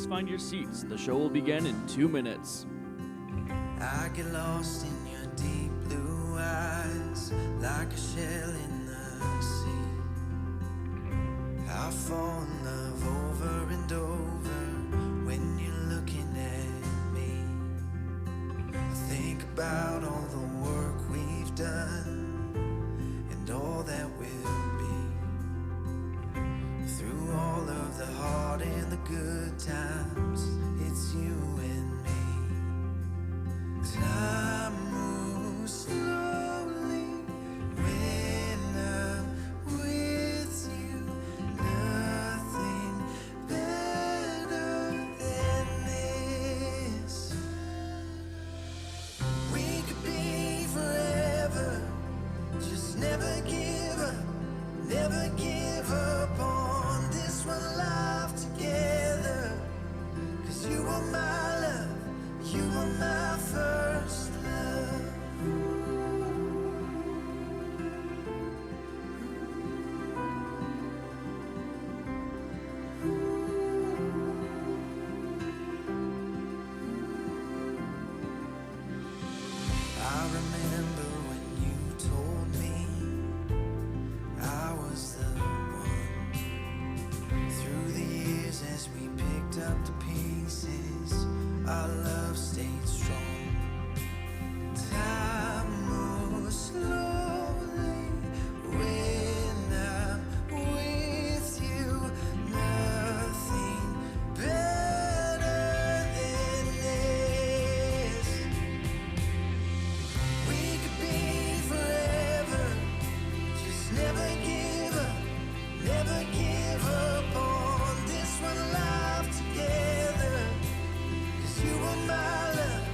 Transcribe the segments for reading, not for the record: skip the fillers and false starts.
find your seats. The show will begin in 2 minutes. I get lost in your deep blue eyes, like a shell in the sea. I fall in love over and over when you're looking at me. I think about all the work we've done and all that will be. Through all of the hard and the good times, it's you and me. Time moves slowly when I'm with you. Nothing better than this. We could be forever. Just never give up. Never give up on this one life together. 'Cause you are my love. You are my first love. I remember when you told me I was the one. Through the years as we picked up the pieces, our love stayed strong. Time moves slowly when I'm with you. Nothing better than this. We could be forever. Just never give up. Never give up on this one life together. 'Cause you are my love,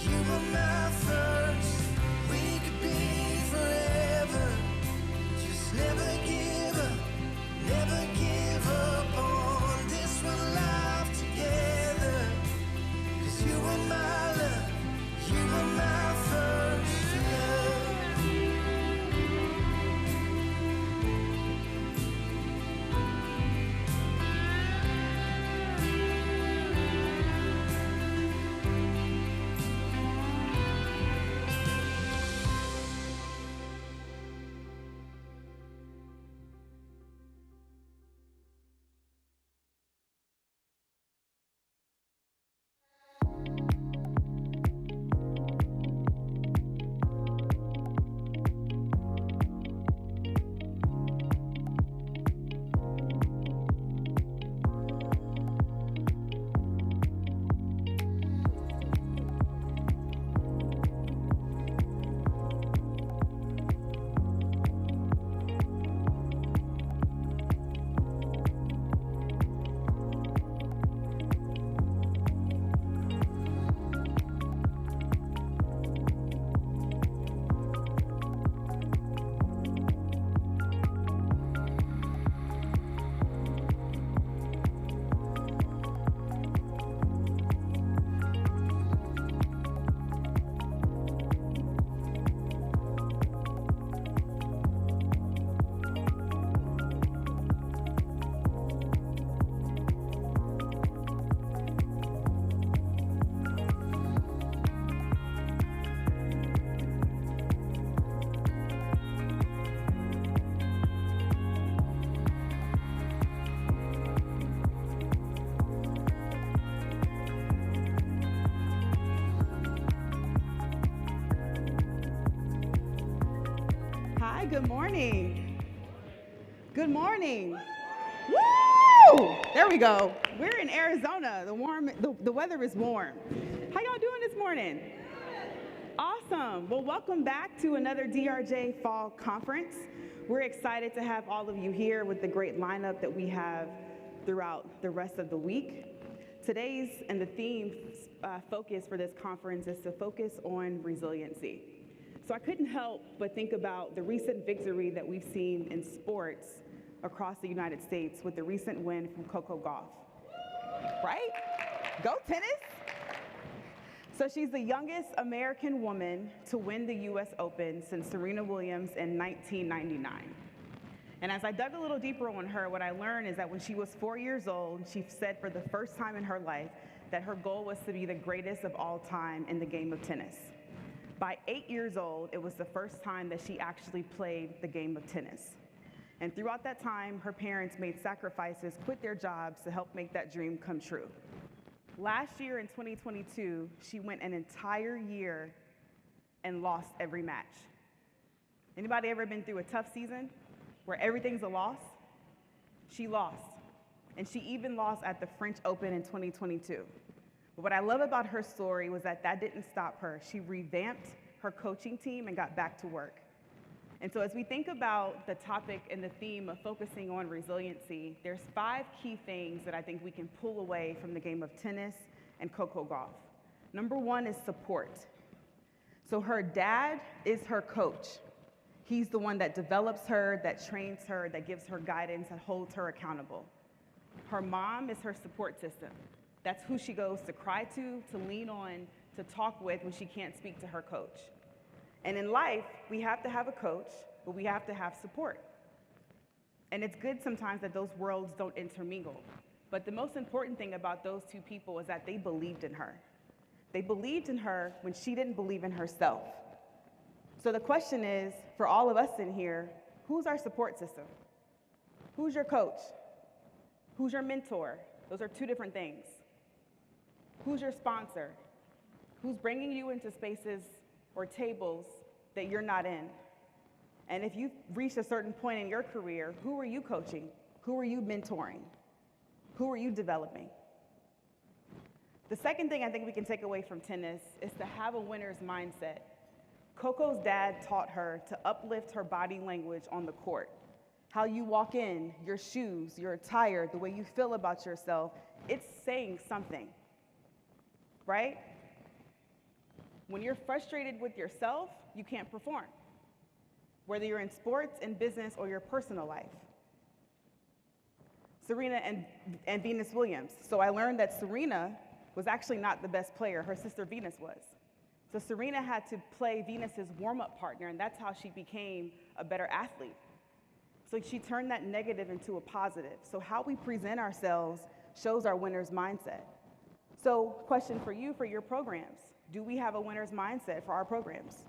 you are my first. We could be forever. Just never give up, never give up on this one life together. 'Cause you are my love, you are my first love. Good morning. Good morning. Woo! There we go. We're in Arizona. The weather is warm. How y'all doing this morning? Awesome. Well, welcome back to another DRJ Fall Conference. We're excited to have all of you here with the great lineup that we have throughout the rest of the week. Today's and the theme focus for this conference is to focus on resiliency. So I couldn't help but think about the recent victory that we've seen in sports across the United States with the recent win from Coco Gauff. Right? Go tennis! So she's the youngest American woman to win the US Open since Serena Williams in 1999. And as I dug a little deeper on her, what I learned is that when she was 4 years old, she said for the first time in her life that her goal was to be the greatest of all time in the game of tennis. By 8 years old, it was the first time that she actually played the game of tennis. And throughout that time, her parents made sacrifices, quit their jobs to help make that dream come true. Last year in 2022, she went an entire year and lost every match. Anybody ever been through a tough season where everything's a loss? She lost. And she even lost at the French Open in 2022. But what I love about her story was that didn't stop her. She revamped her coaching team and got back to work. And so as we think about the topic and the theme of focusing on resiliency, there's 5 key things that I think we can pull away from the game of tennis and Coco Gauff. Number 1 is support. So her dad is her coach. He's the one that develops her, that trains her, that gives her guidance, and holds her accountable. Her mom is her support system. That's who she goes to cry to lean on, to talk with when she can't speak to her coach. And in life, we have to have a coach, but we have to have support. And it's good sometimes that those worlds don't intermingle. But the most important thing about those 2 people is that they believed in her. They believed in her when she didn't believe in herself. So the question is, for all of us in here, who's our support system? Who's your coach? Who's your mentor? Those are 2 different things. Who's your sponsor? Who's bringing you into spaces or tables that you're not in? And if you've reached a certain point in your career, who are you coaching? Who are you mentoring? Who are you developing? The second thing I think we can take away from tennis is to have a winner's mindset. Coco's dad taught her to uplift her body language on the court. How you walk in, your shoes, your attire, the way you feel about yourself, it's saying something, right? When you're frustrated with yourself, you can't perform, whether you're in sports, in business, or your personal life. Serena and Venus Williams. So I learned that Serena was actually not the best player. Her sister Venus was. So Serena had to play Venus's warm-up partner, and that's how she became a better athlete. So she turned that negative into a positive. So how we present ourselves shows our winner's mindset. So question for you for your programs. Do we have a winner's mindset for our programs?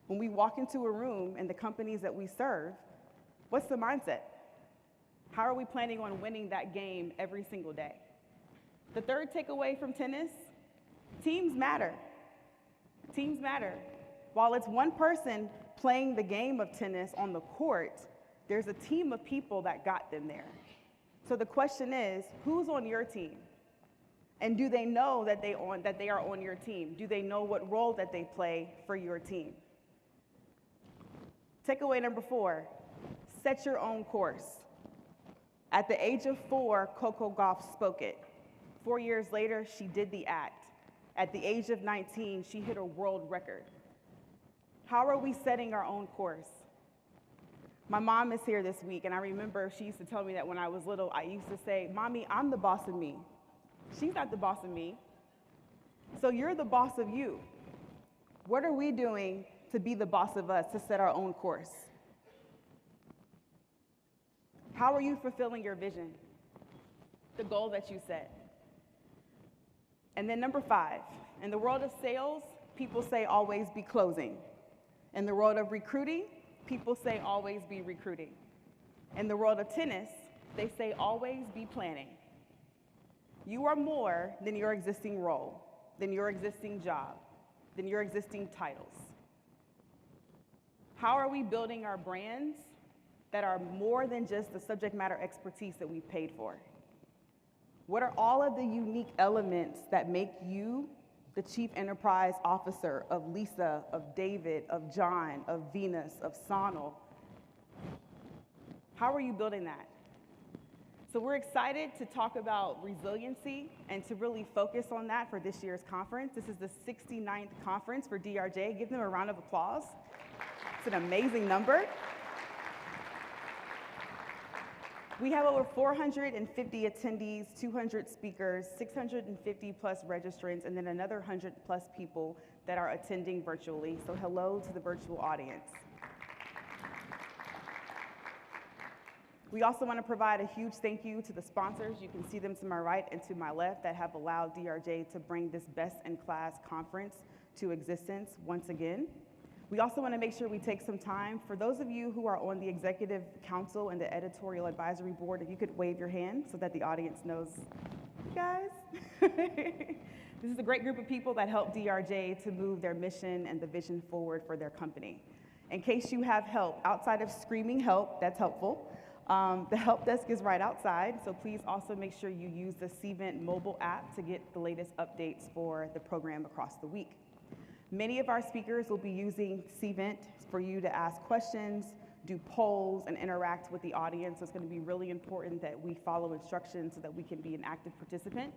When we walk into a room in the companies that we serve, what's the mindset? How are we planning on winning that game every single day? The third takeaway from tennis, teams matter. Teams matter. While it's one person playing the game of tennis on the court, there's a team of people that got them there. So the question is, who's on your team? And do they know that they are on your team? Do they know what role that they play for your team? Takeaway number 4, set your own course. At the age of 4, Coco Gauff spoke it. 4 years later, she did the act. At the age of 19, she hit a world record. How are we setting our own course? My mom is here this week, and I remember she used to tell me that when I was little, I used to say, "Mommy, I'm the boss of me." She's not the boss of me. So you're the boss of you. What are we doing to be the boss of us, to set our own course? How are you fulfilling your vision, the goal that you set? And then number 5, in the world of sales, people say always be closing. In the world of recruiting, people say always be recruiting. In the world of tennis, they say always be planning. You are more than your existing role, than your existing job, than your existing titles. How are we building our brands that are more than just the subject matter expertise that we've paid for? What are all of the unique elements that make you the Chief Enterprise Officer of Lisa, of David, of John, of Venus, of Sonal? How are you building that? So we're excited to talk about resiliency and to really focus on that for this year's conference. This is the 69th conference for DRJ. Give them a round of applause. It's an amazing number. We have over 450 attendees, 200 speakers, 650 plus registrants, and then another 100 plus people that are attending virtually. So hello to the virtual audience. We also want to provide a huge thank you to the sponsors. You can see them to my right and to my left that have allowed DRJ to bring this best-in-class conference to existence once again. We also want to make sure we take some time. For those of you who are on the executive council and the editorial advisory board, if you could wave your hand so that the audience knows you guys. This is a great group of people that help DRJ to move their mission and the vision forward for their company. In case you have help, outside of screaming help, that's helpful, the help desk is right outside, so please also make sure you use the Cvent mobile app to get the latest updates for the program across the week. Many of our speakers will be using Cvent for you to ask questions, do polls, and interact with the audience. So it's going to be really important that we follow instructions so that we can be an active participant.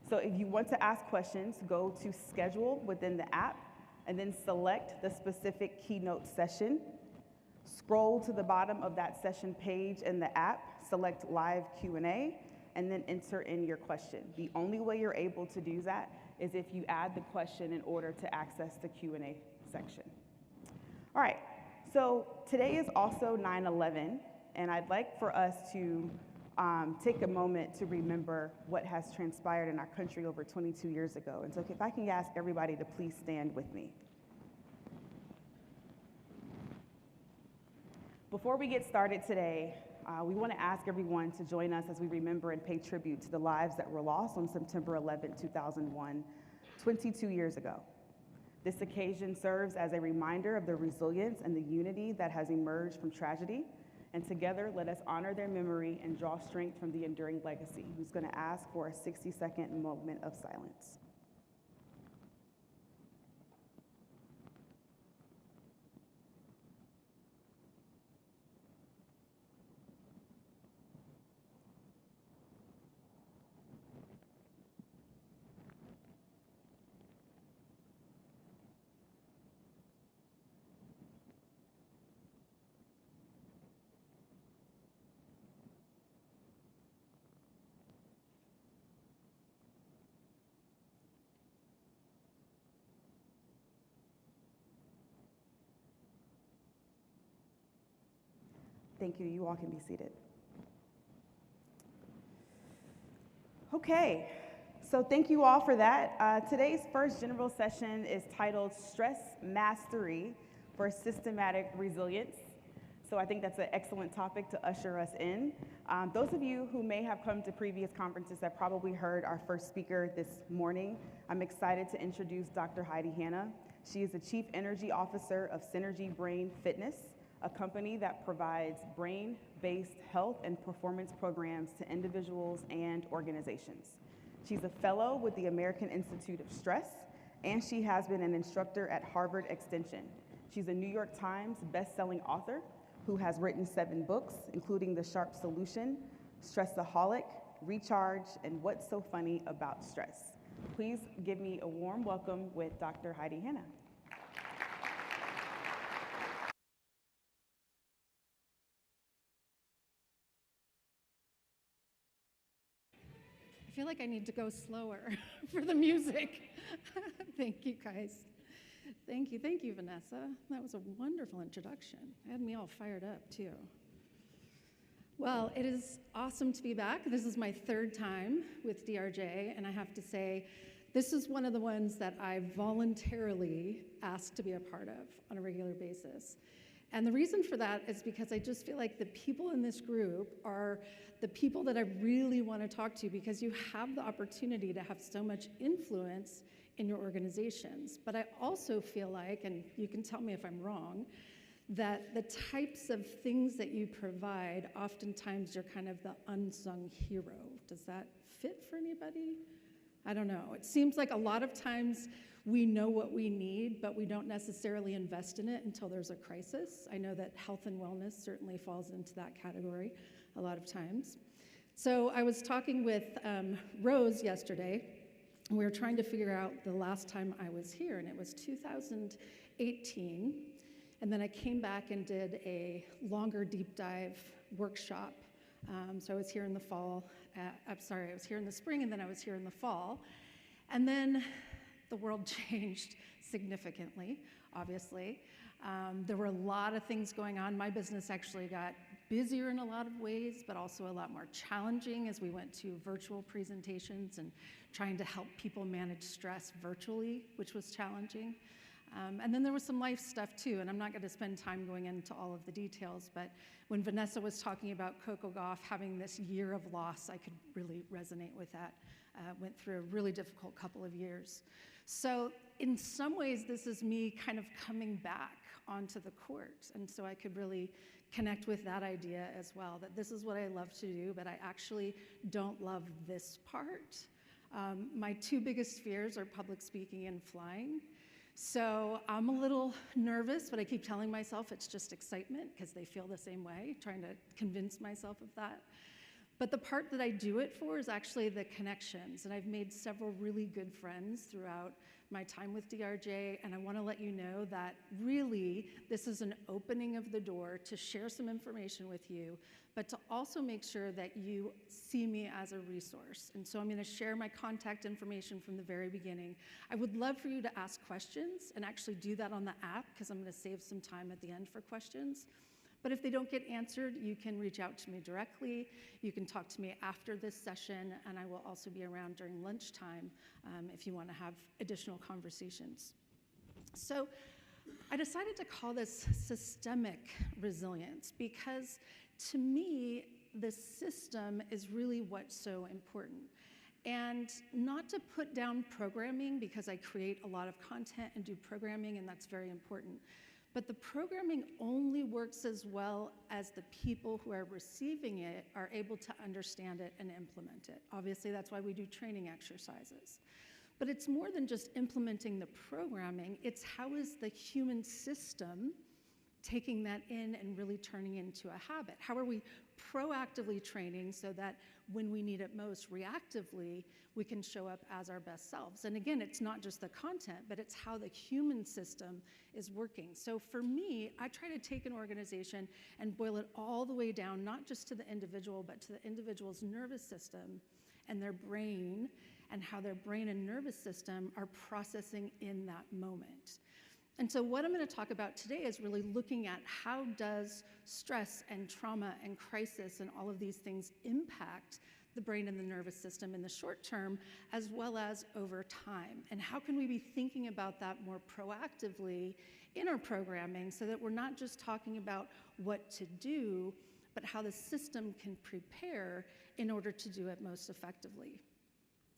So if you want to ask questions, go to Schedule within the app, and then select the specific keynote session. Scroll to the bottom of that session page in the app, select Live Q&A, and then enter in your question. The only way you're able to do that is if you add the question in order to access the Q&A section. All right, so today is also 9/11, and I'd like for us to take a moment to remember what has transpired in our country over 22 years ago. And so if I can ask everybody to please stand with me. Before we get started today, we want to ask everyone to join us as we remember and pay tribute to the lives that were lost on September 11, 2001, 22 years ago. This occasion serves as a reminder of the resilience and the unity that has emerged from tragedy. And together, let us honor their memory and draw strength from the enduring legacy. Who's going to ask for a 60-second moment of silence? Thank you. You all can be seated. Okay, so thank you all for that. Today's first general session is titled Stress Mastery for Systematic Resilience. So I think that's an excellent topic to usher us in. Those of you who may have come to previous conferences have probably heard our first speaker this morning. I'm excited to introduce Dr. Heidi Hanna. She is the Chief Energy Officer of Synergy Brain Fitness, a company that provides brain-based health and performance programs to individuals and organizations. She's a fellow with the American Institute of Stress, and she has been an instructor at Harvard Extension. She's a New York Times best-selling author who has written 7 books, including The Sharp Solution, Stressaholic, Recharge, and What's So Funny About Stress. Please give me a warm welcome with Dr. Heidi Hanna. I feel like I need to go slower for the music. Thank you, guys. Thank you, Vanessa. That was a wonderful introduction. It had me all fired up, too. Well, it is awesome to be back. This is my 3rd time with DRJ, and I have to say, this is one of the ones that I voluntarily asked to be a part of on a regular basis. And the reason for that is because I just feel like the people in this group are the people that I really want to talk to, because you have the opportunity to have so much influence in your organizations. But I also feel like, and you can tell me if I'm wrong, that the types of things that you provide, oftentimes you're kind of the unsung hero. Does that fit for anybody? I don't know. It seems like a lot of times we know what we need, but we don't necessarily invest in it until there's a crisis. I know that health and wellness certainly falls into that category a lot of times. So I was talking with Rose yesterday, and we were trying to figure out the last time I was here, and it was 2018. And then I came back and did a longer deep dive workshop. So I was here in the fall. I was here in the spring, and then I was here in the fall. And then the world changed significantly, obviously. There were a lot of things going on. My business actually got busier in a lot of ways, but also a lot more challenging as we went to virtual presentations and trying to help people manage stress virtually, which was challenging. And then there was some life stuff too, and I'm not going to spend time going into all of the details, but when Vanessa was talking about Coco Gauff having this year of loss, I could really resonate with that. Went through a really difficult couple of years. So in some ways, this is me kind of coming back onto the court, and so I could really connect with that idea as well, that this is what I love to do, but I actually don't love this part. My two biggest fears are public speaking and flying. So I'm a little nervous, but I keep telling myself it's just excitement because they feel the same way, trying to convince myself of that. But the part that I do it for is actually the connections, and I've made several really good friends throughout my time with DRJ, and I want to let you know that really this is an opening of the door to share some information with you, but to also make sure that you see me as a resource. And so I'm going to share my contact information from the very beginning. I would love for you to ask questions and actually do that on the app, because I'm going to save some time at the end for questions. But if they don't get answered, you can reach out to me directly. You can talk to me after this session, and I will also be around during lunchtime if you want to have additional conversations. So I decided to call this systemic resilience because to me, the system is really what's so important. And not to put down programming, because I create a lot of content and do programming, and that's very important. But the programming only works as well as the people who are receiving it are able to understand it and implement it. Obviously, that's why we do training exercises. But it's more than just implementing the programming, it's how is the human system taking that in and really turning it into a habit? How are we proactively training so that when we need it most reactively, we can show up as our best selves? And again, it's not just the content, but it's how the human system is working. So for me, I try to take an organization and boil it all the way down, not just to the individual, but to the individual's nervous system and their brain, and how their brain and nervous system are processing in that moment. And so what I'm going to talk about today is really looking at how does stress and trauma and crisis and all of these things impact the brain and the nervous system in the short term, as well as over time. And how can we be thinking about that more proactively in our programming so that we're not just talking about what to do, but how the system can prepare in order to do it most effectively.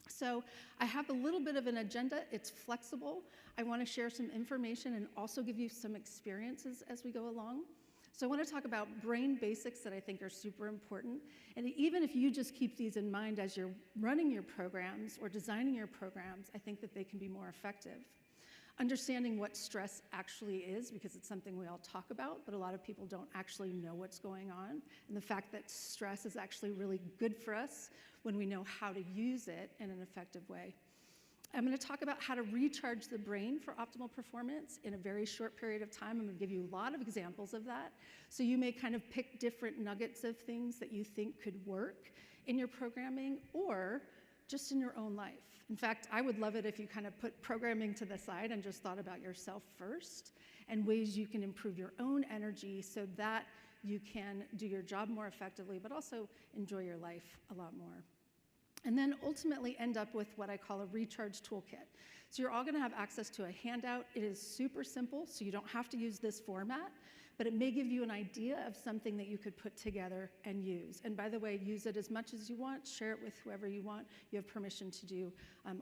So I have a little bit of an agenda. It's flexible. I want to share some information and also give you some experiences as we go along. So I want to talk about brain basics that I think are super important. And even if you just keep these in mind as you're running your programs or designing your programs, I think that they can be more effective. Understanding what stress actually is, because it's something we all talk about, but a lot of people don't actually know what's going on. And the fact that stress is actually really good for us when we know how to use it in an effective way. I'm going to talk about how to recharge the brain for optimal performance in a very short period of time. I'm going to give you a lot of examples of that. So you may kind of pick different nuggets of things that you think could work in your programming or just in your own life. In fact, I would love it if you kind of put programming to the side and just thought about yourself first and ways you can improve your own energy so that you can do your job more effectively, but also enjoy your life a lot more. And then ultimately end up with what I call a recharge toolkit. So you're all going to have access to a handout. It is super simple, so you don't have to use this format, but it may give you an idea of something that you could put together and use. And by the way, use it as much as you want, share it with whoever you want. You have permission to do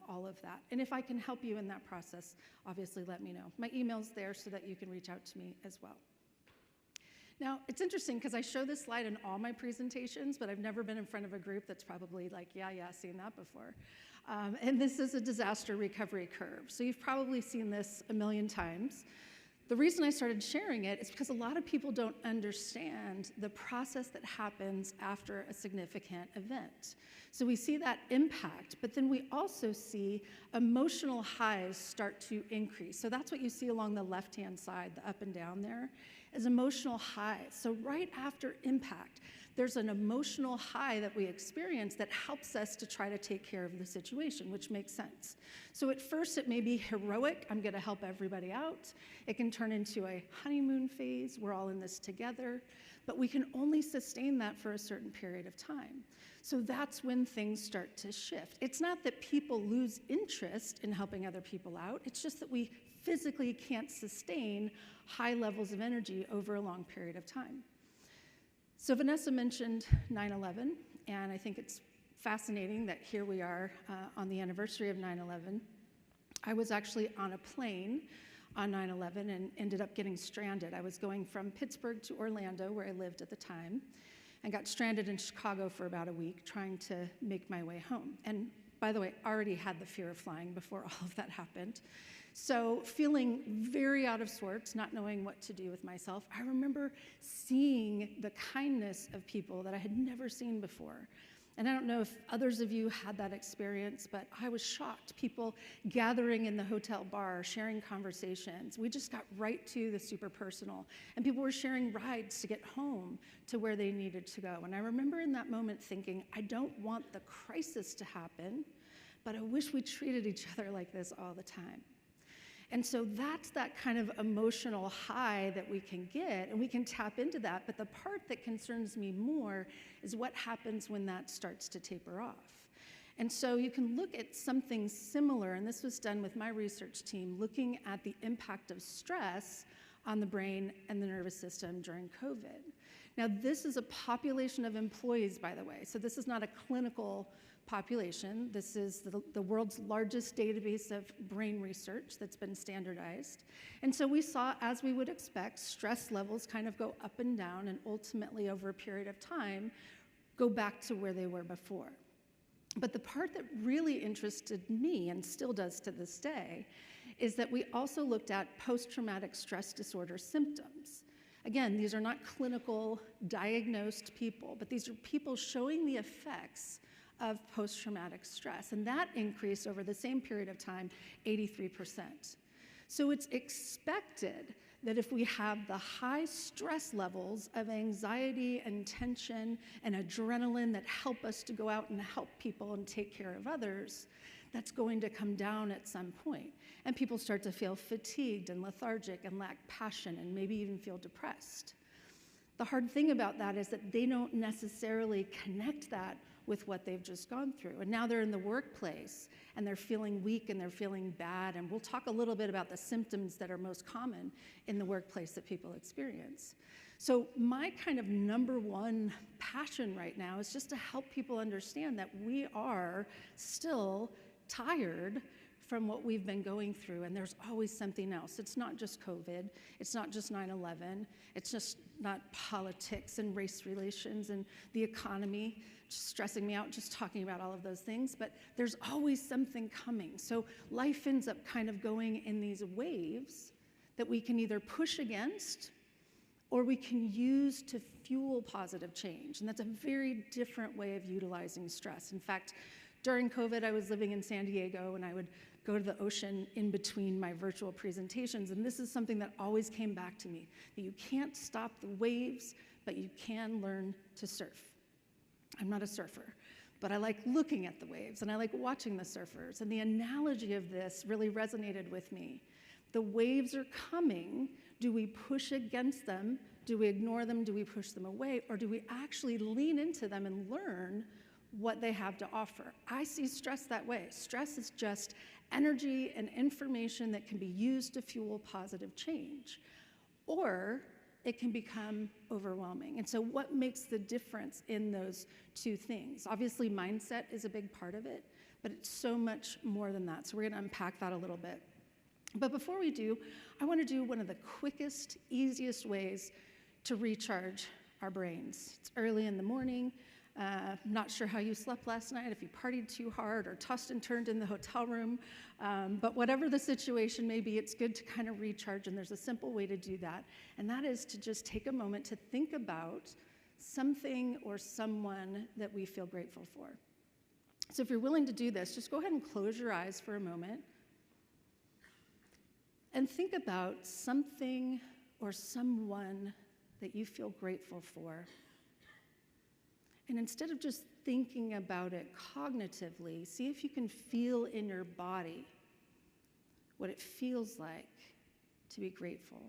all of that. And if I can help you in that process, obviously let me know. My email's there so that you can reach out to me as well. Now, it's interesting because I show this slide in all my presentations, but I've never been in front of a group that's probably like, yeah, seen that before. And this is a disaster recovery curve. So you've probably seen this a million times. The reason I started sharing it is because a lot of people don't understand the process that happens after a significant event. So we see that impact, but then we also see emotional highs start to increase. So that's what you see along the left-hand side, the up and down there, is emotional highs. So right after impact, there's an emotional high that we experience that helps us to try to take care of the situation, which makes sense. So at first it may be heroic, I'm gonna help everybody out. It can turn into a honeymoon phase, we're all in this together. but we can only sustain that for a certain period of time. So that's when things start to shift. It's not that people lose interest in helping other people out, it's just that we physically can't sustain high levels of energy over a long period of time. So Vanessa mentioned 9/11, and I think it's fascinating that here we are on the anniversary of 9/11. I was actually on a plane on 9/11 and ended up getting stranded. I was going from Pittsburgh to Orlando, where I lived at the time, and got stranded in Chicago for about a week trying to make my way home. And by the way, I already had the fear of flying before all of that happened. So feeling very out of sorts, not knowing what to do with myself, I remember seeing the kindness of people that I had never seen before. And I don't know if others of you had that experience, but I was shocked. People gathering in the hotel bar, sharing conversations. We just got right to the super personal. And people were sharing rides to get home to where they needed to go. And I remember in that moment thinking, I don't want the crisis to happen, but I wish we treated each other like this all the time. And so that's that kind of emotional high that we can get, and we can tap into that. But the part that concerns me more is what happens when that starts to taper off. And so you can look at something similar, and this was done with my research team, looking at the impact of stress on the brain and the nervous system during COVID. Now, this is a population of employees, by the way, so this is not a clinical population. This is the world's largest database of brain research that's been standardized. And so we saw, as we would expect, stress levels kind of go up and down, and ultimately over a period of time go back to where they were before. But the part that really interested me, and still does to this day, is that we also looked at post-traumatic stress disorder symptoms. Again, these are not clinical diagnosed people, but these are people showing the effects of post-traumatic stress, and that increased over the same period of time, 83%. So it's expected that if we have the high stress levels of anxiety and tension and adrenaline that help us to go out and help people and take care of others, that's going to come down at some point. And people start to feel fatigued and lethargic and lack passion and maybe even feel depressed. The hard thing about that is that they don't necessarily connect that with what they've just gone through. And now they're in the workplace and they're feeling weak and they're feeling bad. And we'll talk a little bit about the symptoms that are most common in the workplace that people experience. So my kind of number one passion right now is just to help people understand that we are still tired from what we've been going through, and there's always something else. It's not just COVID, it's not just 9/11, it's just not politics and race relations and the economy, just stressing me out just talking about all of those things, but there's always something coming. So life ends up kind of going in these waves that we can either push against or we can use to fuel positive change, and that's a very different way of utilizing stress. In fact, during COVID, I was living in San Diego, and I would go to the ocean in between my virtual presentations, and this is something that always came back to me, that you can't stop the waves, but you can learn to surf. I'm not a surfer, but I like looking at the waves, and I like watching the surfers, and the analogy of this really resonated with me. The waves are coming. Do we push against them? Do we ignore them? Do we push them away? Or do we actually lean into them and learn what they have to offer? I see stress that way. Stress is just energy and information that can be used to fuel positive change, or it can become overwhelming. And so what makes the difference in those two things? Obviously, mindset is a big part of it, but it's so much more than that. So we're going to unpack that a little bit. But before we do, I want to do one of the quickest, easiest ways to recharge our brains. It's early in the morning. Not sure how you slept last night, if you partied too hard or tossed and turned in the hotel room, but whatever the situation may be, it's good to kind of recharge, and there's a simple way to do that, and that is to just take a moment to think about something or someone that we feel grateful for. So if you're willing to do this, just go ahead and close your eyes for a moment and think about something or someone that you feel grateful for. And instead of just thinking about it cognitively, see if you can feel in your body what it feels like to be grateful.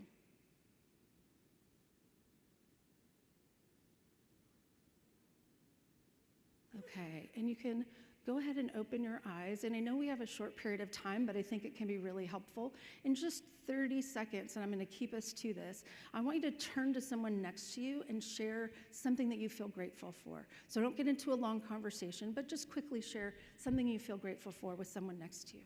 Okay, and you can go ahead and open your eyes. And I know we have a short period of time, but I think it can be really helpful. In just 30 seconds, and I'm going to keep us to this, I want you to turn to someone next to you and share something that you feel grateful for. So don't get into a long conversation, but just quickly share something you feel grateful for with someone next to you.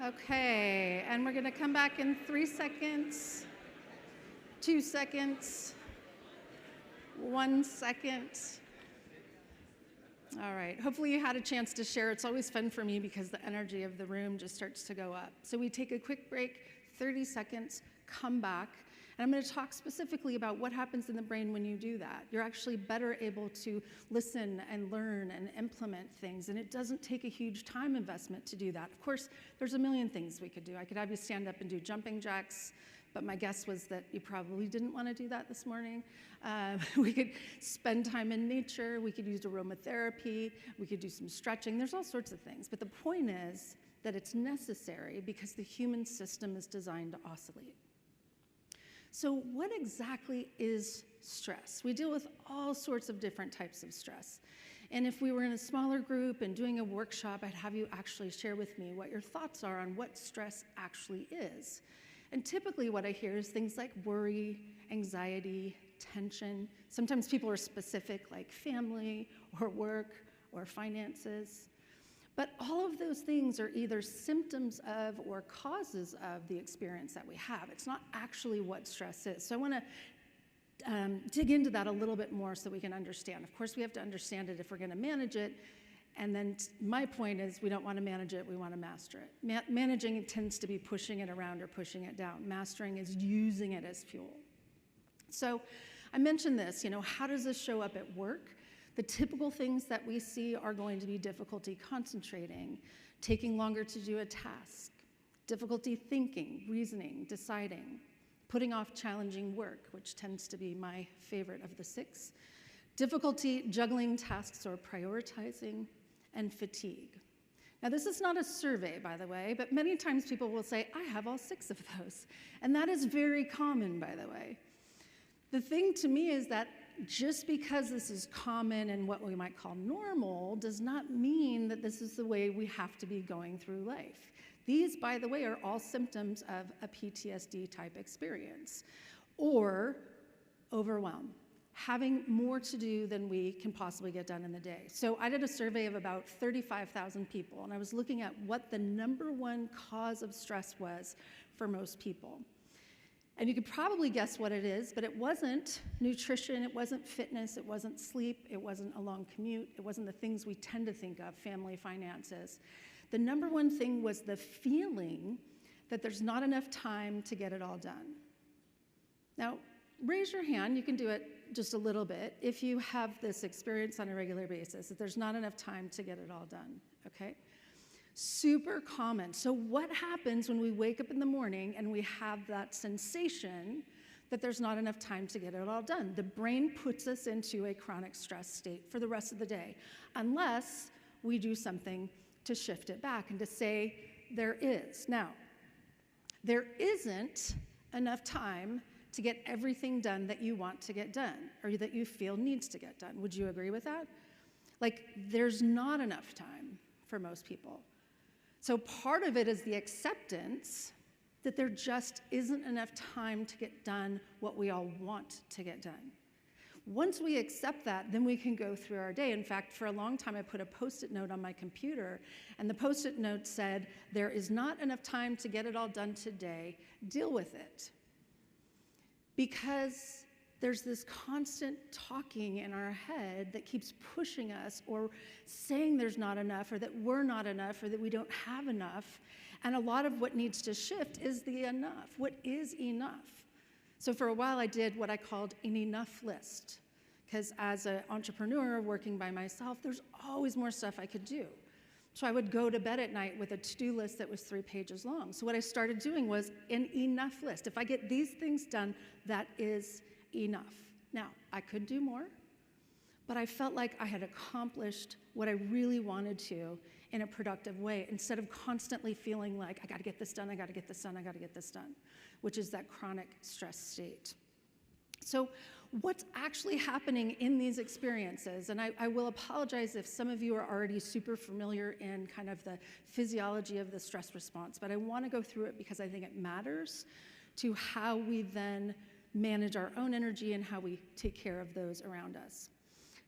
Okay, and we're going to come back in 3 seconds, 2 seconds, 1 second. All right, hopefully you had a chance to share. It's always fun for me because the energy of the room just starts to go up. So we take a quick break, 30 seconds, come back. And I'm going to talk specifically about what happens in the brain when you do that. You're actually better able to listen and learn and implement things, and it doesn't take a huge time investment to do that. Of course, there's a million things we could do. I could have you stand up and do jumping jacks, but my guess was that you probably didn't want to do that this morning. We could spend time in nature. We could use aromatherapy. We could do some stretching. There's all sorts of things. But the point is that it's necessary because the human system is designed to oscillate. So what exactly is stress? We deal with all sorts of different types of stress. And if we were in a smaller group and doing a workshop, I'd have you actually share with me what your thoughts are on what stress actually is. And typically what I hear is things like worry, anxiety, tension. Sometimes people are specific, like family or work or finances. But all of those things are either symptoms of or causes of the experience that we have. It's not actually what stress is. So I want to dig into that a little bit more so we can understand. Of course, we have to understand it if we're going to manage it. And then my point is we don't want to manage it, we want to master it. Managing tends to be pushing it around or pushing it down. Mastering is using it as fuel. So I mentioned this, how does this show up at work? The typical things that we see are going to be difficulty concentrating, taking longer to do a task, difficulty thinking, reasoning, deciding, putting off challenging work, which tends to be my favorite of the 6, difficulty juggling tasks or prioritizing, and fatigue. Now, this is not a survey, by the way, but many times people will say, I have all 6 of those. And that is very common, by the way. The thing to me is that just because this is common and what we might call normal does not mean that this is the way we have to be going through life. These, by the way, are all symptoms of a PTSD type experience or overwhelm, having more to do than we can possibly get done in the day. So I did a survey of about 35,000 people, and I was looking at what the #1 cause of stress was for most people. And you could probably guess what it is, but it wasn't nutrition, it wasn't fitness, it wasn't sleep, it wasn't a long commute, it wasn't the things we tend to think of, family, finances. The #1 thing was the feeling that there's not enough time to get it all done. Now, raise your hand, you can do it just a little bit, if you have this experience on a regular basis, that there's not enough time to get it all done, okay? Super common. So what happens when we wake up in the morning and we have that sensation that there's not enough time to get it all done? The brain puts us into a chronic stress state for the rest of the day, unless we do something to shift it back and to say there is. Now, there isn't enough time to get everything done that you want to get done or that you feel needs to get done. Would you agree with that? Like, there's not enough time for most people. So part of it is the acceptance that there just isn't enough time to get done what we all want to get done. Once we accept that, then we can go through our day. In fact, for a long time, I put a Post-it note on my computer, and the Post-it note said, there is not enough time to get it all done today. Deal with it. Because there's this constant talking in our head that keeps pushing us or saying there's not enough or that we're not enough or that we don't have enough. And a lot of what needs to shift is the enough. What is enough? So for a while I did what I called an enough list. because as an entrepreneur working by myself, there's always more stuff I could do. So I would go to bed at night with a to-do list that was 3 pages long. So what I started doing was an enough list. If I get these things done, that is enough. Now, I could do more, but I felt like I had accomplished what I really wanted to in a productive way, instead of constantly feeling like, I gotta get this done, I gotta get this done, I gotta get this done, which is that chronic stress state. So what's actually happening in these experiences, and I will apologize if some of you are already super familiar in kind of the physiology of the stress response, but I wanna go through it because I think it matters to how we then manage our own energy and how we take care of those around us.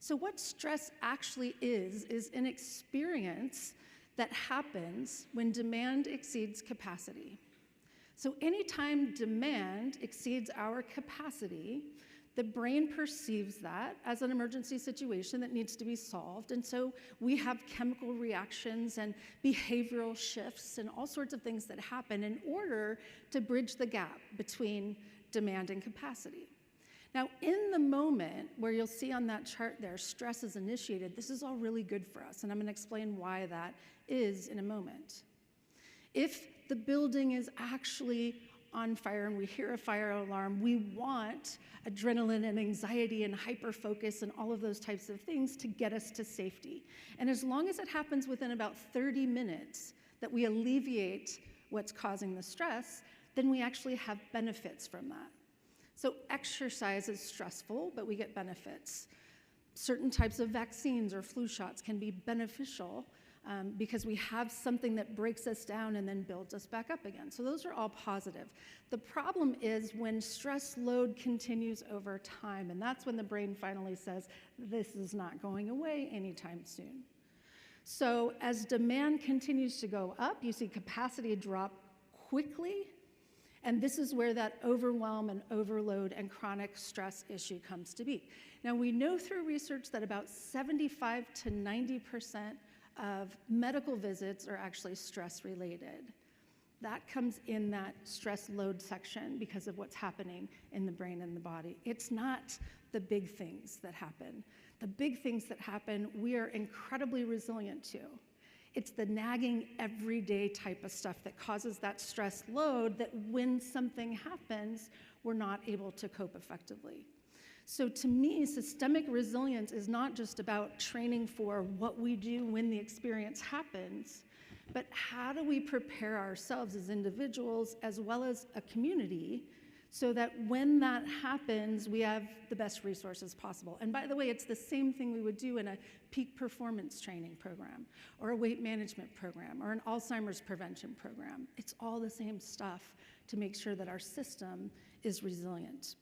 So what stress actually is an experience that happens when demand exceeds capacity. So anytime demand exceeds our capacity, the brain perceives that as an emergency situation that needs to be solved. And so we have chemical reactions and behavioral shifts and all sorts of things that happen in order to bridge the gap between demand and capacity. Now, in the moment where you'll see on that chart there, stress is initiated, this is all really good for us, and I'm gonna explain why that is in a moment. If the building is actually on fire and we hear a fire alarm, we want adrenaline and anxiety and hyperfocus and all of those types of things to get us to safety. And as long as it happens within about 30 minutes that we alleviate what's causing the stress, then we actually have benefits from that. So exercise is stressful, but we get benefits. Certain types of vaccines or flu shots can be beneficial because we have something that breaks us down and then builds us back up again. So those are all positive. The problem is when stress load continues over time, and that's when the brain finally says, this is not going away anytime soon. So as demand continues to go up, you see capacity drop quickly. And this is where that overwhelm and overload and chronic stress issue comes to be. Now, we know through research that about 75 to 90% of medical visits are actually stress-related. That comes in that stress load section because of what's happening in the brain and the body. It's not the big things that happen. The big things that happen, we are incredibly resilient to. It's the nagging everyday type of stuff that causes that stress load that when something happens, we're not able to cope effectively. So to me, systemic resilience is not just about training for what we do when the experience happens, but how do we prepare ourselves as individuals as well as a community so that when that happens, we have the best resources possible. And by the way, it's the same thing we would do in a peak performance training program or a weight management program or an Alzheimer's prevention program. It's all the same stuff to make sure that our system is resilient.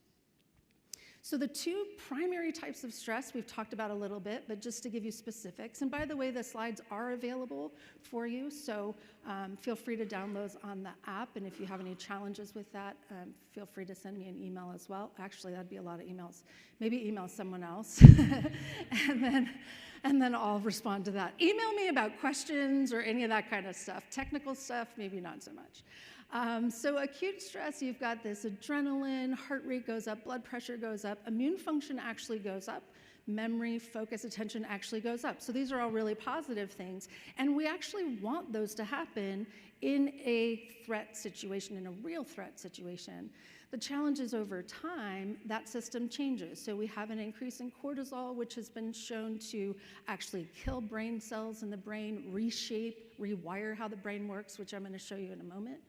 So the two primary types of stress we've talked about a little bit, but just to give you specifics, and by the way, the slides are available for you, so feel free to download those on the app, and if you have any challenges with that, feel free to send me an email as well. Actually, that'd be a lot of emails. Maybe email someone else, and then I'll respond to that. Email me about questions or any of that kind of stuff. Technical stuff, maybe not so much. So acute stress, you've got this adrenaline, heart rate goes up, blood pressure goes up, immune function actually goes up, memory, focus, attention actually goes up. So these are all really positive things, and we actually want those to happen in a threat situation, in a real threat situation. The challenge is over time, that system changes. So we have an increase in cortisol, which has been shown to actually kill brain cells in the brain, reshape, rewire how the brain works, which I'm going to show you in a moment.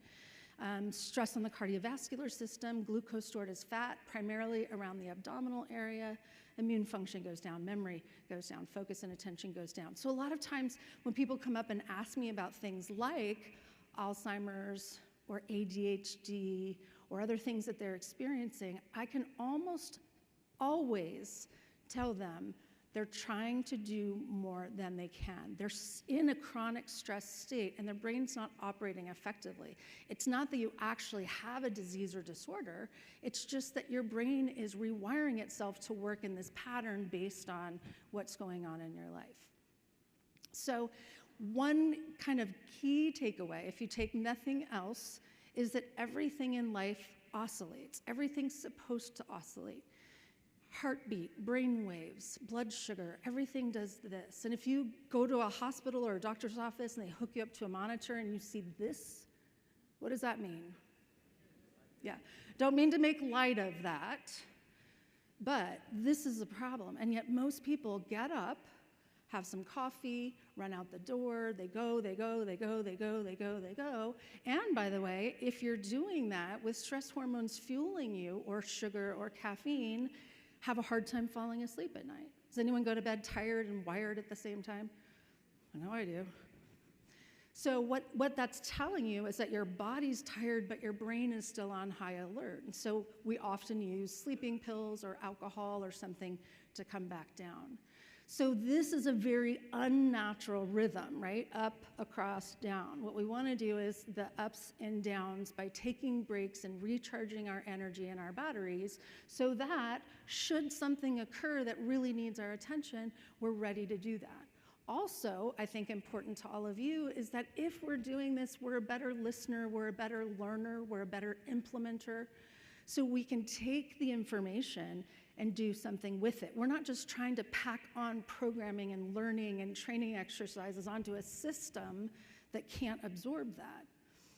Stress on the cardiovascular system, glucose stored as fat, primarily around the abdominal area. Immune function goes down, memory goes down, focus and attention goes down. So a lot of times when people come up and ask me about things like Alzheimer's or ADHD or other things that they're experiencing, I can almost always tell them they're trying to do more than they can. They're in a chronic stress state and their brain's not operating effectively. It's not that you actually have a disease or disorder, it's just that your brain is rewiring itself to work in this pattern based on what's going on in your life. So one kind of key takeaway, if you take nothing else, is that everything in life oscillates. Everything's supposed to oscillate. Heartbeat, brain waves, blood sugar, everything does this. And if you go to a hospital or a doctor's office and they hook you up to a monitor and you see this, what does that mean? Yeah, don't mean to make light of that, but this is a problem. And yet most people get up, have some coffee, run out the door, they go. And by the way, if you're doing that with stress hormones fueling you, or sugar or caffeine, have a hard time falling asleep at night. Does anyone go to bed tired and wired at the same time? I know I do. So what that's telling you is that your body's tired, but your brain is still on high alert. And so we often use sleeping pills or alcohol or something to come back down. So this is a very unnatural rhythm, right? Up, across, down. What we want to do is the ups and downs by taking breaks and recharging our energy and our batteries so that should something occur that really needs our attention, we're ready to do that. Also, I think important to all of you is that if we're doing this, we're a better listener, we're a better learner, we're a better implementer. So we can take the information and do something with it. We're not just trying to pack on programming and learning and training exercises onto a system that can't absorb that.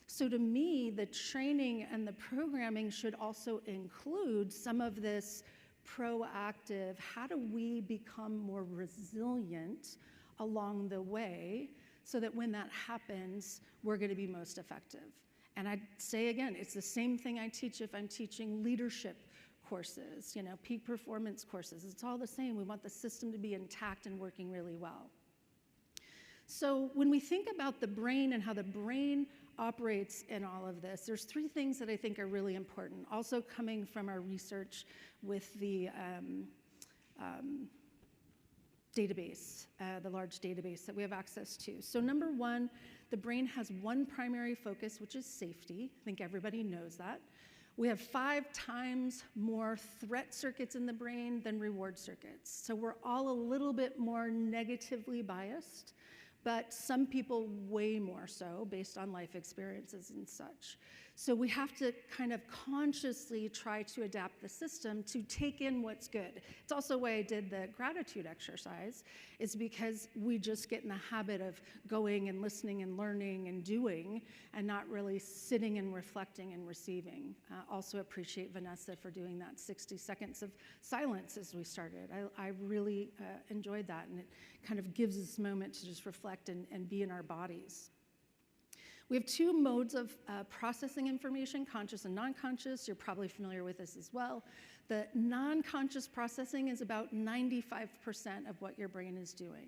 So to me, the training and the programming should also include some of this proactive, how do we become more resilient along the way so that when that happens, we're going to be most effective. And I'd say again, it's the same thing I teach if I'm teaching leadership courses, peak performance courses. It's all the same. We want the system to be intact and working really well. So when we think about the brain and how the brain operates in all of this, there's three things that I think are really important, also coming from our research with the database, the large database that we have access to. So number one, the brain has one primary focus, which is safety. I think everybody knows that. We have 5 times more threat circuits in the brain than reward circuits. So we're all a little bit more negatively biased, but some people way more so based on life experiences and such. So we have to kind of consciously try to adapt the system to take in what's good. It's also why I did the gratitude exercise, is because we just get in the habit of going and listening and learning and doing and not really sitting and reflecting and receiving. Also appreciate Vanessa for doing that 60 seconds of silence as we started. I really enjoyed that, and it kind of gives us a moment to just reflect and be in our bodies. We have 2 modes of processing information, conscious and non-conscious. You're probably familiar with this as well. The non-conscious processing is about 95% of what your brain is doing.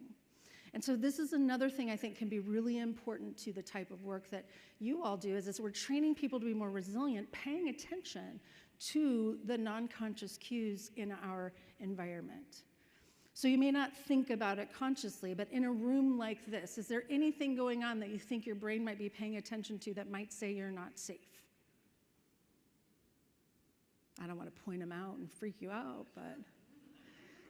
And so this is another thing I think can be really important to the type of work that you all do, is as we're training people to be more resilient, paying attention to the non-conscious cues in our environment. So you may not think about it consciously, but in a room like this, is there anything going on that you think your brain might be paying attention to that might say you're not safe? I don't want to point them out and freak you out, but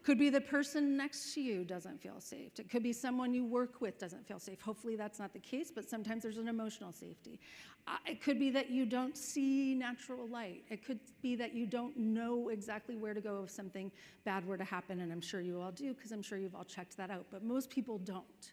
could be the person next to you doesn't feel safe. It could be someone you work with doesn't feel safe. Hopefully that's not the case, but sometimes there's an emotional safety. It could be that you don't see natural light. It could be that you don't know exactly where to go if something bad were to happen, and I'm sure you all do, because I'm sure you've all checked that out, but most people don't.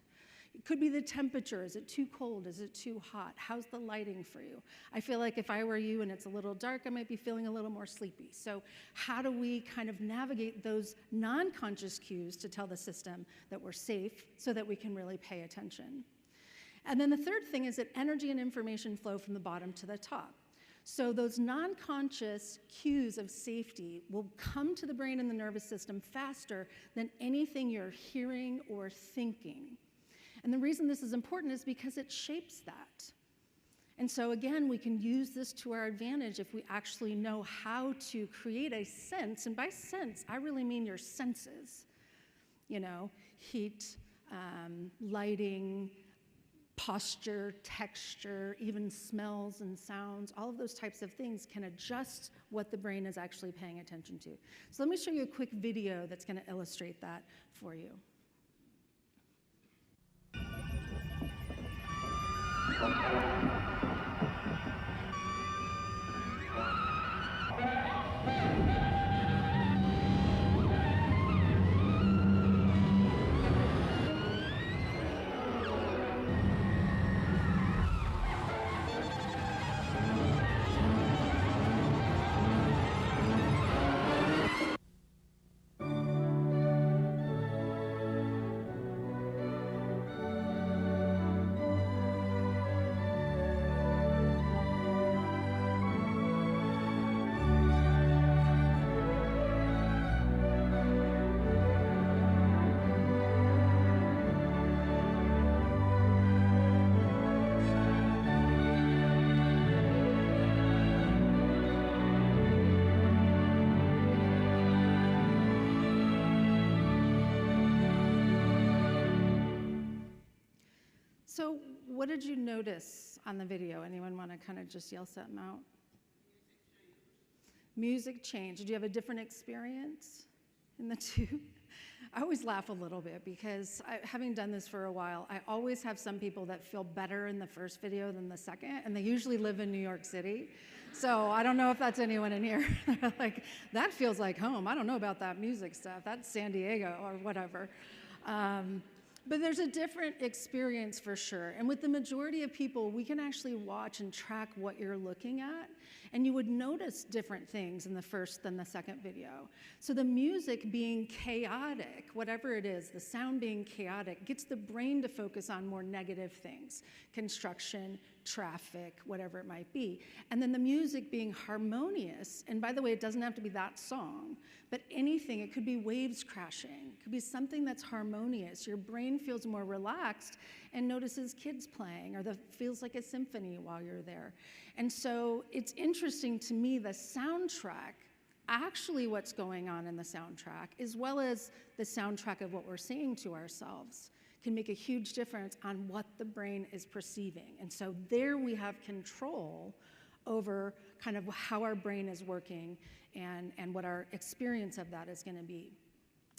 It could be the temperature. Is it too cold? Is it too hot? How's the lighting for you? I feel like if I were you and it's a little dark, I might be feeling a little more sleepy. So how do we kind of navigate those non-conscious cues to tell the system that we're safe so that we can really pay attention? And then the third thing is that energy and information flow from the bottom to the top. So those non-conscious cues of safety will come to the brain and the nervous system faster than anything you're hearing or thinking. And the reason this is important is because it shapes that. And so again, we can use this to our advantage if we actually know how to create a sense, and by sense, I really mean your senses. Heat, lighting, posture, texture, even smells and sounds, all of those types of things can adjust what the brain is actually paying attention to. So let me show you a quick video that's going to illustrate that for you. So what did you notice on the video? Anyone want to kind of just yell something out? Music change. Did you have a different experience in the two? I always laugh a little bit because having done this for a while, I always have some people that feel better in the first video than the second, and they usually live in New York City. So I don't know if that's anyone in here. Like, that feels like home. I don't know about that music stuff. That's San Diego or whatever. But there's a different experience for sure. And with the majority of people, we can actually watch and track what you're looking at. And you would notice different things in the first than the second video. So the music being chaotic, whatever it is, the sound being chaotic, gets the brain to focus on more negative things, construction, traffic, whatever it might be. And then the music being harmonious, and by the way, it doesn't have to be that song, but anything, it could be waves crashing, it could be something that's harmonious. Your brain feels more relaxed and notices kids playing, or feels like a symphony while you're there. And so it's interesting to me, the soundtrack, actually what's going on in the soundtrack, as well as the soundtrack of what we're saying to ourselves, can make a huge difference on what the brain is perceiving. And so there we have control over kind of how our brain is working and what our experience of that is going to be.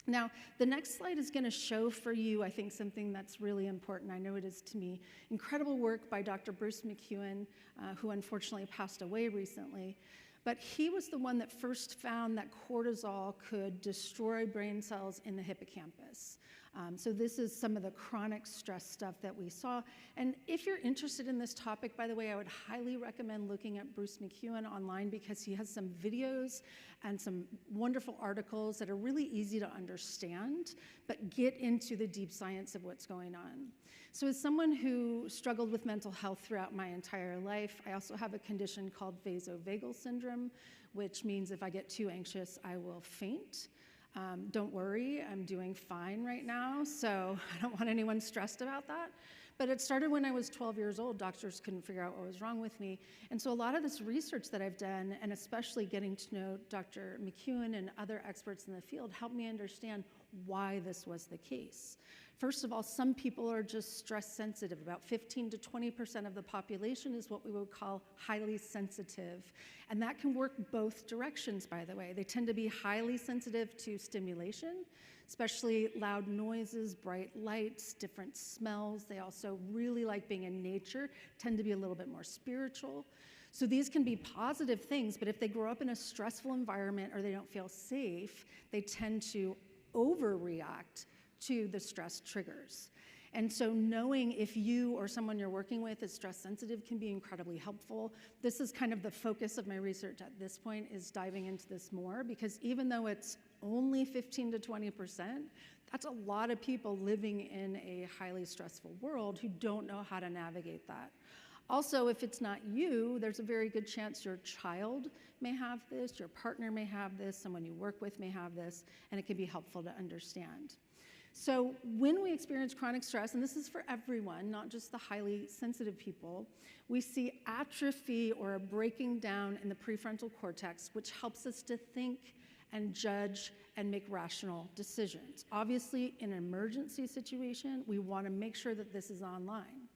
Now, the next slide is going to show for you, I think, something that's really important. I know it is to me. Incredible work by Dr. Bruce McEwen, who unfortunately passed away recently. But he was the one that first found that cortisol could destroy brain cells in the hippocampus. So this is some of the chronic stress stuff that we saw. And if you're interested in this topic, by the way, I would highly recommend looking at Bruce McEwen online, because he has some videos and some wonderful articles that are really easy to understand, but get into the deep science of what's going on. So as someone who struggled with mental health throughout my entire life, I also have a condition called vasovagal syndrome, which means if I get too anxious, I will faint. Don't worry, I'm doing fine right now, so I don't want anyone stressed about that. But it started when I was 12 years old. Doctors couldn't figure out what was wrong with me. And so a lot of this research that I've done, and especially getting to know Dr. McEwen and other experts in the field, helped me understand why this was the case. First of all, some people are just stress sensitive. About 15 to 20% of the population is what we would call highly sensitive. And that can work both directions, by the way. They tend to be highly sensitive to stimulation, especially loud noises, bright lights, different smells. They also really like being in nature, tend to be a little bit more spiritual. So these can be positive things, but if they grow up in a stressful environment or they don't feel safe, they tend to overreact to the stress triggers. And so knowing if you or someone you're working with is stress sensitive can be incredibly helpful. This is kind of the focus of my research at this point, is diving into this more, because even though it's only 15 to 20%, that's a lot of people living in a highly stressful world who don't know how to navigate that. Also, if it's not you, there's a very good chance your child may have this, your partner may have this, someone you work with may have this, and it can be helpful to understand. So when we experience chronic stress, and this is for everyone, not just the highly sensitive people, we see atrophy or a breaking down in the prefrontal cortex, which helps us to think and judge and make rational decisions. Obviously, in an emergency situation, we want to make sure that this is online.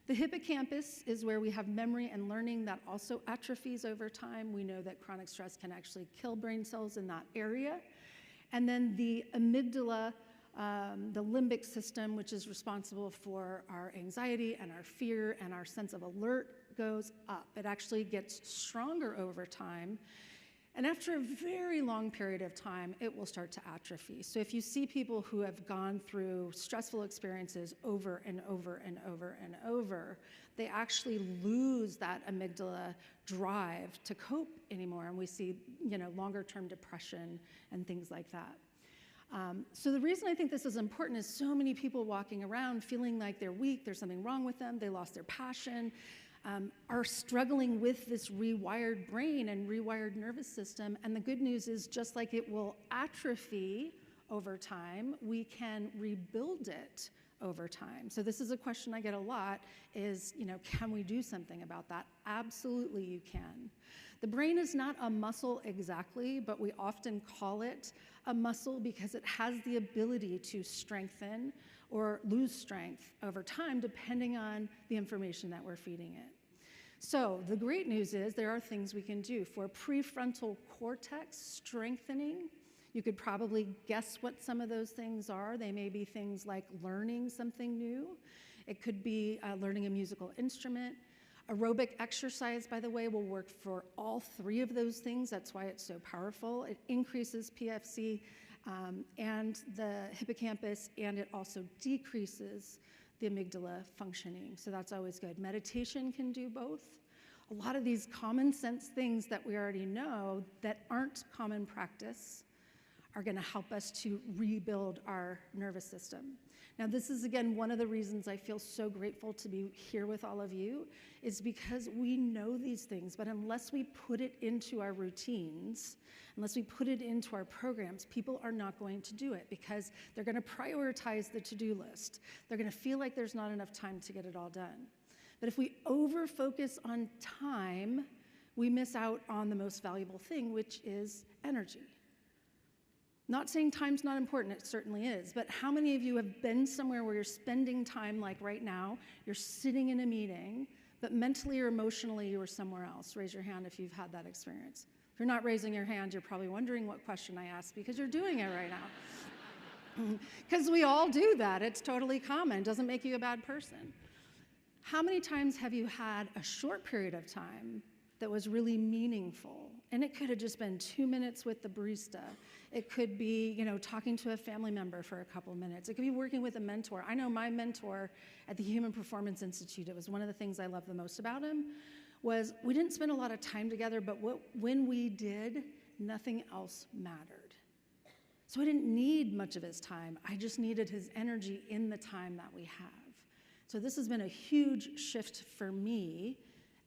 The hippocampus is where we have memory and learning that also atrophies over time. We know that chronic stress can actually kill brain cells in that area. And then the amygdala, the limbic system, which is responsible for our anxiety and our fear and our sense of alert, goes up. It actually gets stronger over time. And after a very long period of time, it will start to atrophy. So if you see people who have gone through stressful experiences over and over and over and over, they actually lose that amygdala drive to cope anymore. And we see, longer term depression and things like that. So the reason I think this is important is so many people walking around feeling like they're weak, there's something wrong with them, they lost their passion, are struggling with this rewired brain and rewired nervous system. And the good news is, just like it will atrophy over time, we can rebuild it over time. So this is a question I get a lot is, can we do something about that? Absolutely you can. The brain is not a muscle exactly, but we often call it a muscle because it has the ability to strengthen or lose strength over time, depending on the information that we're feeding it. So the great news is there are things we can do for prefrontal cortex strengthening. You could probably guess what some of those things are. They may be things like learning something new. It could be learning a musical instrument. Aerobic exercise, by the way, will work for all three of those things. That's why it's so powerful. It increases PFC and the hippocampus, and it also decreases the amygdala functioning. So that's always good. Meditation can do both. A lot of these common sense things that we already know that aren't common practice are going to help us to rebuild our nervous system. Now, this is, again, one of the reasons I feel so grateful to be here with all of you, is because we know these things, but unless we put it into our routines, unless we put it into our programs, people are not going to do it because they're going to prioritize the to-do list. They're going to feel like there's not enough time to get it all done. But if we over-focus on time, we miss out on the most valuable thing, which is energy. Not saying time's not important, it certainly is, but how many of you have been somewhere where you're spending time, like right now, you're sitting in a meeting, but mentally or emotionally you were somewhere else? Raise your hand if you've had that experience. If you're not raising your hand, you're probably wondering what question I asked because you're doing it right now. Because we all do that, it's totally common, doesn't make you a bad person. How many times have you had a short period of time that was really meaningful? And it could have just been 2 minutes with the barista. It could be, talking to a family member for a couple minutes. It could be working with a mentor. I know my mentor at the Human Performance Institute, it was one of the things I love the most about him, was we didn't spend a lot of time together, but when we did, nothing else mattered. So I didn't need much of his time. I just needed his energy in the time that we have. So this has been a huge shift for me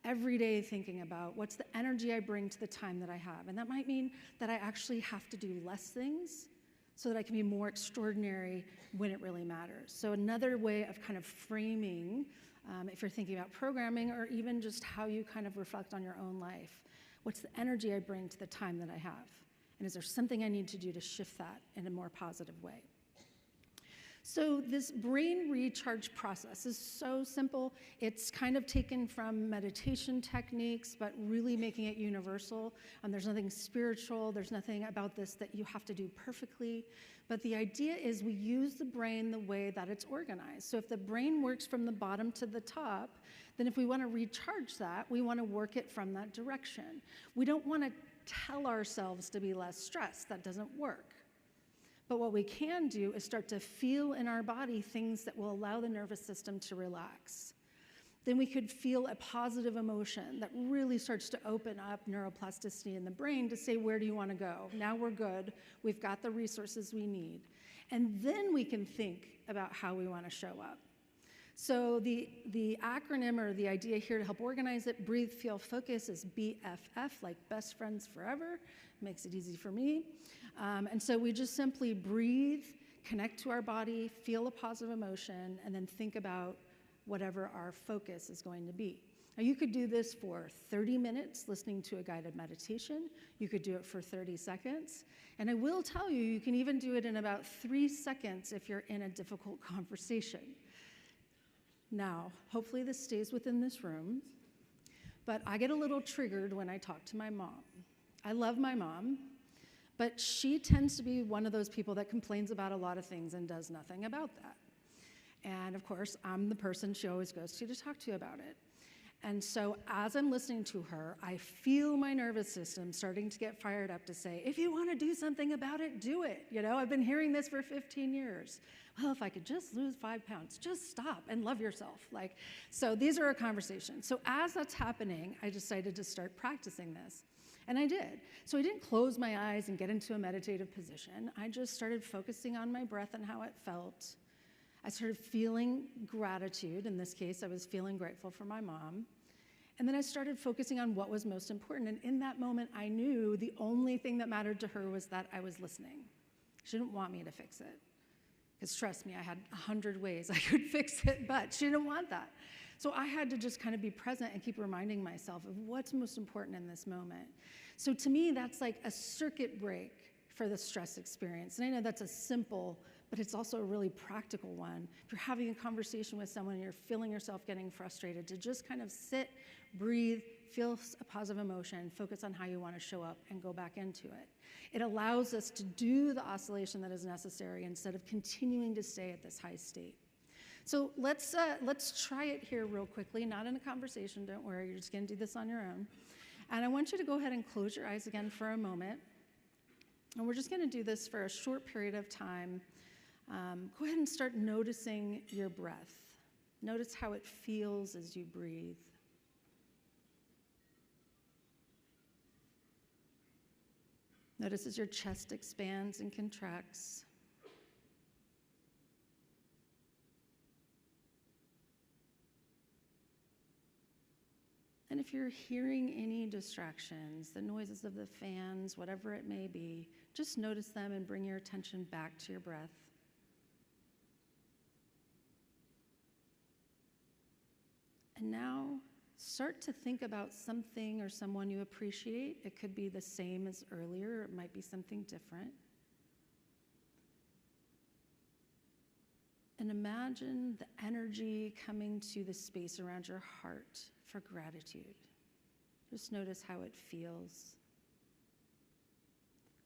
every day, thinking about what's the energy I bring to the time that I have. And that might mean that I actually have to do less things so that I can be more extraordinary when it really matters. So another way of kind of framing, if you're thinking about programming or even just how you kind of reflect on your own life, what's the energy I bring to the time that I have? And is there something I need to do to shift that in a more positive way? So this brain recharge process is so simple. It's kind of taken from meditation techniques, but really making it universal. There's nothing spiritual. There's nothing about this that you have to do perfectly. But the idea is we use the brain the way that it's organized. So if the brain works from the bottom to the top, then if we want to recharge that, we want to work it from that direction. We don't want to tell ourselves to be less stressed. That doesn't work. But what we can do is start to feel in our body things that will allow the nervous system to relax. Then we could feel a positive emotion that really starts to open up neuroplasticity in the brain to say, where do you want to go? Now we're good. We've got the resources we need. And then we can think about how we want to show up. So the acronym or the idea here to help organize it, breathe, feel, focus, is BFF, like best friends forever. Makes it easy for me. And so we just simply breathe, connect to our body, feel a positive emotion, and then think about whatever our focus is going to be. Now, you could do this for 30 minutes listening to a guided meditation. You could do it for 30 seconds. And I will tell you, you can even do it in about 3 seconds if you're in a difficult conversation. Now, hopefully this stays within this room, but I get a little triggered when I talk to my mom. I love my mom, but she tends to be one of those people that complains about a lot of things and does nothing about that. And of course, I'm the person she always goes to talk to about it. And so as I'm listening to her, I feel my nervous system starting to get fired up to say, if you want to do something about it, do it. I've been hearing this for 15 years. Well, if I could just lose 5 pounds, just stop and love yourself. So these are a conversation. So as that's happening, I decided to start practicing this. And I did. So I didn't close my eyes and get into a meditative position. I just started focusing on my breath and how it felt. I started feeling gratitude. In this case, I was feeling grateful for my mom. And then I started focusing on what was most important. And in that moment, I knew the only thing that mattered to her was that I was listening. She didn't want me to fix it. Because trust me, I had 100 ways I could fix it, but she didn't want that. So I had to just kind of be present and keep reminding myself of what's most important in this moment. So to me, that's like a circuit break for the stress experience. And I know that's a simple but it's also a really practical one. If you're having a conversation with someone and you're feeling yourself getting frustrated, to just kind of sit, breathe, feel a positive emotion, focus on how you want to show up, and go back into it. It allows us to do the oscillation that is necessary instead of continuing to stay at this high state. So let's try it here real quickly, not in a conversation, don't worry, you're just going to do this on your own. And I want you to go ahead and close your eyes again for a moment. And we're just going to do this for a short period of time. Go ahead and start noticing your breath. Notice how it feels as you breathe. Notice as your chest expands and contracts. And if you're hearing any distractions, the noises of the fans, whatever it may be, just notice them and bring your attention back to your breath. And now, start to think about something or someone you appreciate. It could be the same as earlier, or it might be something different. And imagine the energy coming to the space around your heart for gratitude. Just notice how it feels.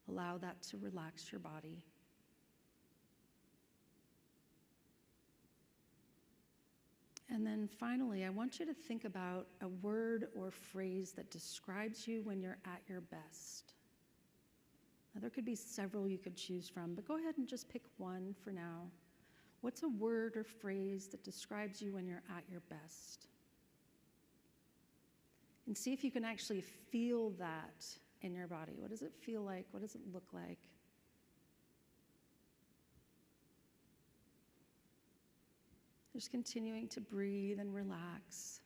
Allow that to relax your body. And then finally, I want you to think about a word or phrase that describes you when you're at your best. Now, there could be several you could choose from, but go ahead and just pick one for now. What's a word or phrase that describes you when you're at your best? And see if you can actually feel that in your body. What does it feel like? What does it look like? Just continuing to breathe and relax.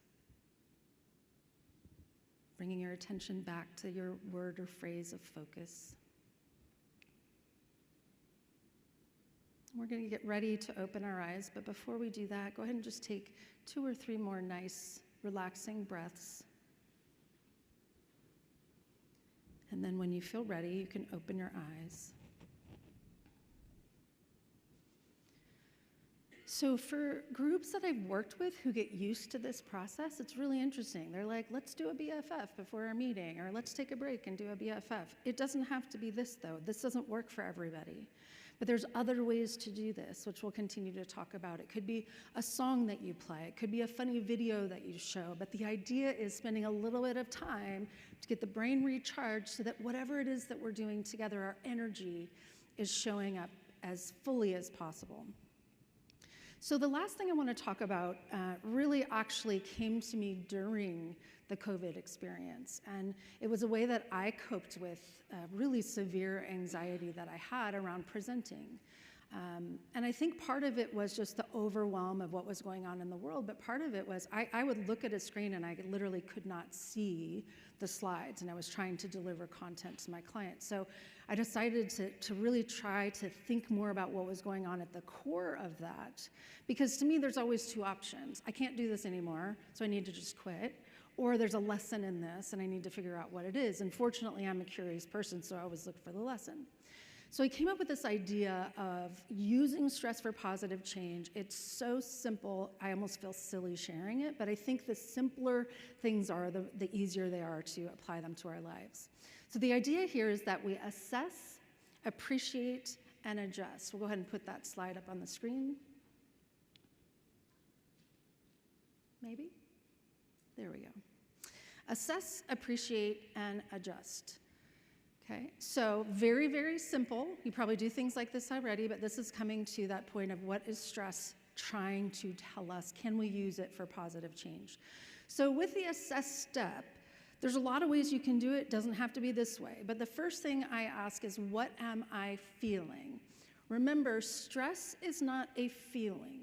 Bringing your attention back to your word or phrase of focus. We're going to get ready to open our eyes, but before we do that, go ahead and just take 2 or 3 more nice, relaxing breaths. And then when you feel ready, you can open your eyes. So for groups that I've worked with who get used to this process, it's really interesting. They're like, let's do a BFF before our meeting, or let's take a break and do a BFF. It doesn't have to be this, though. This doesn't work for everybody. But there's other ways to do this, which we'll continue to talk about. It could be a song that you play. It could be a funny video that you show. But the idea is spending a little bit of time to get the brain recharged so that whatever it is that we're doing together, our energy is showing up as fully as possible. So the last thing I want to talk about really actually came to me during the COVID experience. And it was a way that I coped with really severe anxiety that I had around presenting. And I think part of it was just the overwhelm of what was going on in the world, but part of it was I would look at a screen and I literally could not see the slides, and I was trying to deliver content to my clients. So I decided to really try to think more about what was going on at the core of that, because to me there's always 2 options. I can't do this anymore, so I need to just quit, or there's a lesson in this and I need to figure out what it is. And fortunately, I'm a curious person, so I always look for the lesson. So I came up with this idea of using stress for positive change. It's so simple, I almost feel silly sharing it, but I think the simpler things are, the easier they are to apply them to our lives. So the idea here is that we assess, appreciate, and adjust. We'll go ahead and put that slide up on the screen. Maybe? There we go. Assess, appreciate, and adjust. Okay, so very, very simple. You probably do things like this already, but this is coming to that point of what is stress trying to tell us? Can we use it for positive change? So with the assess step, there's a lot of ways you can do it. It doesn't have to be this way. But the first thing I ask is, what am I feeling? Remember, stress is not a feeling.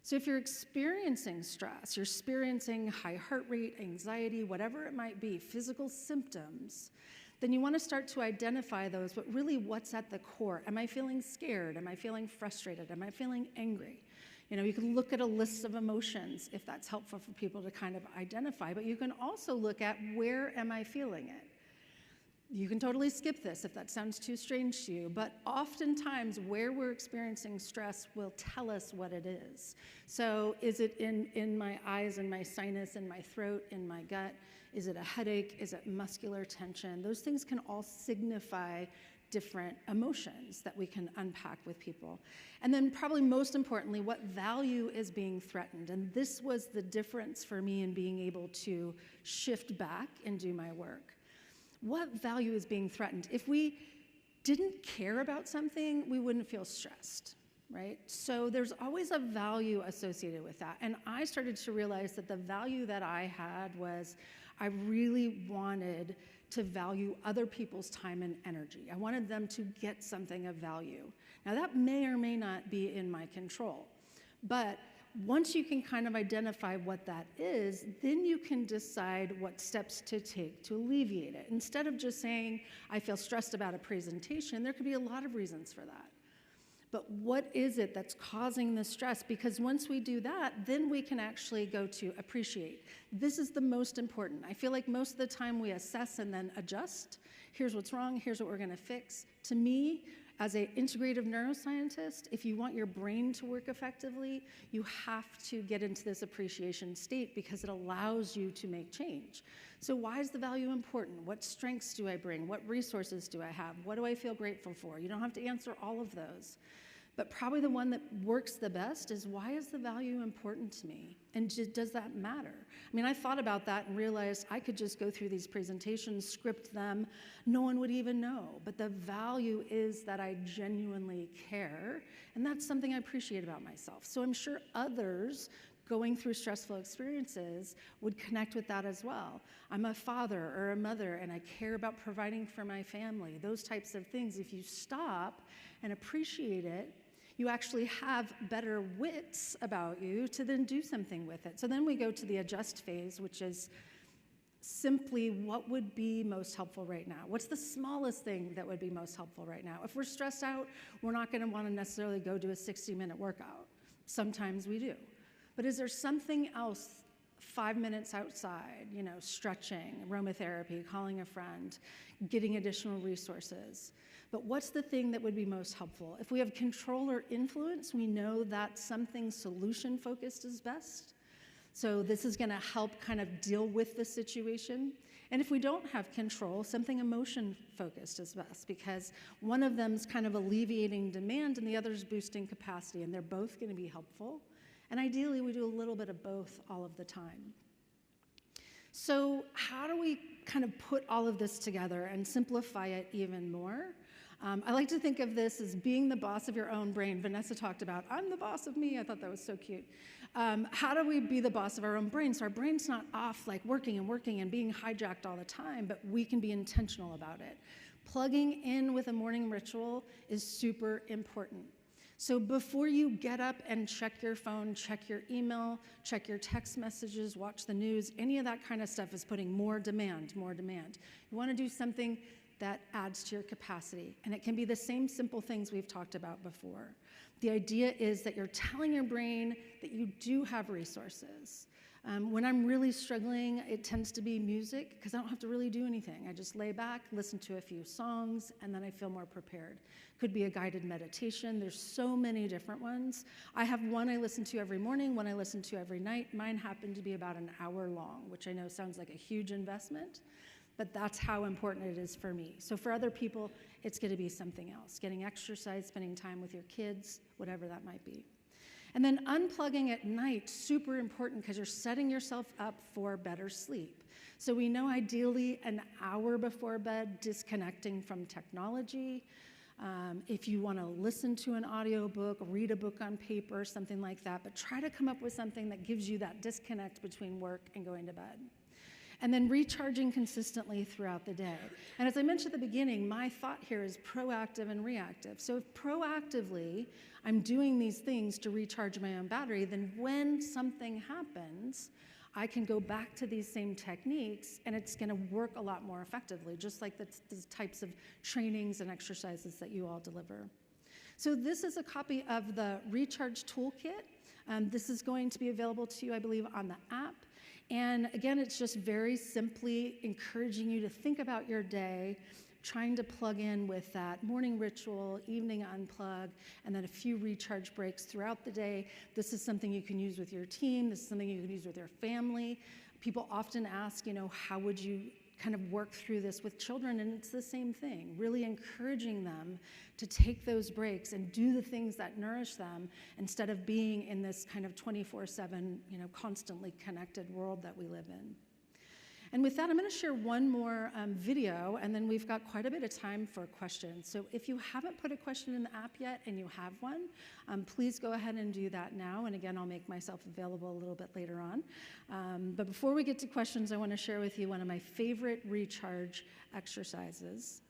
So if you're experiencing stress, you're experiencing high heart rate, anxiety, whatever it might be, physical symptoms, then you want to start to identify those, but really what's at the core? Am I feeling scared? Am I feeling frustrated? Am I feeling angry? You know, you can look at a list of emotions if that's helpful for people to kind of identify, but you can also look at, where am I feeling it? You can totally skip this if that sounds too strange to you, but oftentimes where we're experiencing stress will tell us what it is. So is it in my eyes, in my sinus, in my throat, in my gut? Is it a headache? Is it muscular tension? Those things can all signify different emotions that we can unpack with people. And then probably most importantly, what value is being threatened? And this was the difference for me in being able to shift back and do my work. What value is being threatened? If we didn't care about something, we wouldn't feel stressed, right? So there's always a value associated with that. And I started to realize that the value that I had was I really wanted to value other people's time and energy. I wanted them to get something of value. Now that may or may not be in my control, but once you can kind of identify what that is, then you can decide what steps to take to alleviate it. Instead of just saying, I feel stressed about a presentation, there could be a lot of reasons for that. But what is it that's causing the stress? Because once we do that, then we can actually go to appreciate. This is the most important. I feel like most of the time we assess and then adjust. Here's what's wrong, here's what we're gonna fix. To me, as an integrative neuroscientist, if you want your brain to work effectively, you have to get into this appreciation state because it allows you to make change. So why is the value important? What strengths do I bring? What resources do I have? What do I feel grateful for? You don't have to answer all of those. But probably the one that works the best is, why is the value important to me? And does that matter? I mean, I thought about that and realized I could just go through these presentations, script them, no one would even know. But the value is that I genuinely care, and that's something I appreciate about myself. So I'm sure others going through stressful experiences would connect with that as well. I'm a father or a mother, and I care about providing for my family. Those types of things, if you stop and appreciate it, you actually have better wits about you to then do something with it. So then we go to the adjust phase, which is simply what would be most helpful right now? What's the smallest thing that would be most helpful right now? If we're stressed out, we're not going to want to necessarily go do a 60-minute workout. Sometimes we do. But is there something else, 5 minutes outside, stretching, aromatherapy, calling a friend, getting additional resources? But what's the thing that would be most helpful? If we have control or influence, we know that something solution-focused is best. So this is gonna help kind of deal with the situation. And if we don't have control, something emotion-focused is best, because one of them's kind of alleviating demand and the other's boosting capacity, and they're both gonna be helpful. And ideally, we do a little bit of both all of the time. So how do we kind of put all of this together and simplify it even more? I like to think of this as being the boss of your own brain. Vanessa talked about, I'm the boss of me. I thought that was so cute. How do we be the boss of our own brain? So our brain's not off like working and being hijacked all the time, but we can be intentional about it. Plugging in with a morning ritual is super important. So before you get up and check your phone, check your email, check your text messages, watch the news, any of that kind of stuff is putting more demand. You want to do something that adds to your capacity. And it can be the same simple things we've talked about before. The idea is that you're telling your brain that you do have resources. When I'm really struggling, it tends to be music, because I don't have to really do anything. I just lay back, listen to a few songs, and then I feel more prepared. Could be a guided meditation. There's so many different ones. I have one I listen to every morning, one I listen to every night. Mine happen to be about an hour long, which I know sounds like a huge investment, but that's how important it is for me. So for other people, it's going to be something else, getting exercise, spending time with your kids, whatever that might be. And then unplugging at night, super important, because you're setting yourself up for better sleep. So we know ideally an hour before bed, disconnecting from technology. If you want to listen to an audiobook, read a book on paper, something like that, but try to come up with something that gives you that disconnect between work and going to bed. And then recharging consistently throughout the day. And as I mentioned at the beginning, my thought here is proactive and reactive. So if proactively I'm doing these things to recharge my own battery, then when something happens, I can go back to these same techniques and it's gonna work a lot more effectively, just like the types of trainings and exercises that you all deliver. So this is a copy of the Recharge Toolkit. This is going to be available to you, I believe, on the app. And again, it's just very simply encouraging you to think about your day, trying to plug in with that morning ritual, evening unplug, and then a few recharge breaks throughout the day. This is something you can use with your team. This is something you can use with your family. People often ask, how would you kind of work through this with children? And it's the same thing, really encouraging them to take those breaks and do the things that nourish them instead of being in this kind of 24/7, constantly connected world that we live in. And with that, I'm going to share one more video, and then we've got quite a bit of time for questions. So if you haven't put a question in the app yet and you have one, please go ahead and do that now. And again, I'll make myself available a little bit later on. But before we get to questions, I want to share with you one of my favorite recharge exercises.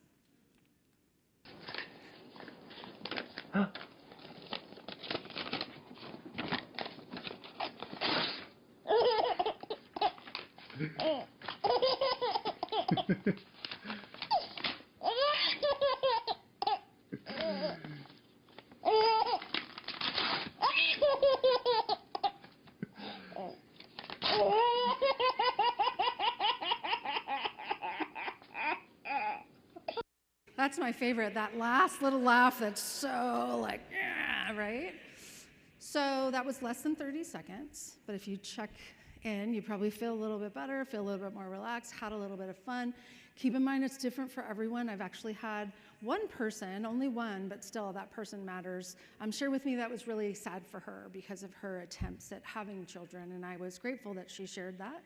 That's my favorite, that last little laugh that's so like, yeah, right? So that was less than 30 seconds, but if you check in, you probably feel a little bit better, feel a little bit more relaxed, had a little bit of fun. Keep in mind it's different for everyone. I've actually had one person, only one, but still that person matters, share with me that was really sad for her because of her attempts at having children, and I was grateful that she shared that.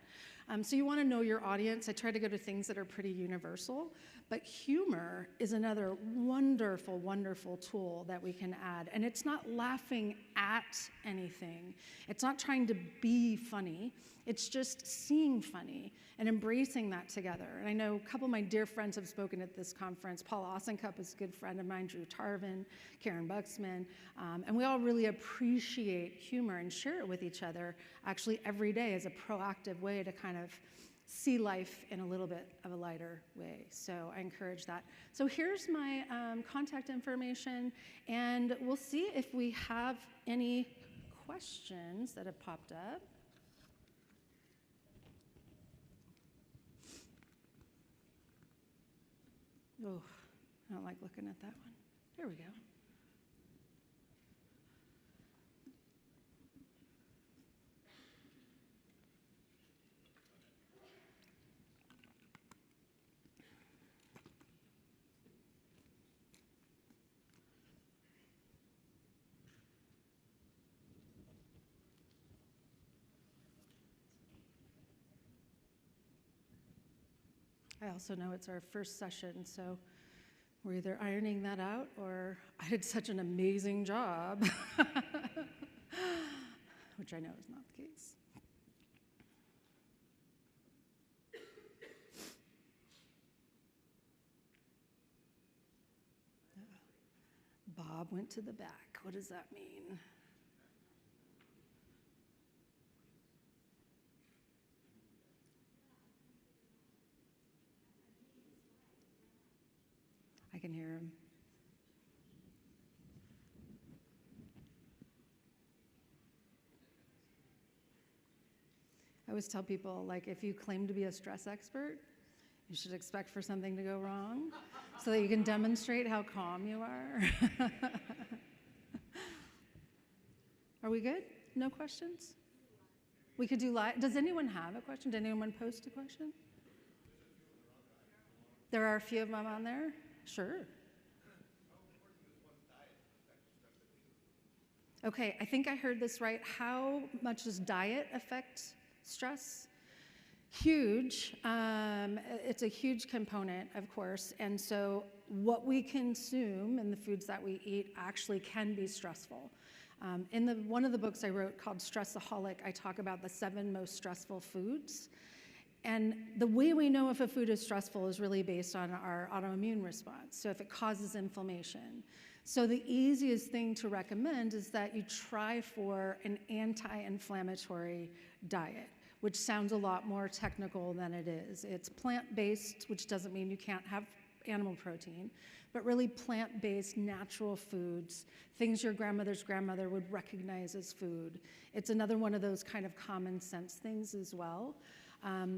So you want to know your audience. I try to go to things that are pretty universal, but humor is another wonderful, wonderful tool that we can add. And it's not laughing at anything. It's not trying to be funny. It's just seeing funny and embracing that together. And I know a couple of my dear friends have spoken at this conference. Paul Osenkup is a good friend of mine, Drew Tarvin, Karen Buxman, and we all really appreciate humor and share it with each other actually every day as a proactive way to kind of see life in a little bit of a lighter way. So I encourage that. So here's my contact information, and we'll see if we have any questions that have popped up. Oh, I don't like looking at that one. There we go. I also know it's our first session, so we're either ironing that out or I did such an amazing job, which I know is not the case. Bob went to the back. What does that mean? I can hear him. I always tell people, like, if you claim to be a stress expert, you should expect for something to go wrong so that you can demonstrate how calm you are. Are we good? No questions? We could do live. Does anyone have a question? Did anyone post a question? There are a few of them on there? Sure. Okay, I think I heard this right. How much does diet affect stress? Huge. It's a huge component, of course. And so what we consume and the foods that we eat actually can be stressful. In one of the books I wrote called Stressaholic, I talk about the 7 most stressful foods. And the way we know if a food is stressful is really based on our autoimmune response, so if it causes inflammation. So the easiest thing to recommend is that you try for an anti-inflammatory diet, which sounds a lot more technical than it is. It's plant-based, which doesn't mean you can't have animal protein, but really plant-based, natural foods, things your grandmother's grandmother would recognize as food. It's another one of those kind of common sense things as well.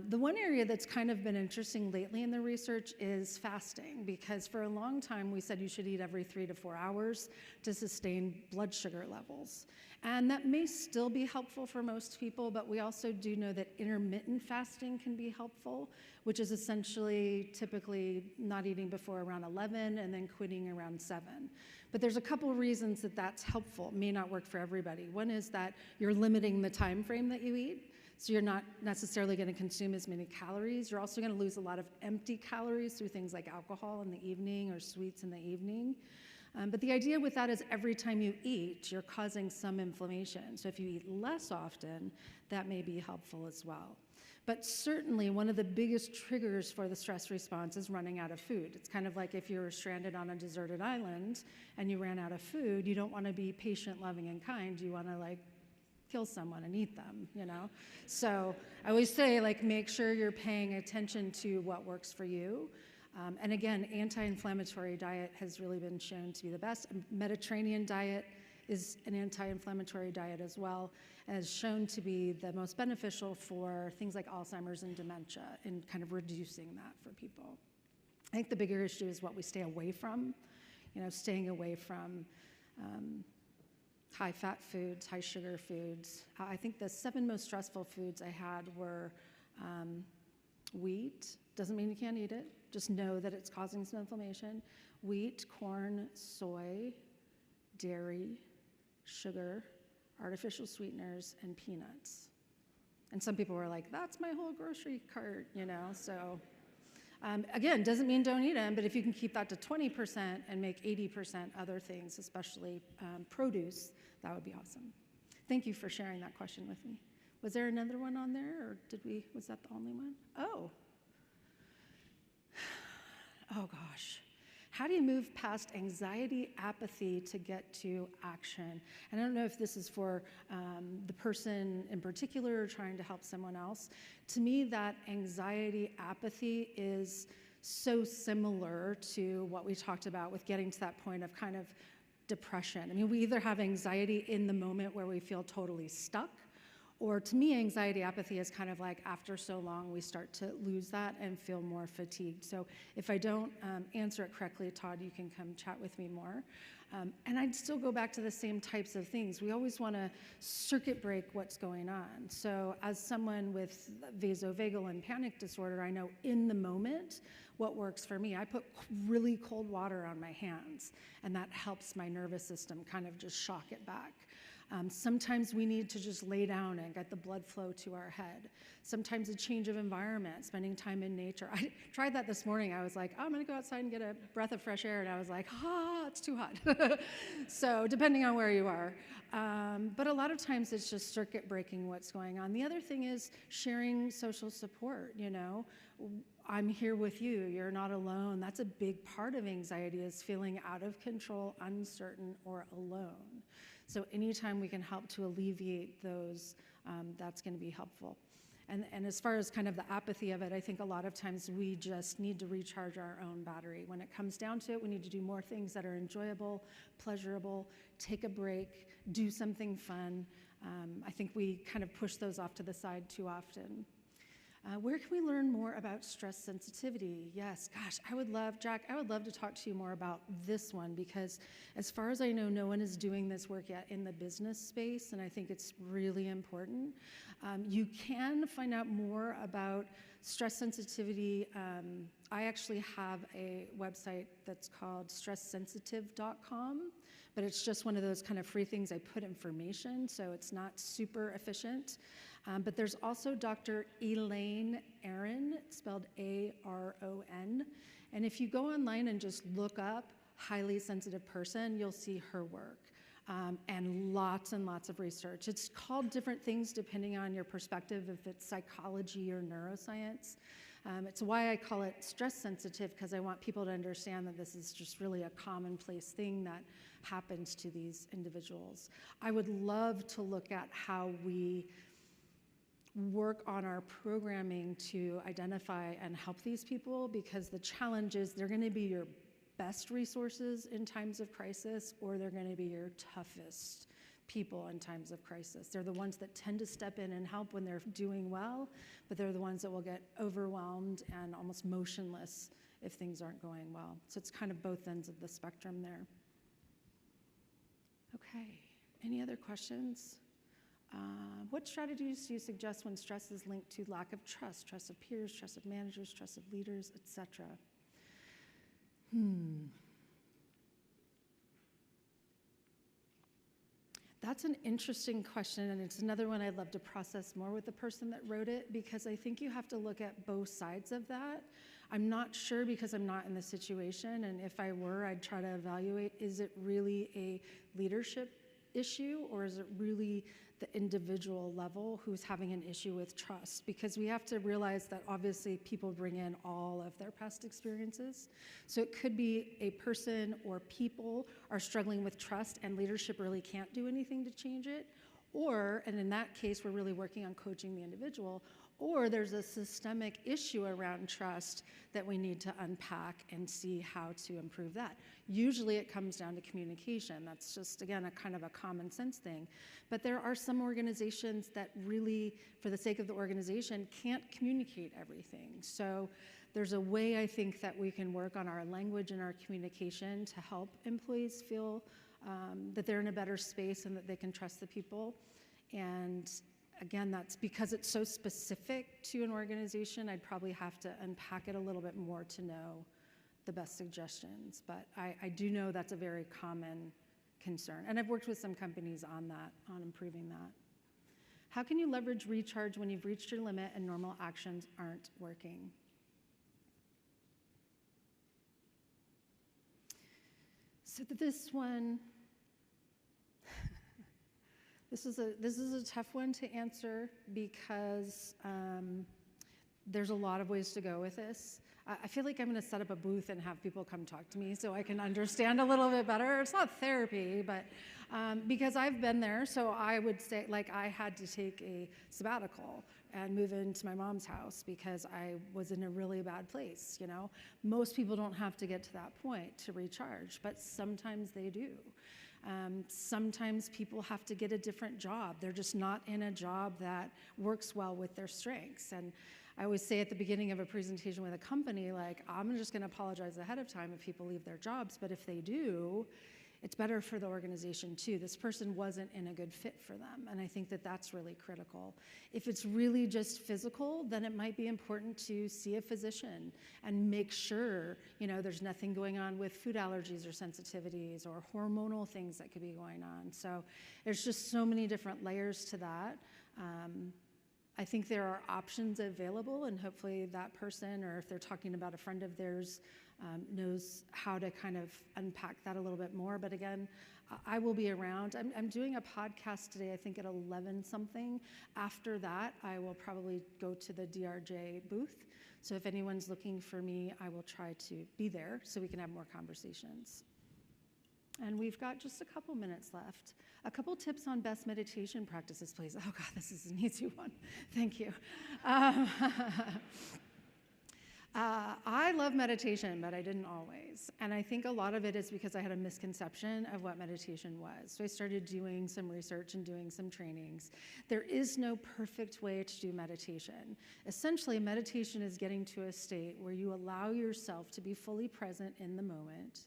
The one area that's kind of been interesting lately in the research is fasting, because for a long time we said you should eat every 3 to 4 hours to sustain blood sugar levels. And that may still be helpful for most people, but we also do know that intermittent fasting can be helpful, which is essentially typically not eating before around 11 and then quitting around 7. But there's a couple reasons that that's helpful. It may not work for everybody. One is that you're limiting the time frame that you eat. So you're not necessarily going to consume as many calories. You're also going to lose a lot of empty calories through things like alcohol in the evening or sweets in the evening. But the idea with that is every time you eat, you're causing some inflammation. So if you eat less often, that may be helpful as well. But certainly one of the biggest triggers for the stress response is running out of food. It's kind of like if you were stranded on a deserted island and you ran out of food, you don't want to be patient, loving, and kind. You want to kill someone and eat them, you know? So I always say, make sure you're paying attention to what works for you. And again, anti-inflammatory diet has really been shown to be the best. Mediterranean diet is an anti-inflammatory diet as well, and is shown to be the most beneficial for things like Alzheimer's and dementia and kind of reducing that for people. I think the bigger issue is what we stay away from, staying away from high-fat foods, high-sugar foods. I think the 7 most stressful foods I had were wheat. Doesn't mean you can't eat it. Just know that it's causing some inflammation. Wheat, corn, soy, dairy, sugar, artificial sweeteners, and peanuts. And some people were like, that's my whole grocery cart, So again, doesn't mean don't eat them, but if you can keep that to 20% and make 80% other things, especially produce, that would be awesome. Thank you for sharing that question with me. Was there another one on there, or was that the only one? Oh gosh. How do you move past anxiety, apathy to get to action? And I don't know if this is for the person in particular or trying to help someone else. To me, that anxiety, apathy is so similar to what we talked about with getting to that point of kind of depression. I mean, we either have anxiety in the moment where we feel totally stuck, or to me, anxiety, apathy is kind of like after so long, we start to lose that and feel more fatigued. So if I don't answer it correctly, Todd, you can come chat with me more. And I'd still go back to the same types of things. We always want to circuit break what's going on. So as someone with vasovagal and panic disorder, I know in the moment what works for me. I put really cold water on my hands, and that helps my nervous system kind of just shock it back. Sometimes we need to just lay down and get the blood flow to our head. Sometimes a change of environment, spending time in nature. I tried that this morning. I was like, I'm going to go outside and get a breath of fresh air. And I was like, it's too hot. So depending on where you are. But a lot of times it's just circuit breaking what's going on. The other thing is sharing social support, I'm here with you. You're not alone. That's a big part of anxiety, is feeling out of control, uncertain, or alone. So anytime we can help to alleviate those, that's going to be helpful. And as far as kind of the apathy of it, I think a lot of times we just need to recharge our own battery. When it comes down to it, we need to do more things that are enjoyable, pleasurable, take a break, do something fun. I think we kind of push those off to the side too often. Where can we learn more about stress sensitivity? Yes, gosh, Jack, I would love to talk to you more about this one, because as far as I know, no one is doing this work yet in the business space, and I think it's really important. You can find out more about stress sensitivity. I actually have a website that's called stresssensitive.com, but it's just one of those kind of free things. I put information, so it's not super efficient. But there's also Dr. Elaine Aron, spelled A-R-O-N. And if you go online and just look up highly sensitive person, you'll see her work. And lots of research. It's called different things depending on your perspective, if it's psychology or neuroscience. It's why I call it stress sensitive, because I want people to understand that this is just really a commonplace thing that happens to these individuals. I would love to look at how we work on our programming to identify and help these people, because the challenge is they're going to be your best resources in times of crisis, or they're going to be your toughest people in times of crisis. They're the ones that tend to step in and help when they're doing well, but they're the ones that will get overwhelmed and almost motionless if things aren't going well. So it's kind of both ends of the spectrum there. Okay, any other questions? What strategies do you suggest when stress is linked to lack of trust of peers, trust of managers, trust of leaders, etc.? That's an interesting question, and it's another one I'd love to process more with the person that wrote it, because I think you have to look at both sides of that. I'm not sure, because I'm not in the situation, and if I were, I'd try to evaluate, is it really a leadership issue, or is it really the individual level who's having an issue with trust? Because we have to realize that obviously people bring in all of their past experiences. So it could be a person or people are struggling with trust and leadership really can't do anything to change it. Or, and in that case, we're really working on coaching the individual, or there's a systemic issue around trust that we need to unpack and see how to improve that. Usually it comes down to communication. That's just, again, a kind of a common sense thing. But there are some organizations that really, for the sake of the organization, can't communicate everything. So there's a way, I think, that we can work on our language and our communication to help employees feel that they're in a better space and that they can trust the people. And again, that's because it's so specific to an organization. I'd probably have to unpack it a little bit more to know the best suggestions. But I do know that's a very common concern. And I've worked with some companies on that, on improving that. How can you leverage recharge when you've reached your limit and normal actions aren't working? So this one, this is a tough one to answer, because there's a lot of ways to go with this. I feel like I'm going to set up a booth and have people come talk to me so I can understand a little bit better. It's not therapy, but because I've been there, so I would say, like, I had to take a sabbatical and move into my mom's house because I was in a really bad place, you know. Most people don't have to get to that point to recharge, but sometimes they do. Sometimes people have to get a different job. They're just not in a job that works well with their strengths. And I always say at the beginning of a presentation with a company, like, I'm just going to apologize ahead of time if people leave their jobs, but if they do, it's better for the organization too. This person wasn't in a good fit for them, and I think that that's really critical. If it's really just physical, then it might be important to see a physician and make sure, you know, there's nothing going on with food allergies or sensitivities or hormonal things that could be going on. So there's just so many different layers to that. I think there are options available, and hopefully that person, or if they're talking about a friend of theirs, knows how to kind of unpack that a little bit more. But again, I will be around. I'm doing a podcast today, I think at 11 something. After that, I will probably go to the DRJ booth. So if anyone's looking for me, I will try to be there so we can have more conversations. And we've got just a couple minutes left. A couple tips on best meditation practices, please. Oh God, this is an easy one. Thank you. I love meditation, but I didn't always. And I think a lot of it is because I had a misconception of what meditation was. So I started doing some research and doing some trainings. There is no perfect way to do meditation. Essentially, meditation is getting to a state where you allow yourself to be fully present in the moment.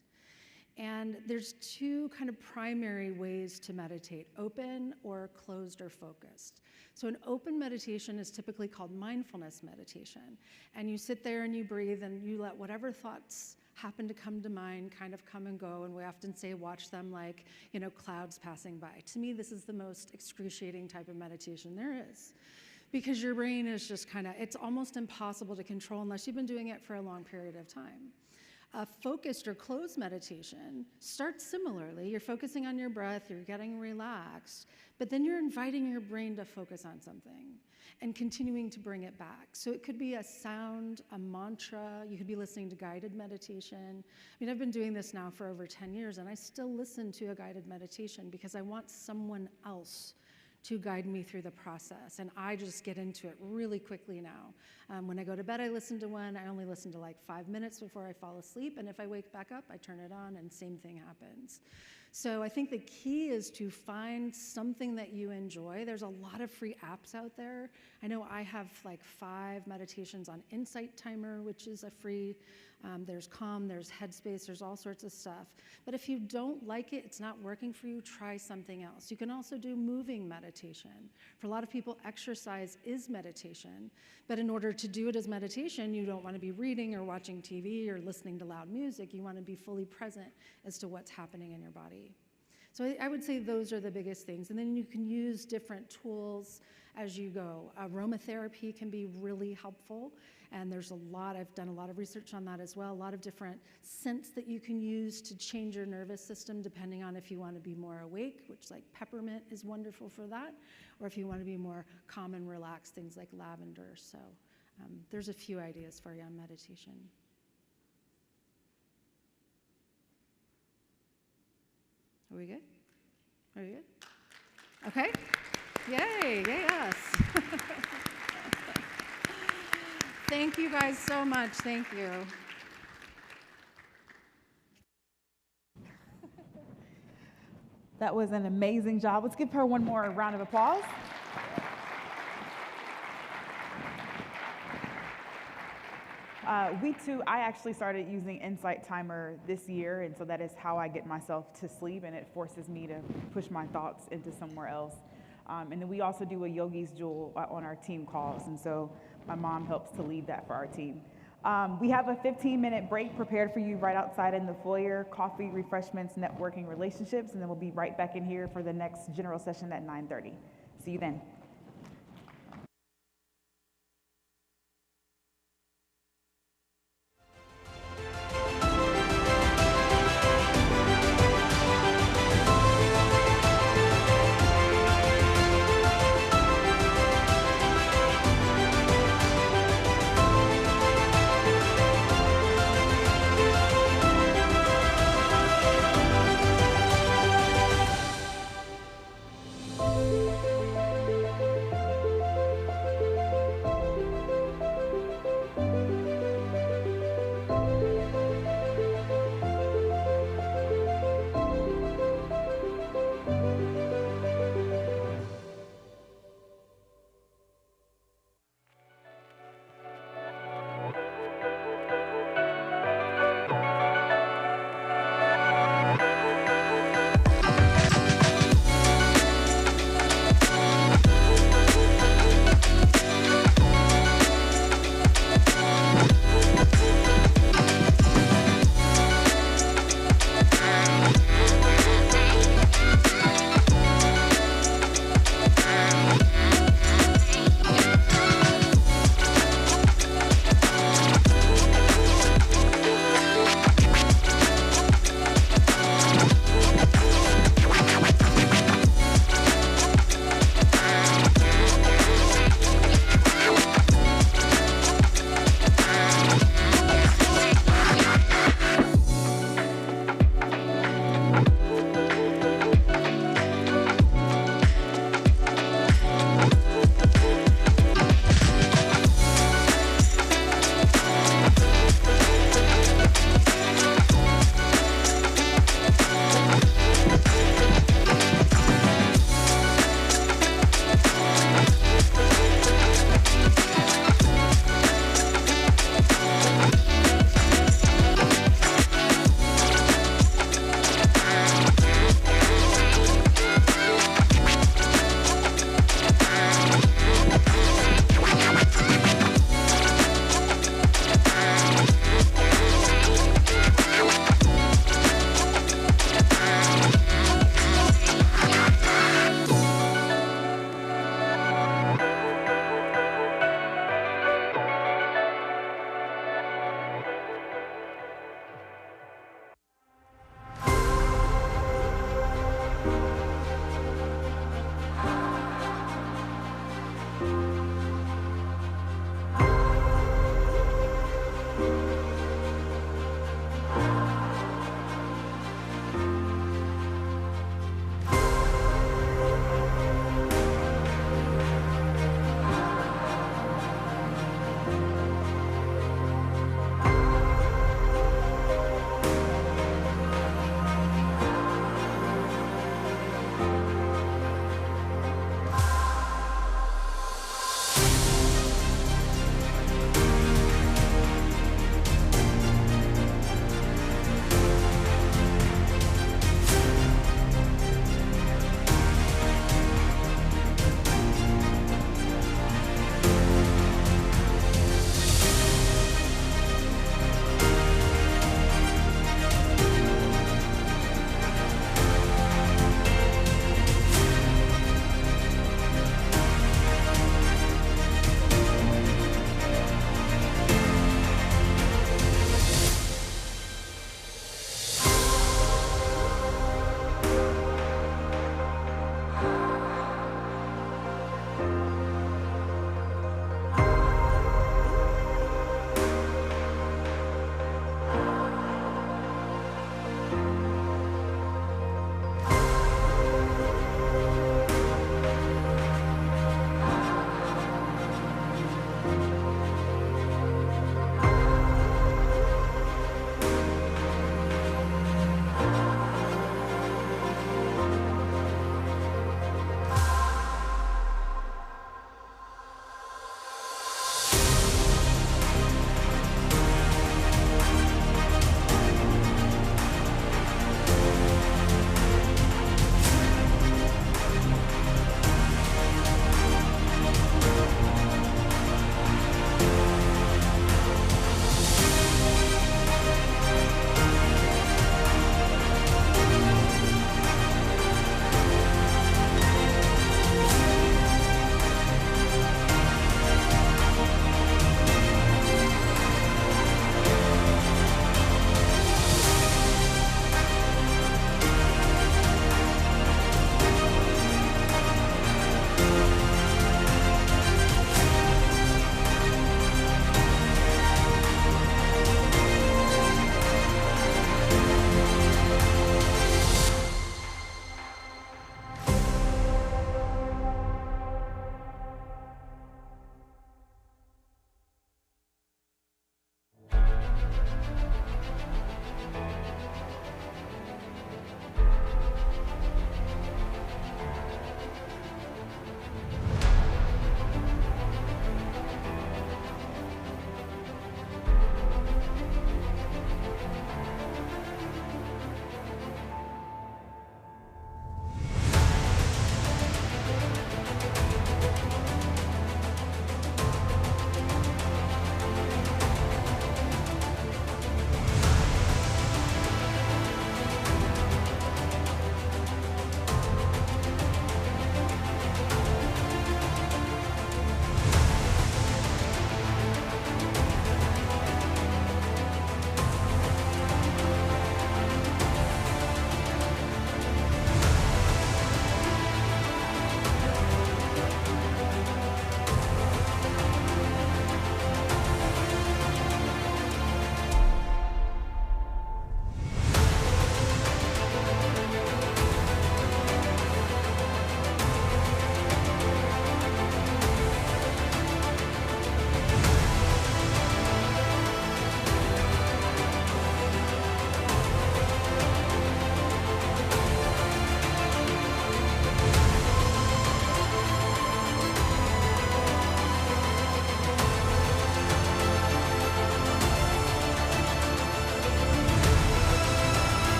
And there's two kind of primary ways to meditate: open or closed or focused. So an open meditation is typically called mindfulness meditation. And you sit there and you breathe and you let whatever thoughts happen to come to mind kind of come and go. And we often say, watch them like, you know, clouds passing by. To me, this is the most excruciating type of meditation there is, because your brain is just kind of, it's almost impossible to control unless you've been doing it for a long period of time. A focused or closed meditation starts similarly. You're focusing on your breath, you're getting relaxed, but then you're inviting your brain to focus on something and continuing to bring it back. So it could be a sound, a mantra. You could be listening to guided meditation. I mean, I've been doing this now for over 10 years, and I still listen to a guided meditation because I want someone else to guide me through the process. And I just get into it really quickly now. When I go to bed, I listen to one. I only listen to like 5 minutes before I fall asleep. And if I wake back up, I turn it on and same thing happens. So I think the key is to find something that you enjoy. There's a lot of free apps out there. I know I have like 5 meditations on Insight Timer, which is a free. There's Calm, there's Headspace, there's all sorts of stuff. But if you don't like it, it's not working for you, try something else. You can also do moving meditation. For a lot of people, exercise is meditation. But in order to do it as meditation, you don't want to be reading or watching TV or listening to loud music. You want to be fully present as to what's happening in your body. So I would say those are the biggest things. And then you can use different tools as you go. Aromatherapy can be really helpful. And there's a lot, I've done a lot of research on that as well, a lot of different scents that you can use to change your nervous system depending on if you want to be more awake, which like peppermint is wonderful for that, or if you want to be more calm and relaxed, things like lavender. So there's a few ideas for you on meditation. Are we good? Are we good? Okay. Yay, yes. Thank you guys so much. Thank you. That was an amazing job. Let's give her one more round of applause. I actually started using Insight Timer this year, and so that is how I get myself to sleep, and it forces me to push my thoughts into somewhere else. And then we also do a Yogi's Jewel on our team calls, and so my mom helps to lead that for our team. We have a 15-minute break prepared for you right outside in the foyer, coffee, refreshments, networking, relationships, and then we'll be right back in here for the next general session at 9:30. See you then.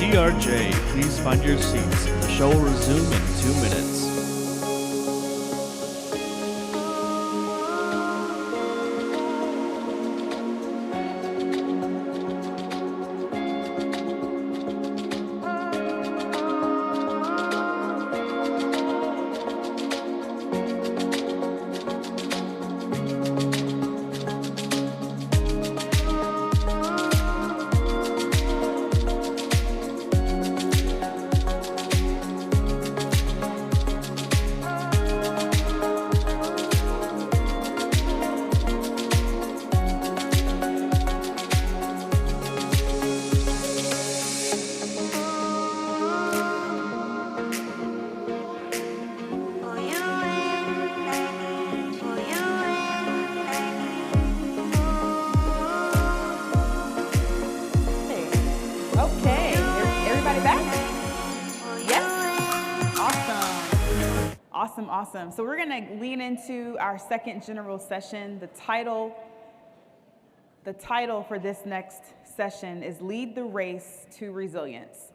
DRJ, please find your seats. The show will resume in 2 minutes. Okay, everybody back? Yes? Awesome. Awesome. So we're going to lean into our second general session. The title for this next session is Lead the Race to Resilience.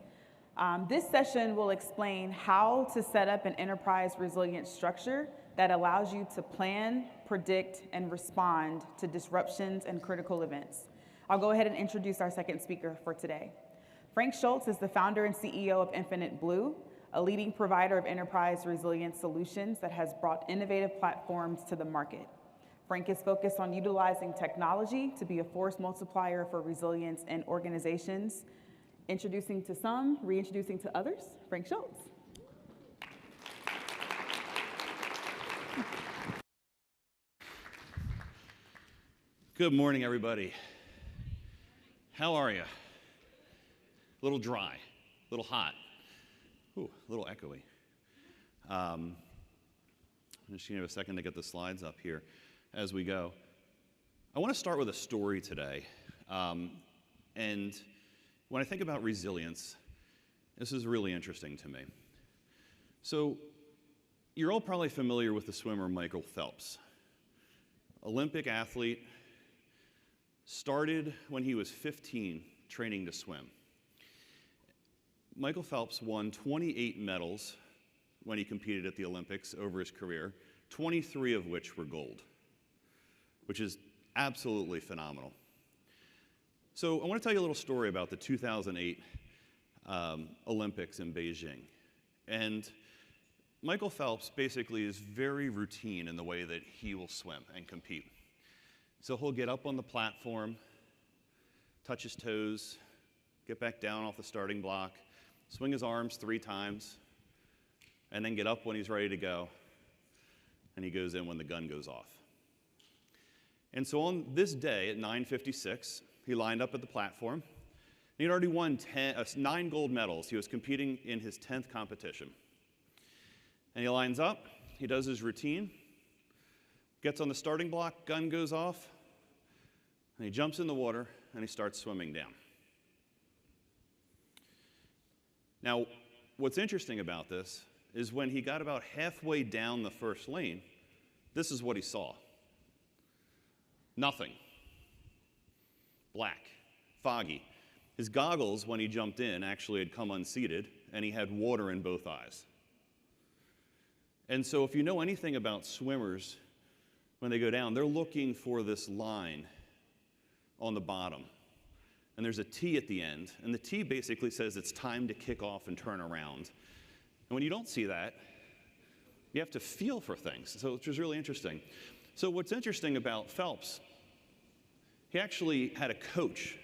This session will explain how to set up an enterprise resilience structure that allows you to plan, predict, and respond to disruptions and critical events. I'll go ahead and introduce our second speaker for today. Frank Shultz is the founder and CEO of Infinite Blue, a leading provider of enterprise resilience solutions that has brought innovative platforms to the market. Frank is focused on utilizing technology to be a force multiplier for resilience in organizations. Introducing to some, reintroducing to others, Frank Shultz. Good morning, everybody. How are you? A little dry, a little hot, ooh, a little echoey. I'm just going to have a second to get the slides up here as we go. I want to start with a story today. And when I think about resilience, this is really interesting to me. So you're all probably familiar with the swimmer Michael Phelps. Olympic athlete, started when he was 15 training to swim. Michael Phelps won 28 medals when he competed at the Olympics over his career, 23 of which were gold, which is absolutely phenomenal. So I want to tell you a little story about the 2008 Olympics in Beijing. And Michael Phelps basically is very routine in the way that he will swim and compete. So he'll get up on the platform, touch his toes, get back down off the starting block, swing his arms 3 times, and then get up when he's ready to go, and he goes in when the gun goes off. And so on this day at 9:56, he lined up at the platform. He'd already won 9 gold medals. He was competing in his 10th competition. And he lines up, he does his routine, gets on the starting block, gun goes off, and he jumps in the water, and he starts swimming down. Now, what's interesting about this is when he got about halfway down the first lane, this is what he saw. Nothing. Black. Foggy. His goggles, when he jumped in, actually had come unseated, and he had water in both eyes. And so if you know anything about swimmers, when they go down, they're looking for this line on the bottom. And there's a T at the end, and the T basically says it's time to kick off and turn around. And when you don't see that, you have to feel for things, so which was really interesting. So what's interesting about Phelps, he actually had a coach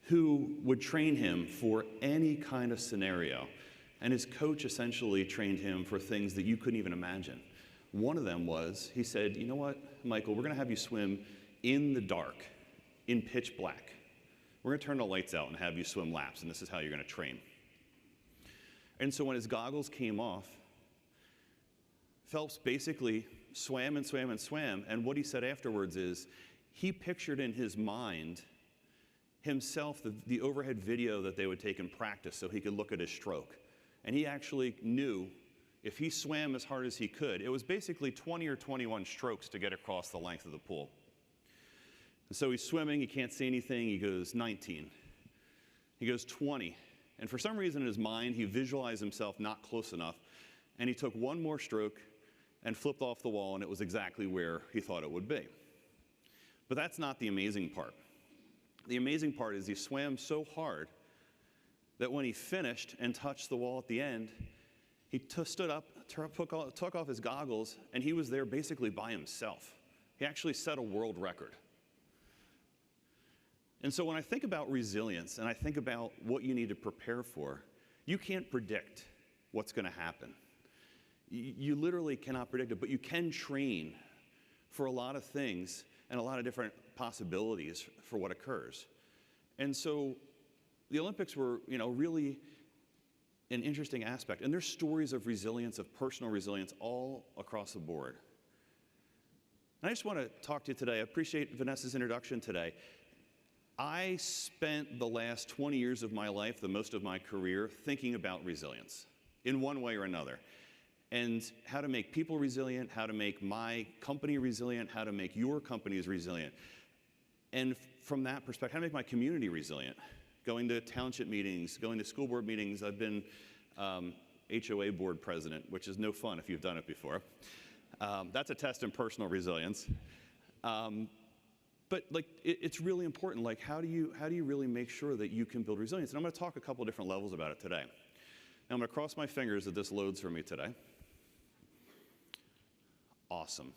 who would train him for any kind of scenario. And his coach essentially trained him for things that you couldn't even imagine. One of them was, he said, you know what, Michael, we're going to have you swim in the dark, in pitch black. We're going to turn the lights out and have you swim laps, and this is how you're going to train. And so when his goggles came off, Phelps basically swam and swam and swam, and what he said afterwards is he pictured in his mind himself the overhead video that they would take in practice so he could look at his stroke. And he actually knew if he swam as hard as he could, it was basically 20 or 21 strokes to get across the length of the pool. And so he's swimming, he can't see anything, he goes 19. He goes 20, And for some reason in his mind, he visualized himself not close enough, and he took one more stroke and flipped off the wall, and it was exactly where he thought it would be. But that's not the amazing part. The amazing part is he swam so hard that when he finished and touched the wall at the end, he stood up, took off his goggles, and he was there basically by himself. He actually set a world record. And so when I think about resilience and I think about what you need to prepare for, you can't predict what's going to happen. You literally cannot predict it, but you can train for a lot of things and a lot of different possibilities for what occurs. And so the Olympics were, really an interesting aspect. And there's stories of resilience, of personal resilience, all across the board. And I just want to talk to you today. I appreciate Vanessa's introduction today. I spent the last 20 years of my life, the most of my career, thinking about resilience in one way or another. And how to make people resilient, how to make my company resilient, how to make your companies resilient. And from that perspective, how to make my community resilient. Going to township meetings, going to school board meetings. I've been HOA board president, which is no fun if you've done it before. That's a test in personal resilience. But it's really important. Like, how do you really make sure that you can build resilience? And I'm going to talk a couple different levels about it today. Now I'm going to cross my fingers that this loads for me today. Awesome.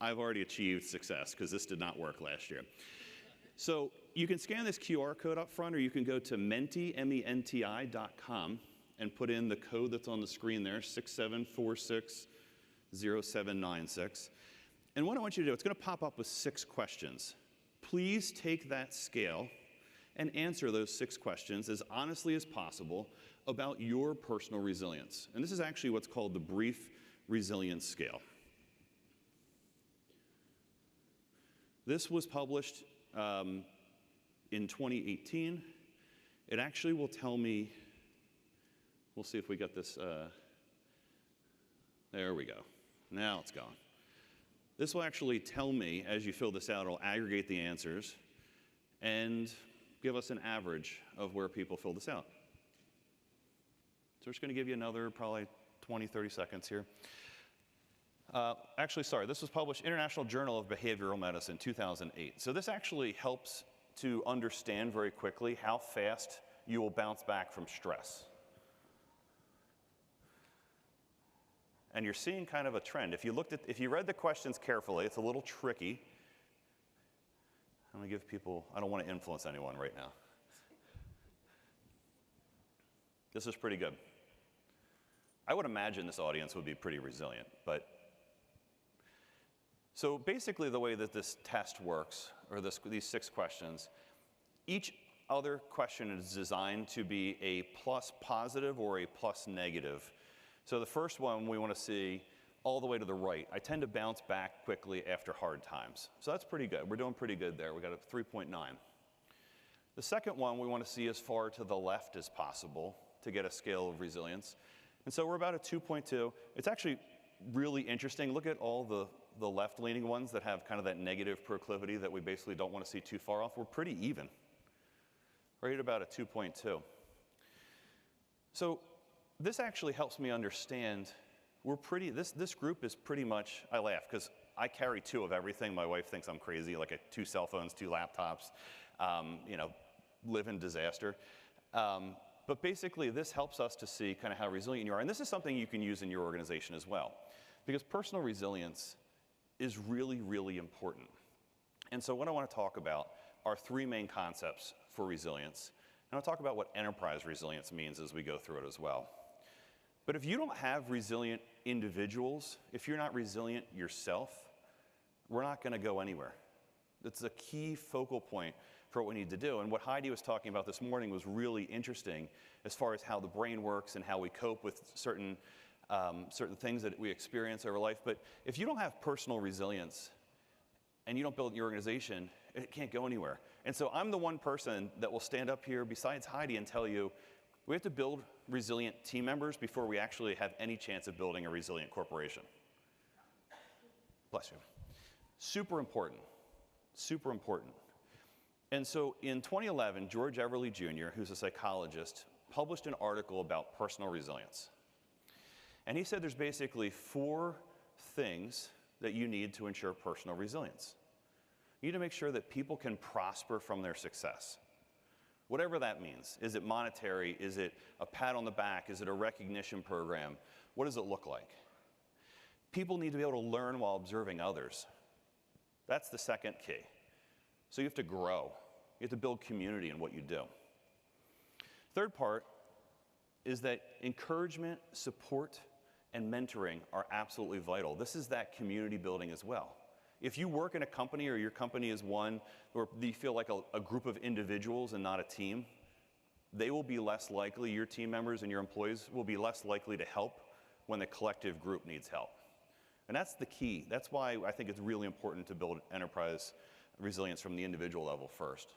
I've already achieved success because this did not work last year. So you can scan this QR code up front, or you can go to menti.com and put in the code that's on the screen there, 67460796. And what I want you to do, it's going to pop up with 6 questions. Please take that scale and answer those 6 questions as honestly as possible about your personal resilience. And this is actually what's called the brief resilience scale. This was published in 2018. It actually will tell me, we'll see if we got this, there we go. Now it's gone. This will actually tell me, as you fill this out, it'll aggregate the answers and give us an average of where people fill this out. So we're just going to give you another probably 20, 30 seconds here. Actually, sorry, this was published International Journal of Behavioral Medicine, 2008. So this actually helps to understand very quickly how fast you will bounce back from stress. And you're seeing kind of a trend. If you read the questions carefully, it's a little tricky. I'm going to give people, I don't want to influence anyone right now. This is pretty good. I would imagine this audience would be pretty resilient, but. So basically the way that this test works, or these 6 questions, each other question is designed to be a plus positive or a plus negative. So the first one we want to see all the way to the right. I tend to bounce back quickly after hard times. So that's pretty good. We're doing pretty good there. We got a 3.9. The second one we want to see as far to the left as possible to get a scale of resilience. And so we're about a 2.2. It's actually really interesting. Look at all the left-leaning ones that have kind of that negative proclivity that we basically don't want to see too far off. We're pretty even, right at about a 2.2. So this actually helps me understand this group is pretty much, I laugh because I carry 2 of everything. My wife thinks I'm crazy, like 2 cell phones, 2 laptops, live in disaster. But basically this helps us to see kind of how resilient you are. And this is something you can use in your organization as well, because personal resilience is really, really important. And so what I want to talk about are 3 main concepts for resilience. And I'll talk about what enterprise resilience means as we go through it as well. But if you don't have resilient individuals, if you're not resilient yourself, we're not going to go anywhere. It's a key focal point for what we need to do. And what Heidi was talking about this morning was really interesting as far as how the brain works and how we cope with certain things that we experience over life. But if you don't have personal resilience and you don't build your organization, it can't go anywhere. And so I'm the one person that will stand up here besides Heidi and tell you, we have to build resilient team members before we actually have any chance of building a resilient corporation. Bless you. Super important. Super important. And so in 2011, George Everly Jr., who's a psychologist, published an article about personal resilience. And he said there's basically 4 things that you need to ensure personal resilience. You need to make sure that people can prosper from their success. Whatever that means. Is it monetary? Is it a pat on the back? Is it a recognition program? What does it look like? People need to be able to learn while observing others. That's the second key. So you have to grow. You have to build community in what you do. Third part is that encouragement, support, and mentoring are absolutely vital. This is that community building as well. If you work in a company or your company is one where you feel like a group of individuals and not a team, they will be less likely, your team members and your employees will be less likely to help when the collective group needs help. And that's the key. That's why I think it's really important to build enterprise resilience from the individual level first.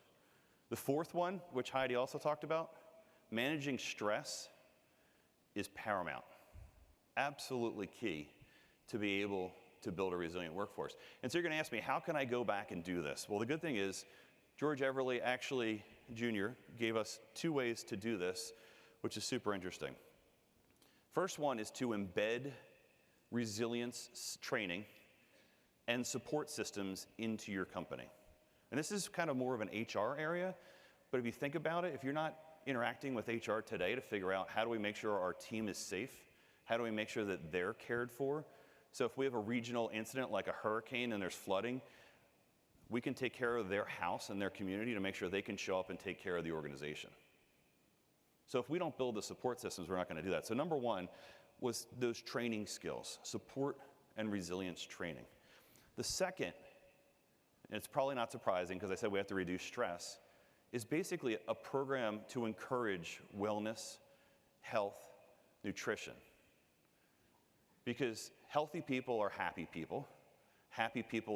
The fourth one, which Heidi also talked about, managing stress is paramount. Absolutely key to be able to build a resilient workforce. And so you're going to ask me, how can I go back and do this? Well, the good thing is, George Everly actually, Jr., gave us 2 ways to do this, which is super interesting. First one is to embed resilience training and support systems into your company. And this is kind of more of an HR area, but if you think about it, if you're not interacting with HR today to figure out how do we make sure our team is safe, how do we make sure that they're cared for? So if we have a regional incident like a hurricane and there's flooding, we can take care of their house and their community to make sure they can show up and take care of the organization. So if we don't build the support systems, we're not going to do that. So number 1 was those training skills, support and resilience training. The second, and it's probably not surprising because I said we have to reduce stress, is basically a program to encourage wellness, health, nutrition. Because healthy people are happy people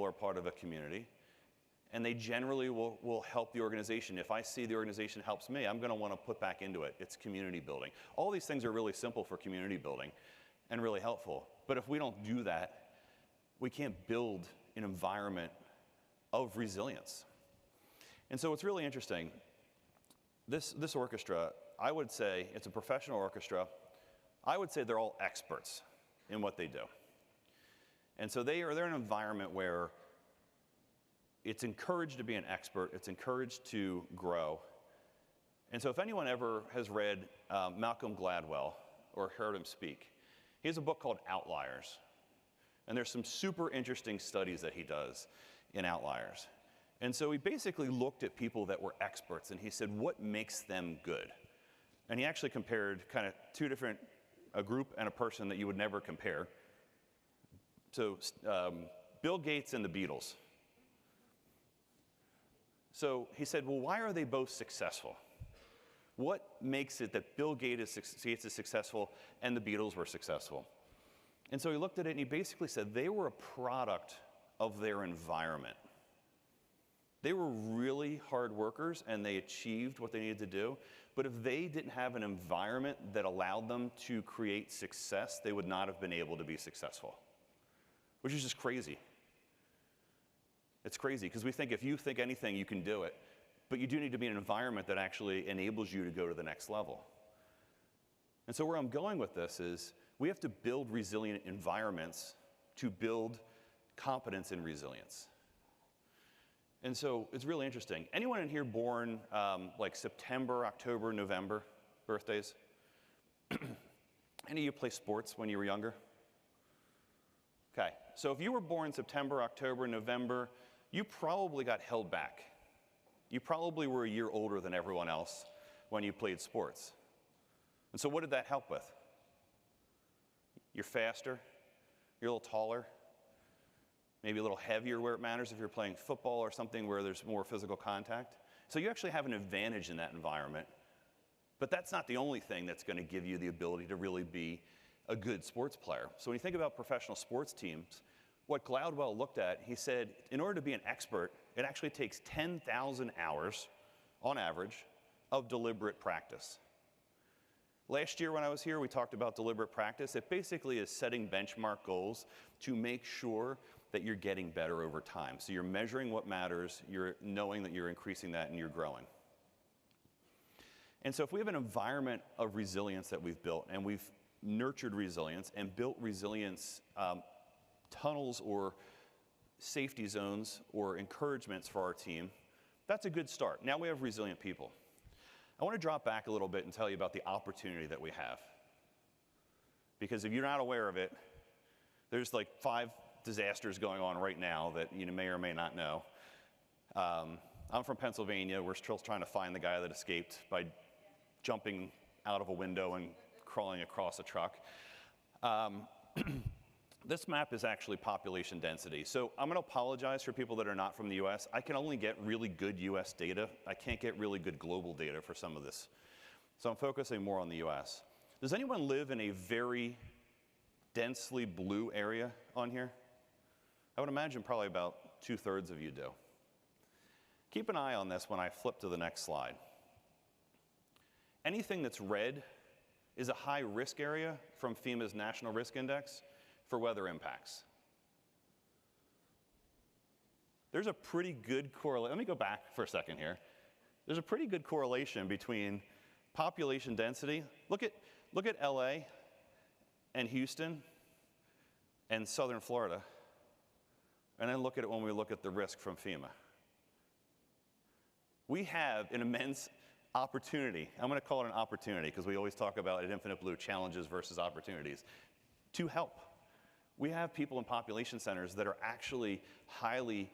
are part of a community, and they generally will help the organization. If I see the organization helps me, I'm going to want to put back into it. It's community building. All these things are really simple for community building and really helpful. But if we don't do that, we can't build an environment of resilience. And so it's really interesting. This orchestra, I would say, it's a professional orchestra. I would say they're all experts in what they do. And so they're in an environment where it's encouraged to be an expert, it's encouraged to grow. And so if anyone ever has read Malcolm Gladwell or heard him speak, he has a book called Outliers. And there's some super interesting studies that he does in Outliers. And so he basically looked at people that were experts and he said, what makes them good? And he actually compared kind of 2 different, a group and a person that you would never compare. So Bill Gates and the Beatles. So he said, well, why are they both successful? What makes it that Bill Gates is successful and the Beatles were successful? And so he looked at it and he basically said they were a product of their environment. They were really hard workers and they achieved what they needed to do. But if they didn't have an environment that allowed them to create success, they would not have been able to be successful. Which is just crazy. It's crazy because we think if you think anything, you can do it. But you do need to be in an environment that actually enables you to go to the next level. And so where I'm going with this is we have to build resilient environments to build competence in resilience. And so it's really interesting. Anyone in here born like September, October, November birthdays? Any of you play sports when you were younger? Okay, so if you were born September, October, November, you probably got held back. You probably were a year older than everyone else when you played sports. And so what did that help with? You're faster, you're a little taller, maybe a little heavier where it matters if you're playing football or something where there's more physical contact. So you actually have an advantage in that environment. But that's not the only thing that's going to give you the ability to really be a good sports player. So when you think about professional sports teams, what Gladwell looked at, he said, in order to be an expert, it actually takes 10,000 hours, on average, of deliberate practice. Last year when I was here, we talked about deliberate practice. It basically is setting benchmark goals to make sure that you're getting better over time. So you're measuring what matters, you're knowing that you're increasing that, and you're growing. And so if we have an environment of resilience that we've built, and we've nurtured resilience and built resilience tunnels or safety zones or encouragements for our team, that's a good start. Now we have resilient people. I want to drop back a little bit and tell you about the opportunity that we have. Because if you're not aware of it, there's like 5 disasters going on right now that you may or may not know. I'm from Pennsylvania. We're still trying to find the guy that escaped by jumping out of a window and crawling across a truck. This map is actually population density. So I'm going to apologize for people that are not from the US. I can only get really good US data. I can't get really good global data for some of this. So I'm focusing more on the US. Does anyone live in a very densely blue area on here? I would imagine probably about 2/3 of you do. Keep an eye on this when I flip to the next slide. Anything that's red is a high risk area from FEMA's National Risk Index for weather impacts. There's a pretty good correlation. Let me go back for a second here. There's a pretty good correlation between population density. Look at LA and Houston and southern Florida, and then look at it when we look at the risk from FEMA. We have an immense opportunity. I'm going to call it an opportunity because we always talk about at Infinite Blue challenges versus opportunities to help. We have people in population centers that are actually highly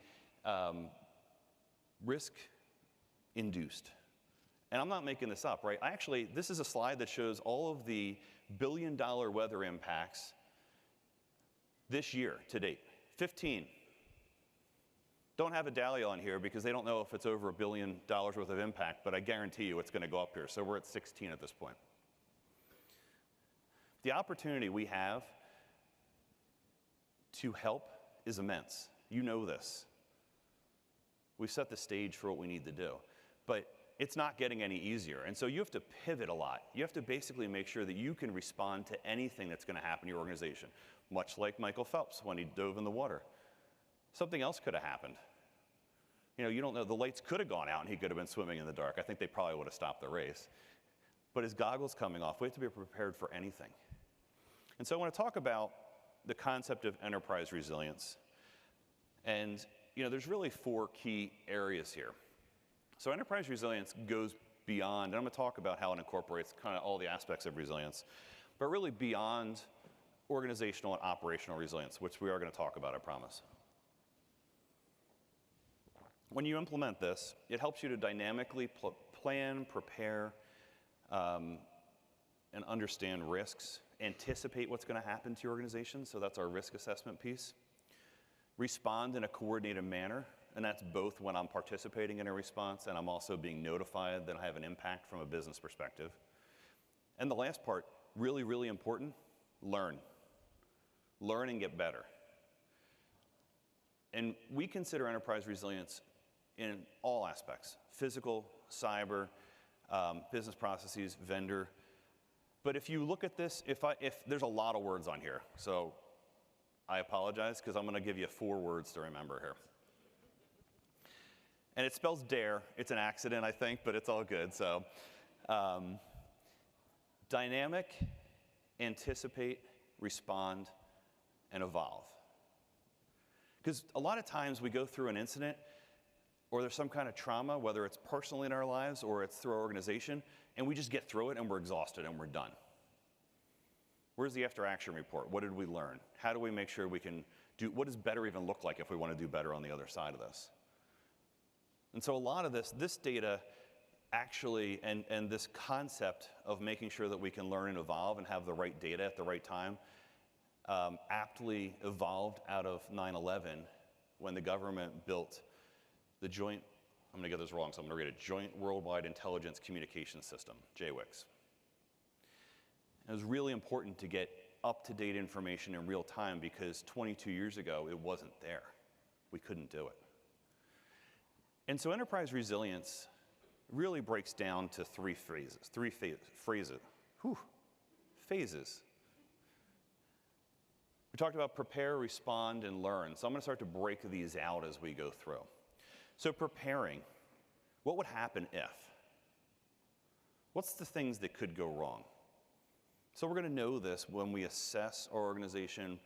risk-induced. And I'm not making this up, right? This is a slide that shows all of the billion-dollar weather impacts this year to date. 15. Don't have a Dahlia on here because they don't know if it's over $1 billion worth of impact, but I guarantee you it's going to go up here. So we're at 16 at this point. The opportunity we have to help is immense. You know this. We've set the stage for what we need to do. But it's not getting any easier. And so you have to pivot a lot. You have to basically make sure that you can respond to anything that's going to happen in your organization, much like Michael Phelps when he dove in the water. Something else could have happened. You don't know. The lights could have gone out and he could have been swimming in the dark. I think they probably would have stopped the race. But his goggles coming off, we have to be prepared for anything. And so I want to talk about the concept of enterprise resilience. And there's really 4 key areas here. So enterprise resilience goes beyond, and I'm going to talk about how it incorporates kind of all the aspects of resilience, but really beyond organizational and operational resilience, which we are going to talk about, I promise. When you implement this, it helps you to dynamically plan, prepare, and understand risks, anticipate what's going to happen to your organization, so that's our risk assessment piece. Respond in a coordinated manner, and that's both when I'm participating in a response and I'm also being notified that I have an impact from a business perspective. And the last part, really, really important, learn. Learn and get better. And we consider enterprise resilience in all aspects, physical, cyber, business processes, vendor. But if you look at this, if there's a lot of words on here, so I apologize because I'm going to give you 4 words to remember here. And it spells dare. It's an accident, I think, but it's all good. So dynamic, anticipate, respond, and evolve. Because a lot of times we go through an incident or there's some kind of trauma, whether it's personally in our lives or it's through our organization, and we just get through it and we're exhausted and we're done. Where's the after action report? What did we learn? How do we make sure we can do, what does better even look like if we want to do better on the other side of this? And so a lot of this data actually, and this concept of making sure that we can learn and evolve and have the right data at the right time, aptly evolved out of 9/11 when the government built the joint, I'm going to get this wrong, so I'm going to read it, Joint Worldwide Intelligence Communication System, JWICS. It was really important to get up-to-date information in real time because 22 years ago, it wasn't there. We couldn't do it. And so enterprise resilience really breaks down to 3 phases, phases, which We talked about prepare, respond, and learn. So I'm going to start to break these out as we go through. So preparing, what would happen if? What's the things that could go wrong? So we're going to know this when we assess our organization,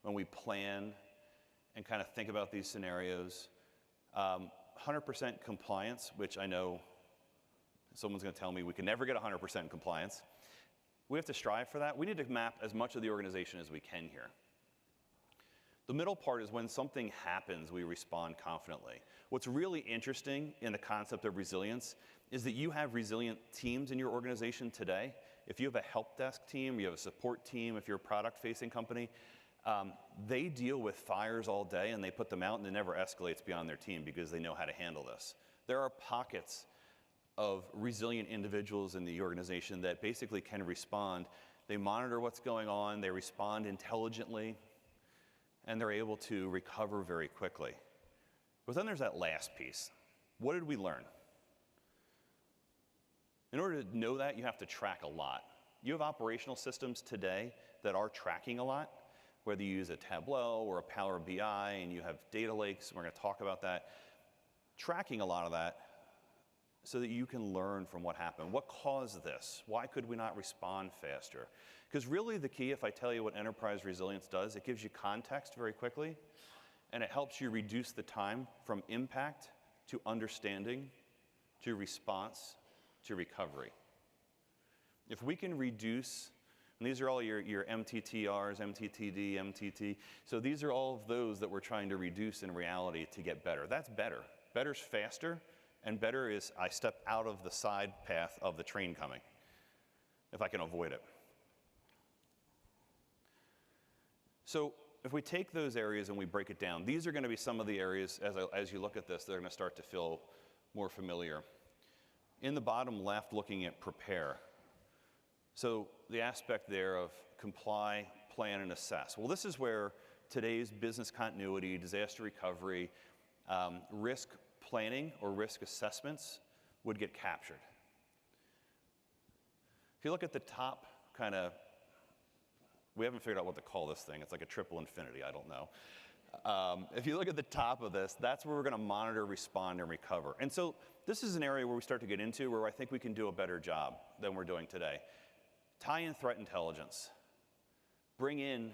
when we plan and kind of think about these scenarios. 100% compliance, which I know someone's going to tell me we can never get 100% compliance. We have to strive for that. We need to map as much of the organization as we can here. The middle part is when something happens, we respond confidently. What's really interesting in the concept of resilience is that you have resilient teams in your organization today. If you have a help desk team, you have a support team, if you're a product-facing company, they deal with fires all day and they put them out and it never escalates beyond their team because they know how to handle this. There are pockets of resilient individuals in the organization that basically can respond. They monitor what's going on, they respond intelligently, and they're able to recover very quickly. But then there's that last piece. What did we learn? In order to know that, you have to track a lot. You have operational systems today that are tracking a lot, whether you use a Tableau or a Power BI, and you have data lakes, and we're going to talk about that. Tracking a lot of that so that you can learn from what happened. What caused this? Why could we not respond faster? Because really the key, if I tell you what enterprise resilience does, it gives you context very quickly, and it helps you reduce the time from impact to understanding to response to recovery. If we can reduce, and these are all your MTTRs, MTTD, MTT, so these are all of those that we're trying to reduce in reality to get better. That's better. Better's faster, and better is I step out of the side path of the train coming, if I can avoid it. So if we take those areas and we break it down, these are going to be some of the areas, as you look at this, they're going to start to feel more familiar. In the bottom left, looking at prepare. So the aspect there of comply, plan, and assess. Well, this is where today's business continuity, disaster recovery, risk planning or risk assessments would get captured. If you look at the top kind of, we haven't figured out what to call this thing. It's like a triple infinity, I don't know. If you look at the top of this, that's where we're going to monitor, respond, and recover. And so this is an area where we start to get into where I think we can do a better job than we're doing today. Tie in threat intelligence. Bring in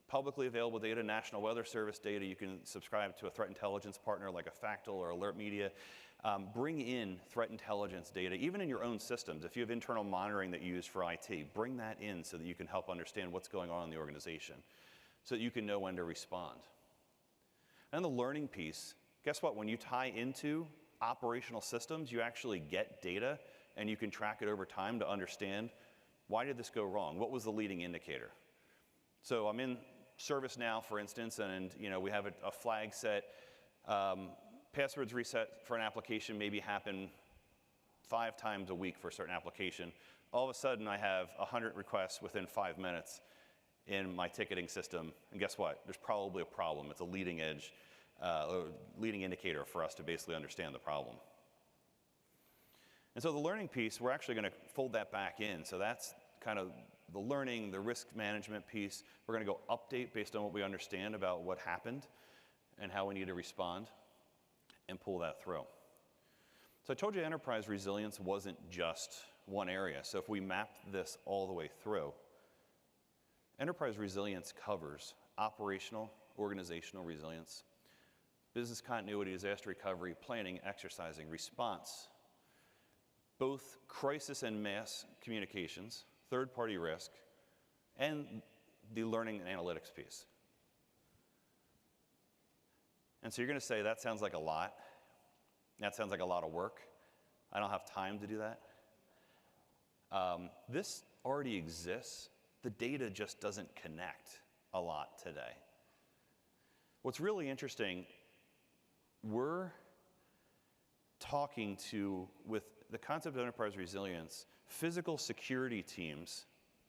publicly available data, National Weather Service data. You can subscribe to a threat intelligence partner like a Factal or Alert Media. Bring in threat intelligence data, even in your own systems. If you have internal monitoring that you use for IT, bring that in so that you can help understand what's going on in the organization, so that you can know when to respond. And the learning piece, guess what? When you tie into operational systems, you actually get data and you can track it over time to understand why did this go wrong? What was the leading indicator? So I'm in ServiceNow, for instance, and we have a flag set. Passwords reset for an application maybe happen 5 times a week for a certain application. All of a sudden, I have 100 requests within 5 minutes in my ticketing system, and guess what? There's probably a problem. It's a leading edge, leading indicator for us to basically understand the problem. And so the learning piece, we're actually going to fold that back in. So that's kind of the learning, the risk management piece. We're going to go update based on what we understand about what happened and how we need to respond and pull that through. So I told you enterprise resilience wasn't just one area. So if we map this all the way through, enterprise resilience covers operational, organizational resilience, business continuity, disaster recovery, planning, exercising, response, both crisis and mass communications, third-party risk, and the learning and analytics piece. And so you're going to say, that sounds like a lot. That sounds like a lot of work. I don't have time to do that. This already exists. The data just doesn't connect a lot today. What's really interesting, we're talking to, with the concept of enterprise resilience, physical security teams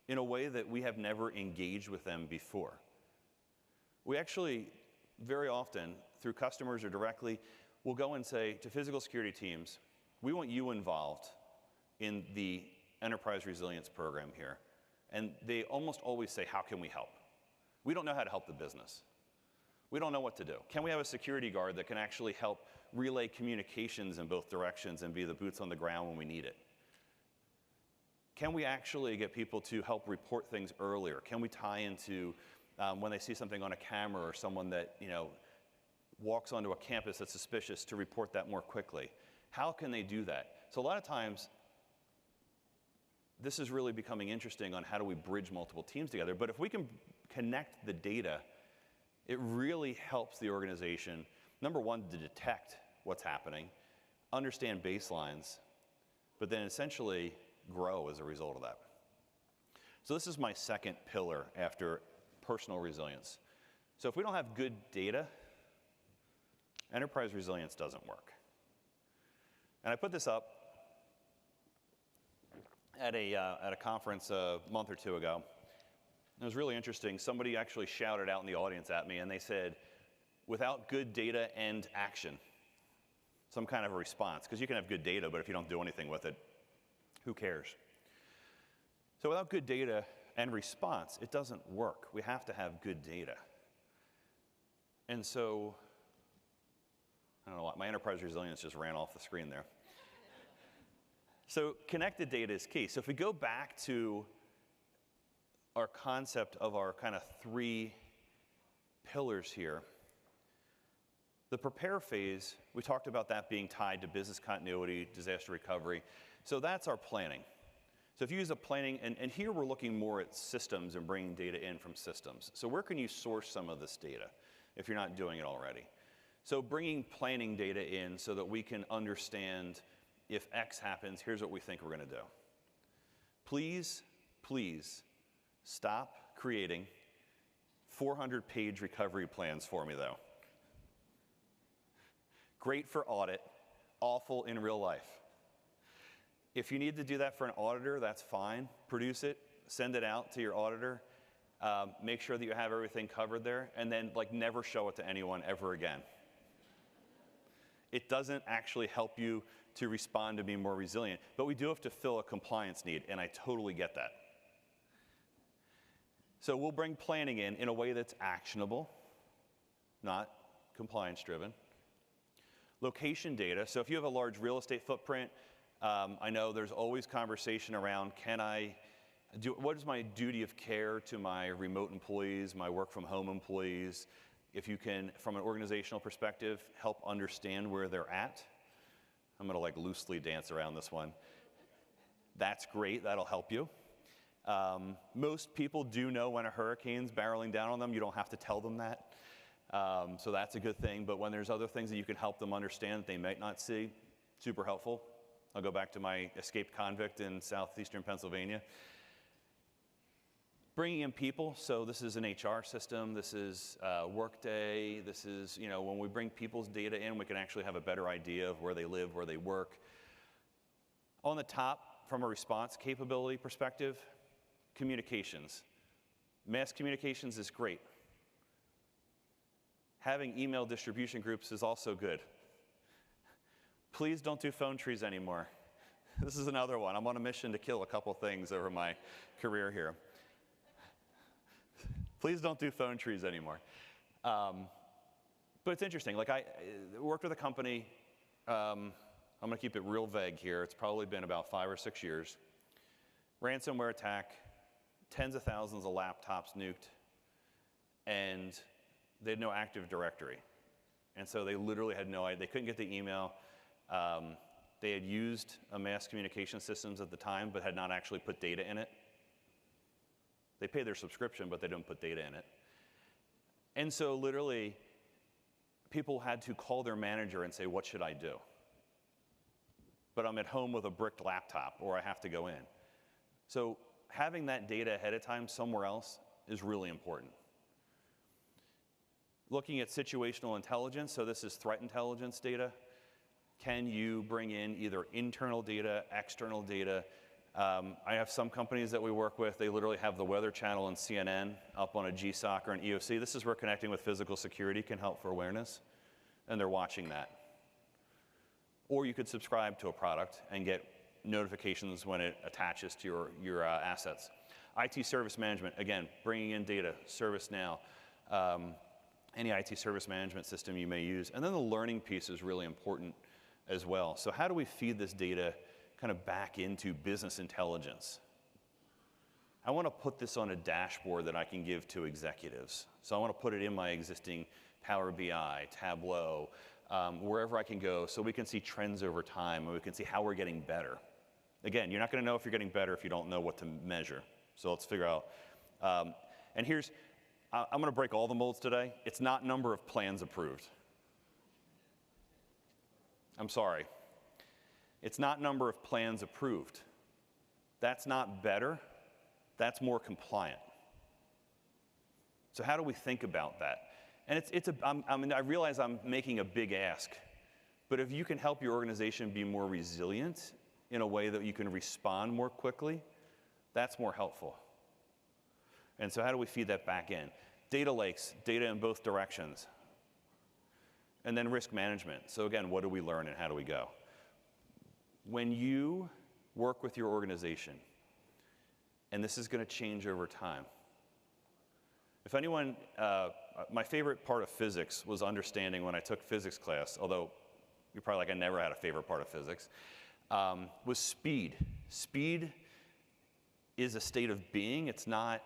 in a way that we have never engaged with them before. We actually, very often, through customers or directly, will go and say to physical security teams, we want you involved in the enterprise resilience program here. And they almost always say, how can we help? We don't know how to help the business. We don't know what to do. Can we have a security guard that can actually help relay communications in both directions and be the boots on the ground when we need it? Can we actually get people to help report things earlier? Can we tie into when they see something on a camera or someone that walks onto a campus that's suspicious to report that more quickly? How can they do that? So a lot of times, this is really becoming interesting on how do we bridge multiple teams together. But if we can connect the data, it really helps the organization, number one, to detect what's happening, understand baselines, but then essentially grow as a result of that. So this is my second pillar after personal resilience. So if we don't have good data, enterprise resilience doesn't work. And I put this up at a conference a month or two ago. It was really interesting. Somebody actually shouted out in the audience at me, and they said, without good data and action, some kind of a response. Because you can have good data, but if you don't do anything with it, who cares? So without good data and response, it doesn't work. We have to have good data. And so, I don't know what, my enterprise resilience just ran off the screen there. So connected data is key. So if we go back to our concept of our kind of 3 pillars here, the prepare phase, we talked about that being tied to business continuity, disaster recovery. So that's our planning. So if you use a planning, and here we're looking more at systems and bringing data in from systems. So where can you source some of this data if you're not doing it already? So bringing planning data in so that we can understand if X happens, here's what we think we're going to do. Please, please stop creating 400-page recovery plans for me, though. Great for audit, awful in real life. If you need to do that for an auditor, that's fine. Produce it, send it out to your auditor, make sure that you have everything covered there, and then never show it to anyone ever again. It doesn't actually help you to respond to be more resilient, but we do have to fill a compliance need, and I totally get that. So we'll bring planning in a way that's actionable, not compliance-driven. Location data, so if you have a large real estate footprint, I know there's always conversation around, what is my duty of care to my remote employees, my work from home employees? If you can, from an organizational perspective, help understand where they're at. I'm gonna loosely dance around this one. That's great, that'll help you. Most people do know when a hurricane's barreling down on them. You don't have to tell them that. So that's a good thing, but when there's other things that you can help them understand that they might not see, super helpful. I'll go back to my escaped convict in southeastern Pennsylvania. Bringing in people, so this is an HR system, this is Workday, this is, when we bring people's data in, we can actually have a better idea of where they live, where they work. On the top, from a response capability perspective, communications. Mass communications is great. Having email distribution groups is also good. Please don't do phone trees anymore. This is another one. I'm on a mission to kill a couple things over my career here. Please don't do phone trees anymore. But it's interesting. I worked with a company, I'm gonna keep it real vague here. It's probably been about 5 or 6 years. Ransomware attack, tens of thousands of laptops nuked, and they had no Active Directory. And so they literally had no idea. They couldn't get the email. They had used a mass communication systems at the time, but had not actually put data in it. They paid their subscription, but they didn't put data in it. And so literally, people had to call their manager and say, what should I do? But I'm at home with a bricked laptop, or I have to go in. So having that data ahead of time somewhere else is really important. Looking at situational intelligence, so this is threat intelligence data. Can you bring in either internal data, external data? I have some companies that we work with, they literally have the Weather Channel and CNN up on a GSOC or an EOC. This is where connecting with physical security can help for awareness, and they're watching that. Or you could subscribe to a product and get notifications when it attaches to your assets. IT service management, again, bringing in data, ServiceNow, any IT service management system you may use. And then the learning piece is really important as well. So how do we feed this data kind of back into business intelligence? I want to put this on a dashboard that I can give to executives. So I want to put it in my existing Power BI, Tableau, wherever I can go, so we can see trends over time and we can see how we're getting better. Again, you're not going to know if you're getting better if you don't know what to measure. So let's figure out. And here's, I'm going to break all the molds today. It's not number of plans approved. I'm sorry. It's not number of plans approved. That's not better. That's more compliant. So how do we think about that? And I realize I'm making a big ask, but if you can help your organization be more resilient in a way that you can respond more quickly, that's more helpful. And so how do we feed that back in? Data lakes, data in both directions. And then risk management. So again, what do we learn and how do we go? When you work with your organization, and this is going to change over time. If anyone, my favorite part of physics was understanding when I took physics class, although you're probably like, I never had a favorite part of physics, was speed. Speed is a state of being. It's not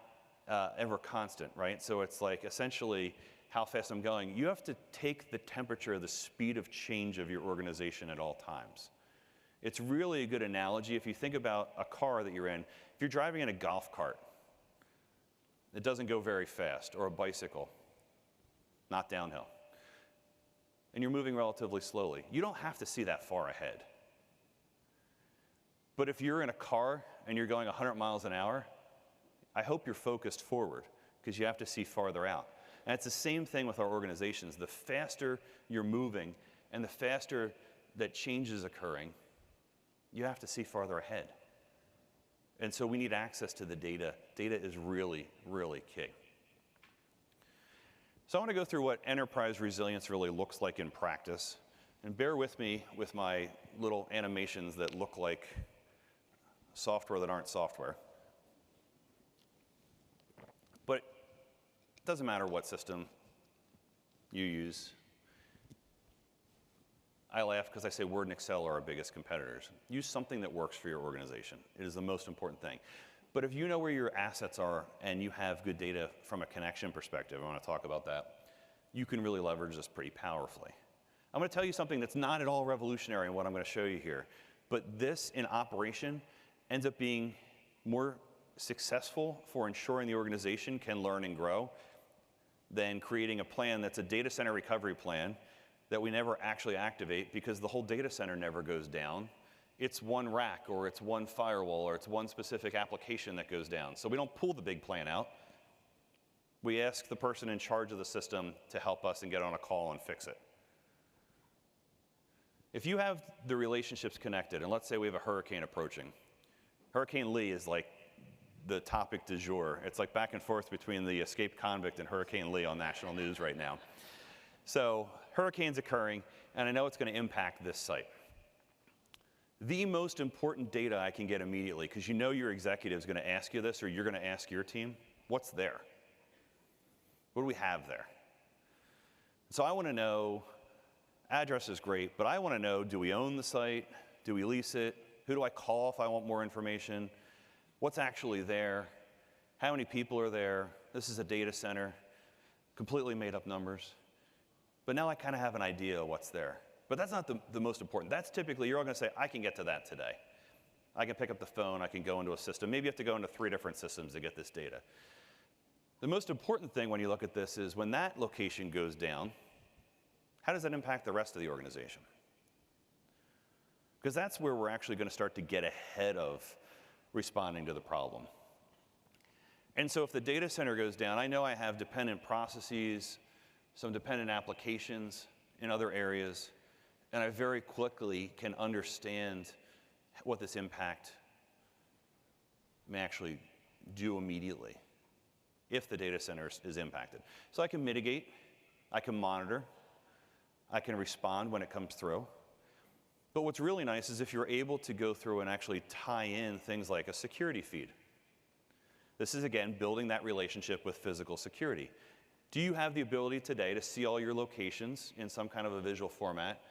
ever constant, right? So it's like essentially how fast I'm going. You have to take the temperature, the speed of change of your organization at all times. It's really a good analogy. If you think about a car that you're in, if you're driving in a golf cart, it doesn't go very fast, or a bicycle, not downhill, and you're moving relatively slowly, you don't have to see that far ahead. But if you're in a car and you're going 100 miles an hour, I hope you're focused forward, because you have to see farther out. And it's the same thing with our organizations. The faster you're moving and the faster that change is occurring, you have to see farther ahead. And so we need access to the data. Data is really, really key. So I want to go through what enterprise resilience really looks like in practice. And bear with me with my little animations that look like software that aren't software. But it doesn't matter what system you use. I laugh because I say Word and Excel are our biggest competitors. Use something that works for your organization. It is the most important thing. But if you know where your assets are and you have good data from a connection perspective, I want to talk about that, you can really leverage this pretty powerfully. I'm going to tell you something that's not at all revolutionary in what I'm going to show you here. But this in operation ends up being more successful for ensuring the organization can learn and grow than creating a plan that's a data center recovery plan that we never actually activate because the whole data center never goes down. It's one rack, or it's one firewall, or it's one specific application that goes down. So we don't pull the big plan out. We ask the person in charge of the system to help us and get on a call and fix it. If you have the relationships connected, and let's say we have a hurricane approaching. Hurricane Lee is like the topic du jour. It's like back and forth between the escaped convict and Hurricane Lee on national news right now. So hurricane's occurring, and I know it's going to impact this site. The most important data I can get immediately, because you know your executive is going to ask you this, or you're going to ask your team, what's there? What do we have there? So I want to know, address is great, but I want to know, do we own the site? Do we lease it? Who do I call if I want more information? What's actually there? How many people are there? This is a data center, completely made up numbers. But now I kind of have an idea of what's there. But that's not the most important. That's typically, you're all going to say, I can get to that today. I can pick up the phone, I can go into a system. Maybe you have to go into 3 different systems to get this data. The most important thing when you look at this is when that location goes down, how does that impact the rest of the organization? Because that's where we're actually going to start to get ahead of responding to the problem. And so if the data center goes down, I know I have dependent processes, some dependent applications in other areas, and I very quickly can understand what this impact may actually do immediately if the data center is impacted. So I can mitigate, I can monitor, I can respond when it comes through. But what's really nice is if you're able to go through and actually tie in things like a security feed. This is, again, building that relationship with physical security. Do you have the ability today to see all your locations in some kind of a visual format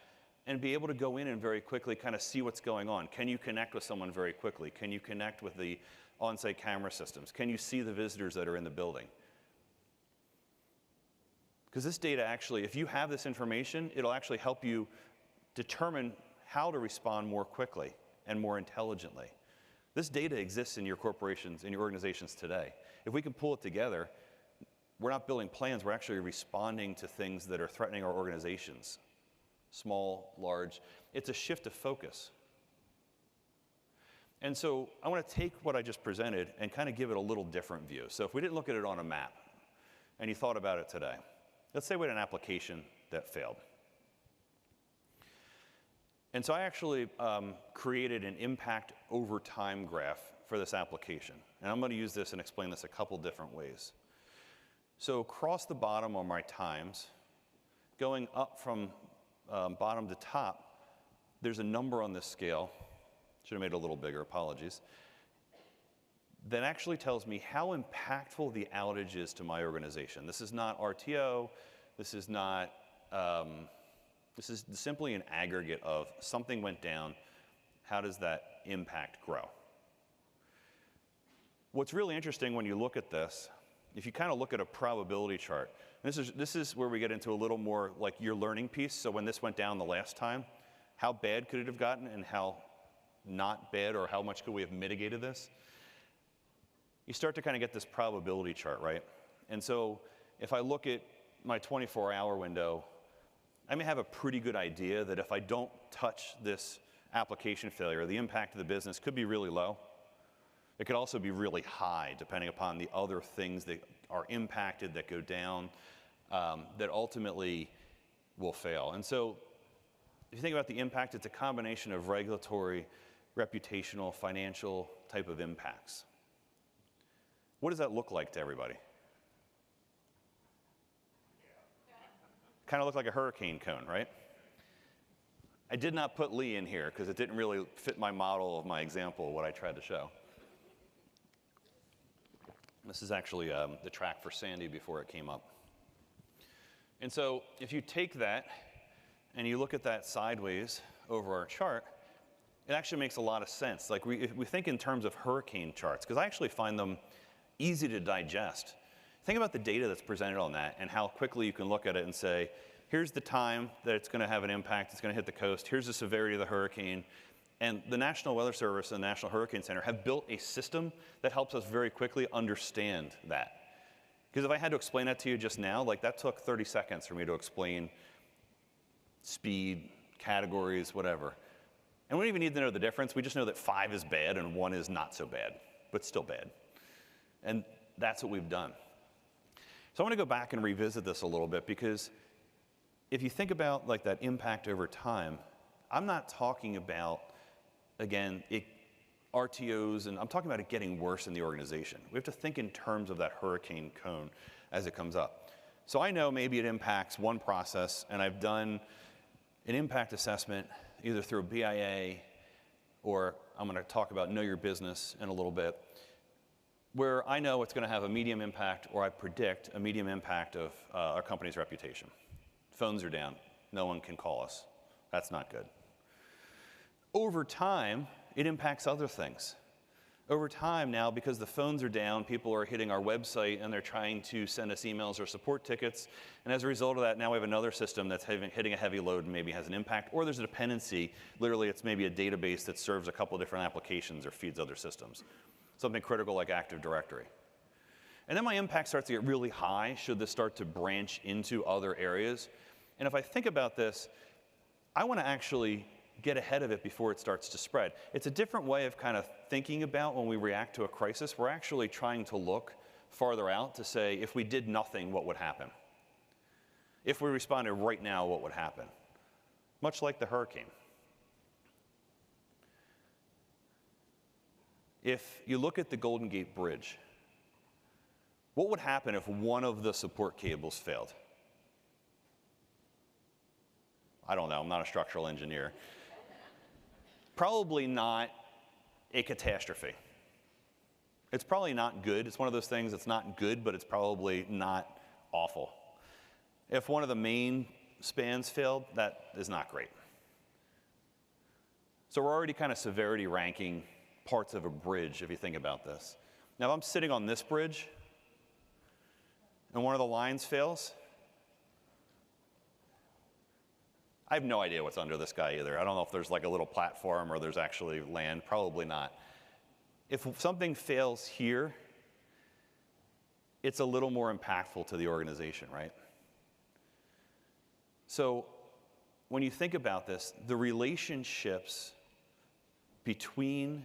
and be able to go in and very quickly kind of see what's going on? Can you connect with someone very quickly? Can you connect with the on-site camera systems? Can you see the visitors that are in the building? Because this data actually, if you have this information, it'll actually help you determine how to respond more quickly and more intelligently. This data exists in your corporations, in your organizations today. If we can pull it together, we're not building plans, we're actually responding to things that are threatening our organizations. Small, large. It's a shift of focus. And so I want to take what I just presented and kind of give it a little different view. So if we didn't look at it on a map and you thought about it today, let's say we had an application that failed. And so I actually created an impact over time graph for this application. And I'm going to use this and explain this a couple different ways. So across the bottom are my times. Going up from bottom to top, there's a number on this scale. Should have made it a little bigger, apologies. That actually tells me how impactful the outage is to my organization. This is not RTO. This is not, this is simply an aggregate of something went down. How does that impact grow? What's really interesting when you look at this, if you kind of look at a probability chart, this is where we get into a little more like your learning piece. So when this went down the last time, how bad could it have gotten and how not bad, or how much could we have mitigated this? You start to kind of get this probability chart, right? And so if I look at my 24-hour window, I may have a pretty good idea that if I don't touch this application failure, the impact of the business could be really low. It could also be really high, depending upon the other things that are impacted, that go down, that ultimately will fail. And so if you think about the impact, it's a combination of regulatory, reputational, financial type of impacts. What does that look like to everybody? Kind of look like a hurricane cone, right? I did not put Lee in here because it didn't really fit my model of my example, what I tried to show. This is actually the track for Sandy before it came up. And so if you take that and you look at that sideways over our chart, it actually makes a lot of sense. Like we think in terms of hurricane charts, because I actually find them easy to digest. Think about the data that's presented on that and how quickly you can look at it and say, here's the time that it's going to have an impact, it's going to hit the coast, here's the severity of the hurricane. And the National Weather Service and the National Hurricane Center have built a system that helps us very quickly understand that. Because if I had to explain that to you just now, like that took 30 seconds for me to explain speed, categories, whatever. And we don't even need to know the difference. We just know that 5 is bad and 1 is not so bad, but still bad. And that's what we've done. So I want to go back and revisit this a little bit, because if you think about like that impact over time, I'm not talking about, again, RTOs, and I'm talking about it getting worse in the organization. We have to think in terms of that hurricane cone as it comes up. So I know maybe it impacts one process, and I've done an impact assessment either through a BIA, or I'm going to talk about Know Your Business in a little bit, where I know it's going to have a medium impact, or I predict a medium impact of our company's reputation. Phones are down. No one can call us. That's not good. Over time, it impacts other things. Over time now, because the phones are down, people are hitting our website and they're trying to send us emails or support tickets. And as a result of that, now we have another system that's hitting a heavy load and maybe has an impact. Or there's a dependency. Literally, it's maybe a database that serves a couple different applications or feeds other systems. Something critical like Active Directory. And then my impact starts to get really high should this start to branch into other areas. And if I think about this, I want to actually get ahead of it before it starts to spread. It's a different way of kind of thinking about when we react to a crisis. We're actually trying to look farther out to say, if we did nothing, what would happen? If we responded right now, what would happen? Much like the hurricane. If you look at the Golden Gate Bridge, what would happen if one of the support cables failed? I don't know, I'm not a structural engineer. Probably not a catastrophe. It's probably not good. It's one of those things that's not good, but it's probably not awful. If one of the main spans failed, that is not great. So we're already kind of severity ranking parts of a bridge, if you think about this. Now, if I'm sitting on this bridge, and one of the lines fails, I have no idea what's under this guy either. I don't know if there's like a little platform or there's actually land. Probably not. If something fails here, it's a little more impactful to the organization, right? So when you think about this, the relationships between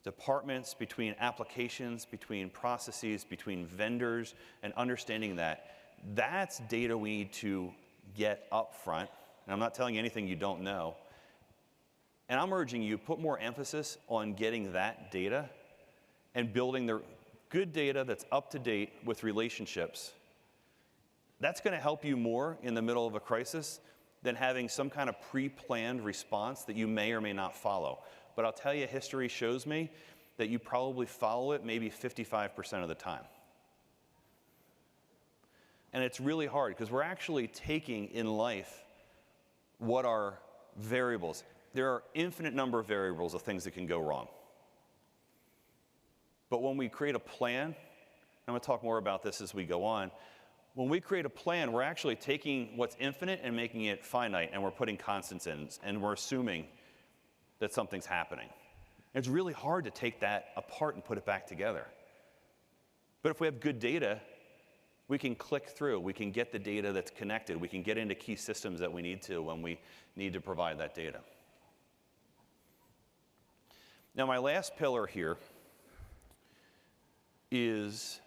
departments, between applications, between processes, between vendors, and understanding that, that's data we need to get up front. And I'm not telling you anything you don't know. And I'm urging you, put more emphasis on getting that data and building the good data that's up to date with relationships. That's going to help you more in the middle of a crisis than having some kind of pre-planned response that you may or may not follow. But I'll tell you, history shows me that you probably follow it maybe 55% of the time. And it's really hard because we're actually taking in life what are variables. There are infinite number of variables of things that can go wrong. But when we create a plan, I'm going to talk more about this as we go on. When we create a plan, we're actually taking what's infinite and making it finite, and we're putting constants in, and we're assuming that something's happening. It's really hard to take that apart and put it back together. But if we have good data, we can click through. We can get the data that's connected. We can get into key systems that we need to when we need to provide that data. Now, my last pillar here is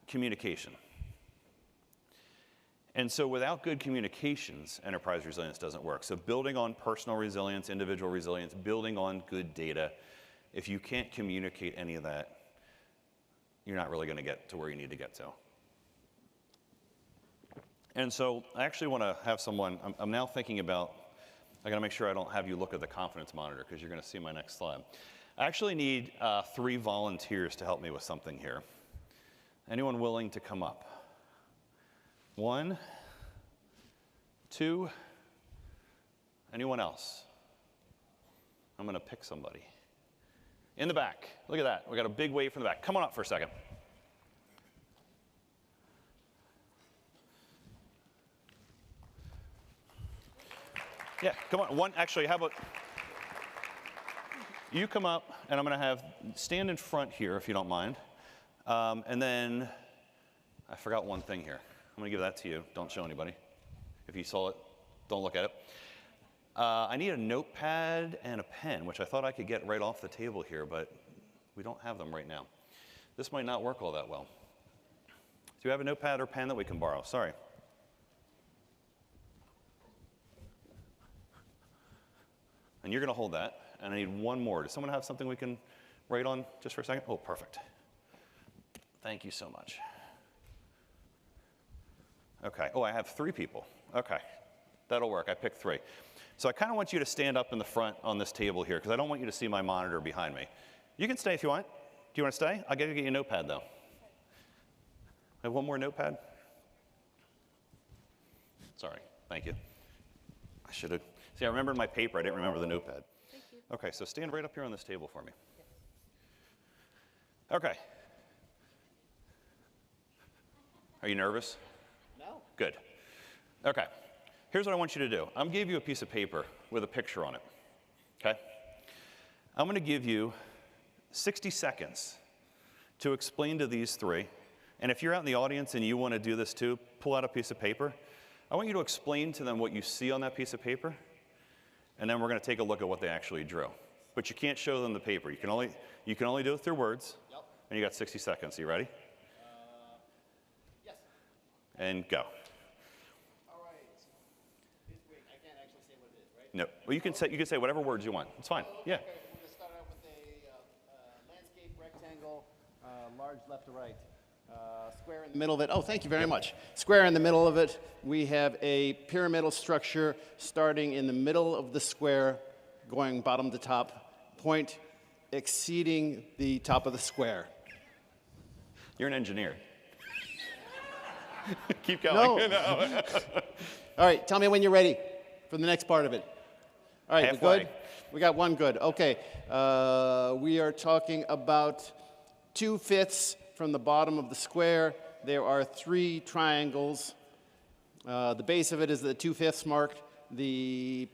communication. And so without good communications, enterprise resilience doesn't work. So building on personal resilience, individual resilience, building on good data, if you can't communicate any of that, you're not really going to get to where you need to get to. And so I actually want to have someone, I'm now thinking about, I got to make sure I don't have you look at the confidence monitor because you're going to see my next slide. I actually need 3 volunteers to help me with something here. Anyone willing to come up? 1, 2, anyone else? I'm going to pick somebody. In the back, look at that. We got a big wave from the back. Come on up for a second. Yeah, come on. Actually, how about you come up, and I'm going to have stand in front here, if you don't mind. And then I forgot one thing here. I'm going to give that to you. Don't show anybody. If you saw it, don't look at it. I need a notepad and a pen, which I thought I could get right off the table here, but we don't have them right now. This might not work all that well. Do you have a notepad or pen that we can borrow? Sorry. And you're going to hold that, and I need one more. Does someone have something we can write on just for a second? Oh, perfect. Thank you so much. Okay. Oh, I have 3 people. Okay. That'll work. I picked 3. So I kind of want you to stand up in the front on this table here because I don't want you to see my monitor behind me. You can stay if you want. Do you want to stay? I'll get you a notepad, though. I have one more notepad. Sorry. Thank you. I should have. See, I remembered my paper. I didn't remember the notepad. Thank you. Okay, so stand right up here on this table for me. Okay. Are you nervous? No. Good. Okay. Here's what I want you to do. I'm going to give you a piece of paper with a picture on it. Okay? I'm going to give you 60 seconds to explain to these 3. And if you're out in the audience and you want to do this too, pull out a piece of paper. I want you to explain to them what you see on that piece of paper. And then we're going to take a look at what they actually drew. But you can't show them the paper. You can only do it through words. Yep. And you got 60 seconds. Are you ready? Yes. And go. All right. Wait, I can't actually say what it is, right? No. Well, you can say whatever words you want. It's fine. Yeah. Okay, we're going to start out with a landscape rectangle, large left to right. Square in the middle of it. Oh, thank you very much. Square in the middle of it. We have a pyramidal structure starting in the middle of the square, going bottom to top. Point exceeding the top of the square. You're an engineer. Keep going. No. All right, tell me when you're ready for the next part of it. All right, we Halfway. good? We got one good. Okay. We are talking about 2/5 from the bottom of the square. There are 3 triangles. The base of it is the 2/5 mark. The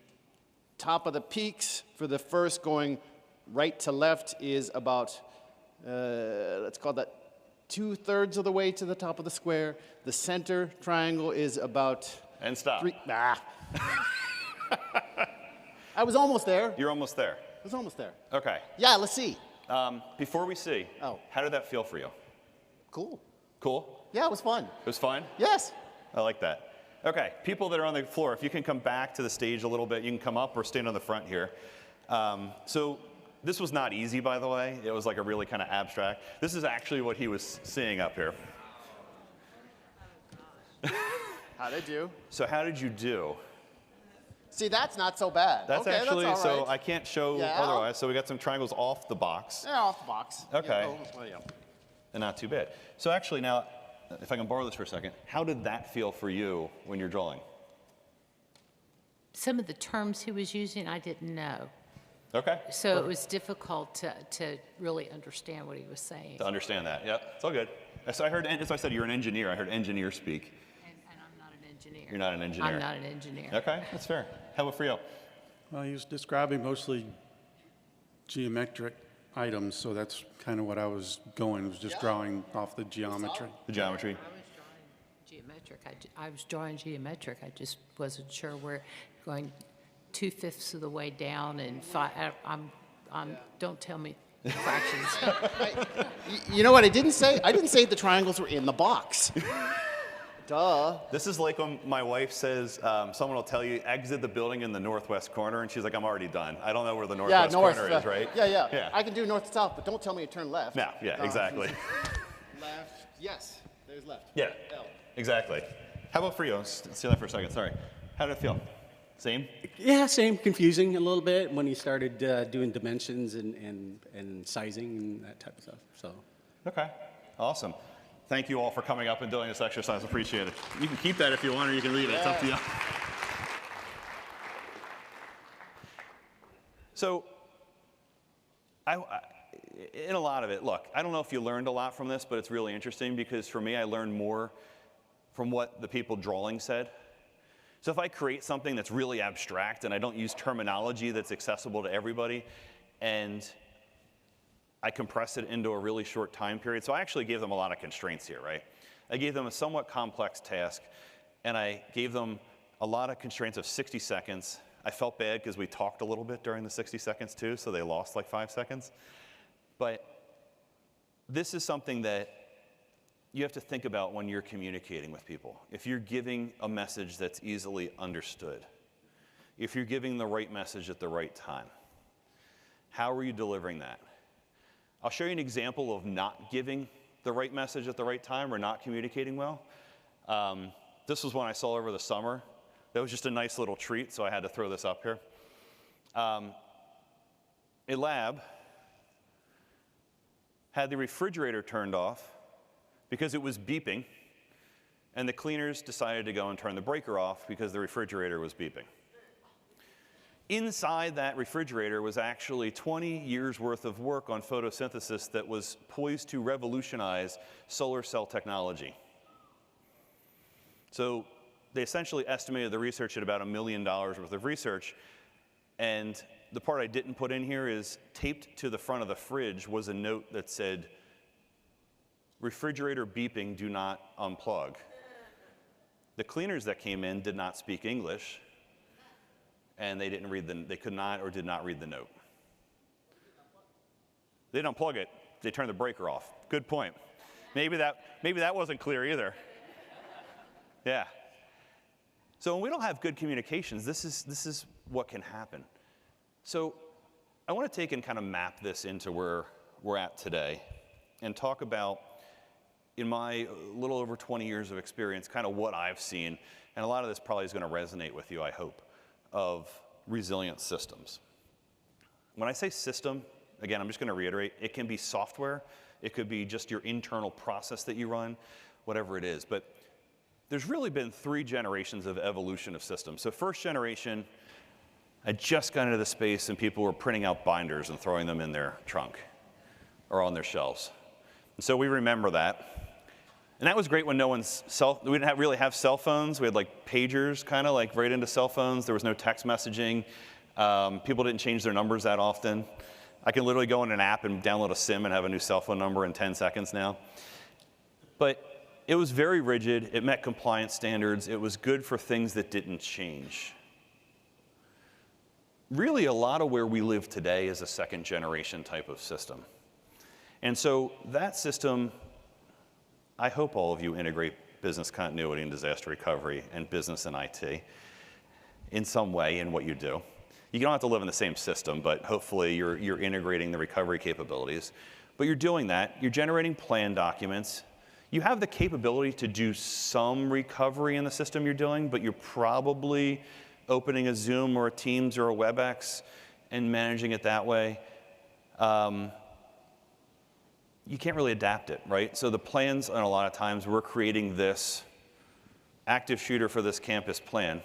top of the peaks for the first going right to left is about, let's call that 2/3 of the way to the top of the square. The center triangle is about And stop. 3. I was almost there. You're almost there. I was almost there. Okay. Yeah, let's see. Before we see, how did that feel for you? Cool. Cool? Yeah, it was fun. It was fun? Yes. I like that. Okay, people that are on the floor, if you can come back to the stage a little bit, you can come up or stand on the front here. So this was not easy, by the way. It was like a really kind of abstract. This is actually what he was seeing up here. How did you? So how did you do? See, that's not so bad. That's okay, actually, that's all right. so I can't show Yeah. otherwise. So we got some triangles off the box. Yeah, off the box. Okay. Yeah, well, yeah. And not too bad. So actually now, if I can borrow this for a second, how did that feel for you when you're drawing? Some of the terms he was using, I didn't know. Okay. So it was difficult to really understand what he was saying. To understand that, yep, it's all good. So I heard, as I said, you're an engineer. I heard engineer speak. And I'm not an engineer. You're not an engineer. I'm not an engineer. Okay, that's fair. How about for you? Well, he was describing mostly geometric items, so that's kind of what I was going, was just drawing off the geometry. The geometry. I was drawing geometric. I just wasn't sure where going 2/5 of the way down and don't tell me fractions. You know what I didn't say? I didn't say the triangles were in the box. Duh. This is like when my wife says, someone will tell you, exit the building in the northwest corner, and she's like, I'm already done. I don't know where the northwest corner is, right? Yeah. I can do north to south, but don't tell me to turn left. No, yeah, exactly. Left. Yes, there's left. Yeah, L. exactly. How about for you? Let's see that for a second, sorry. How did it feel? Same? Yeah, same. Confusing a little bit when he started doing dimensions and sizing and that type of stuff. So. Okay, awesome. Thank you all for coming up and doing this exercise. Appreciate it. You can keep that if you want, or you can leave it. It's up to you. So, in a lot of it, look, I don't know if you learned a lot from this, but it's really interesting because for me, I learned more from what the people drawing said. So if I create something that's really abstract and I don't use terminology that's accessible to everybody, and I compress it into a really short time period. So I actually gave them a lot of constraints here, right? I gave them a somewhat complex task, and I gave them a lot of constraints of 60 seconds. I felt bad because we talked a little bit during the 60 seconds too, so they lost like 5 seconds. But this is something that you have to think about when you're communicating with people. If you're giving a message that's easily understood, if you're giving the right message at the right time, how are you delivering that? I'll show you an example of not giving the right message at the right time or not communicating well. This was one I saw over the summer. That was just a nice little treat, so I had to throw this up here. A lab had the refrigerator turned off because it was beeping, and the cleaners decided to go and turn the breaker off because the refrigerator was beeping. Inside that refrigerator was actually 20 years worth of work on photosynthesis that was poised to revolutionize solar cell technology. So they essentially estimated the research at about $1 million worth of research, and the part I didn't put in here is taped to the front of the fridge was a note that said, refrigerator beeping, do not unplug. The cleaners that came in did not speak English, and they didn't read they could not or did not read the note. They didn't unplug it, they turned the breaker off. Good point. Maybe that wasn't clear either. Yeah. So when we don't have good communications, this is what can happen. So I want to take and kind of map this into where we're at today and talk about, in my little over 20 years of experience, kind of what I've seen, and a lot of this probably is going to resonate with you, I hope, of resilient systems. When I say system, Again, I'm just going to reiterate, it can be software, it could be just your internal process that you run, whatever it is. But there's really been 3 generations of evolution of systems. So first generation, I just got into the space and people were printing out binders and throwing them in their trunk or on their shelves. And so we remember that. And that was great when we didn't really have cell phones. We had like pagers kind of like right into cell phones. There was no text messaging. People didn't change their numbers that often. I can literally go in an app and download a SIM and have a new cell phone number in 10 seconds now. But it was very rigid. It met compliance standards. It was good for things that didn't change. Really, a lot of where we live today is a second generation type of system. And so that system, I hope all of you integrate business continuity and disaster recovery and business and IT in some way in what you do. You don't have to live in the same system, but hopefully you're integrating the recovery capabilities. But you're doing that. You're generating plan documents. You have the capability to do some recovery in the system you're doing, but you're probably opening a Zoom or a Teams or a WebEx and managing it that way. You can't really adapt it, right? So the plans, and a lot of times, we're creating this active shooter for this campus plan.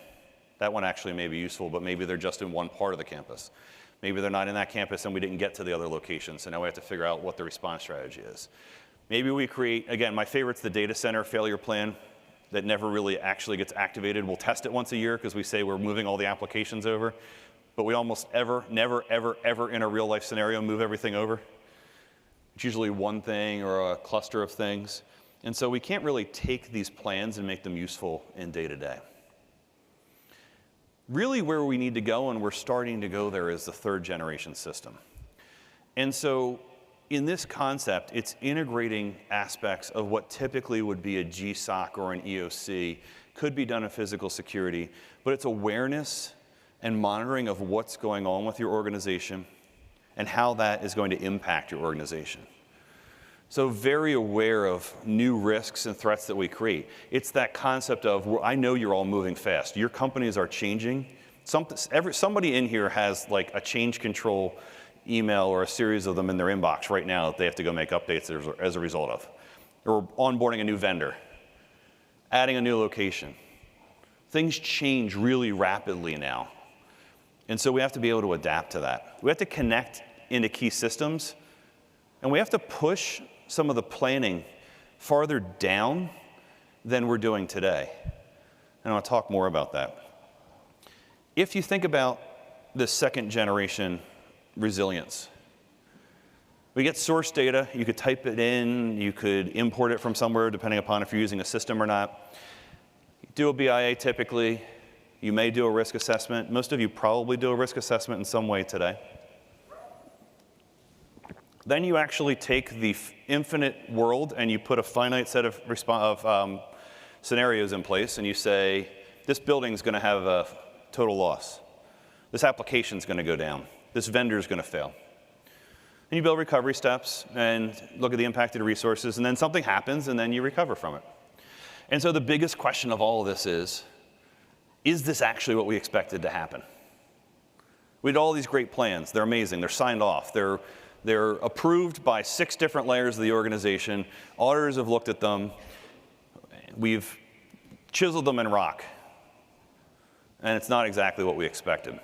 That one actually may be useful, but maybe they're just in one part of the campus. Maybe they're not in that campus and we didn't get to the other locations, so now we have to figure out what the response strategy is. Maybe we create, again, my favorite's the data center failure plan that never really actually gets activated. We'll test it once a year because we say we're moving all the applications over, but we almost never, ever in a real life scenario move everything over. It's usually one thing or a cluster of things. And so we can't really take these plans and make them useful in day-to-day. Really where we need to go, and we're starting to go there, is the 3rd generation system. And so in this concept, it's integrating aspects of what typically would be a GSOC or an EOC, could be done in physical security, but it's awareness and monitoring of what's going on with your organization and how that is going to impact your organization. So very aware of new risks and threats that we create. It's that concept of, well, I know you're all moving fast. Your companies are changing. Somebody in here has like a change control email or a series of them in their inbox right now that they have to go make updates as a result of. Or onboarding a new vendor, adding a new location. Things change really rapidly now. And so we have to be able to adapt to that. We have to connect into key systems, and we have to push some of the planning farther down than we're doing today. And I'll talk more about that. If you think about the 2nd generation resilience, we get source data. You could type it in. You could import it from somewhere, depending upon if you're using a system or not. You do a BIA typically. You may do a risk assessment. Most of you probably do a risk assessment in some way today. Then you actually take the infinite world and you put a finite set of scenarios in place, and you say, this building's going to have a total loss. This application's going to go down. This vendor's going to fail. And you build recovery steps and look at the impacted resources, and then something happens, and then you recover from it. And so the biggest question of all of this is this actually what we expected to happen? We had all these great plans. They're amazing. They're signed off. They're approved by 6 different layers of the organization. Auditors have looked at them. We've chiseled them in rock. And it's not exactly what we expected.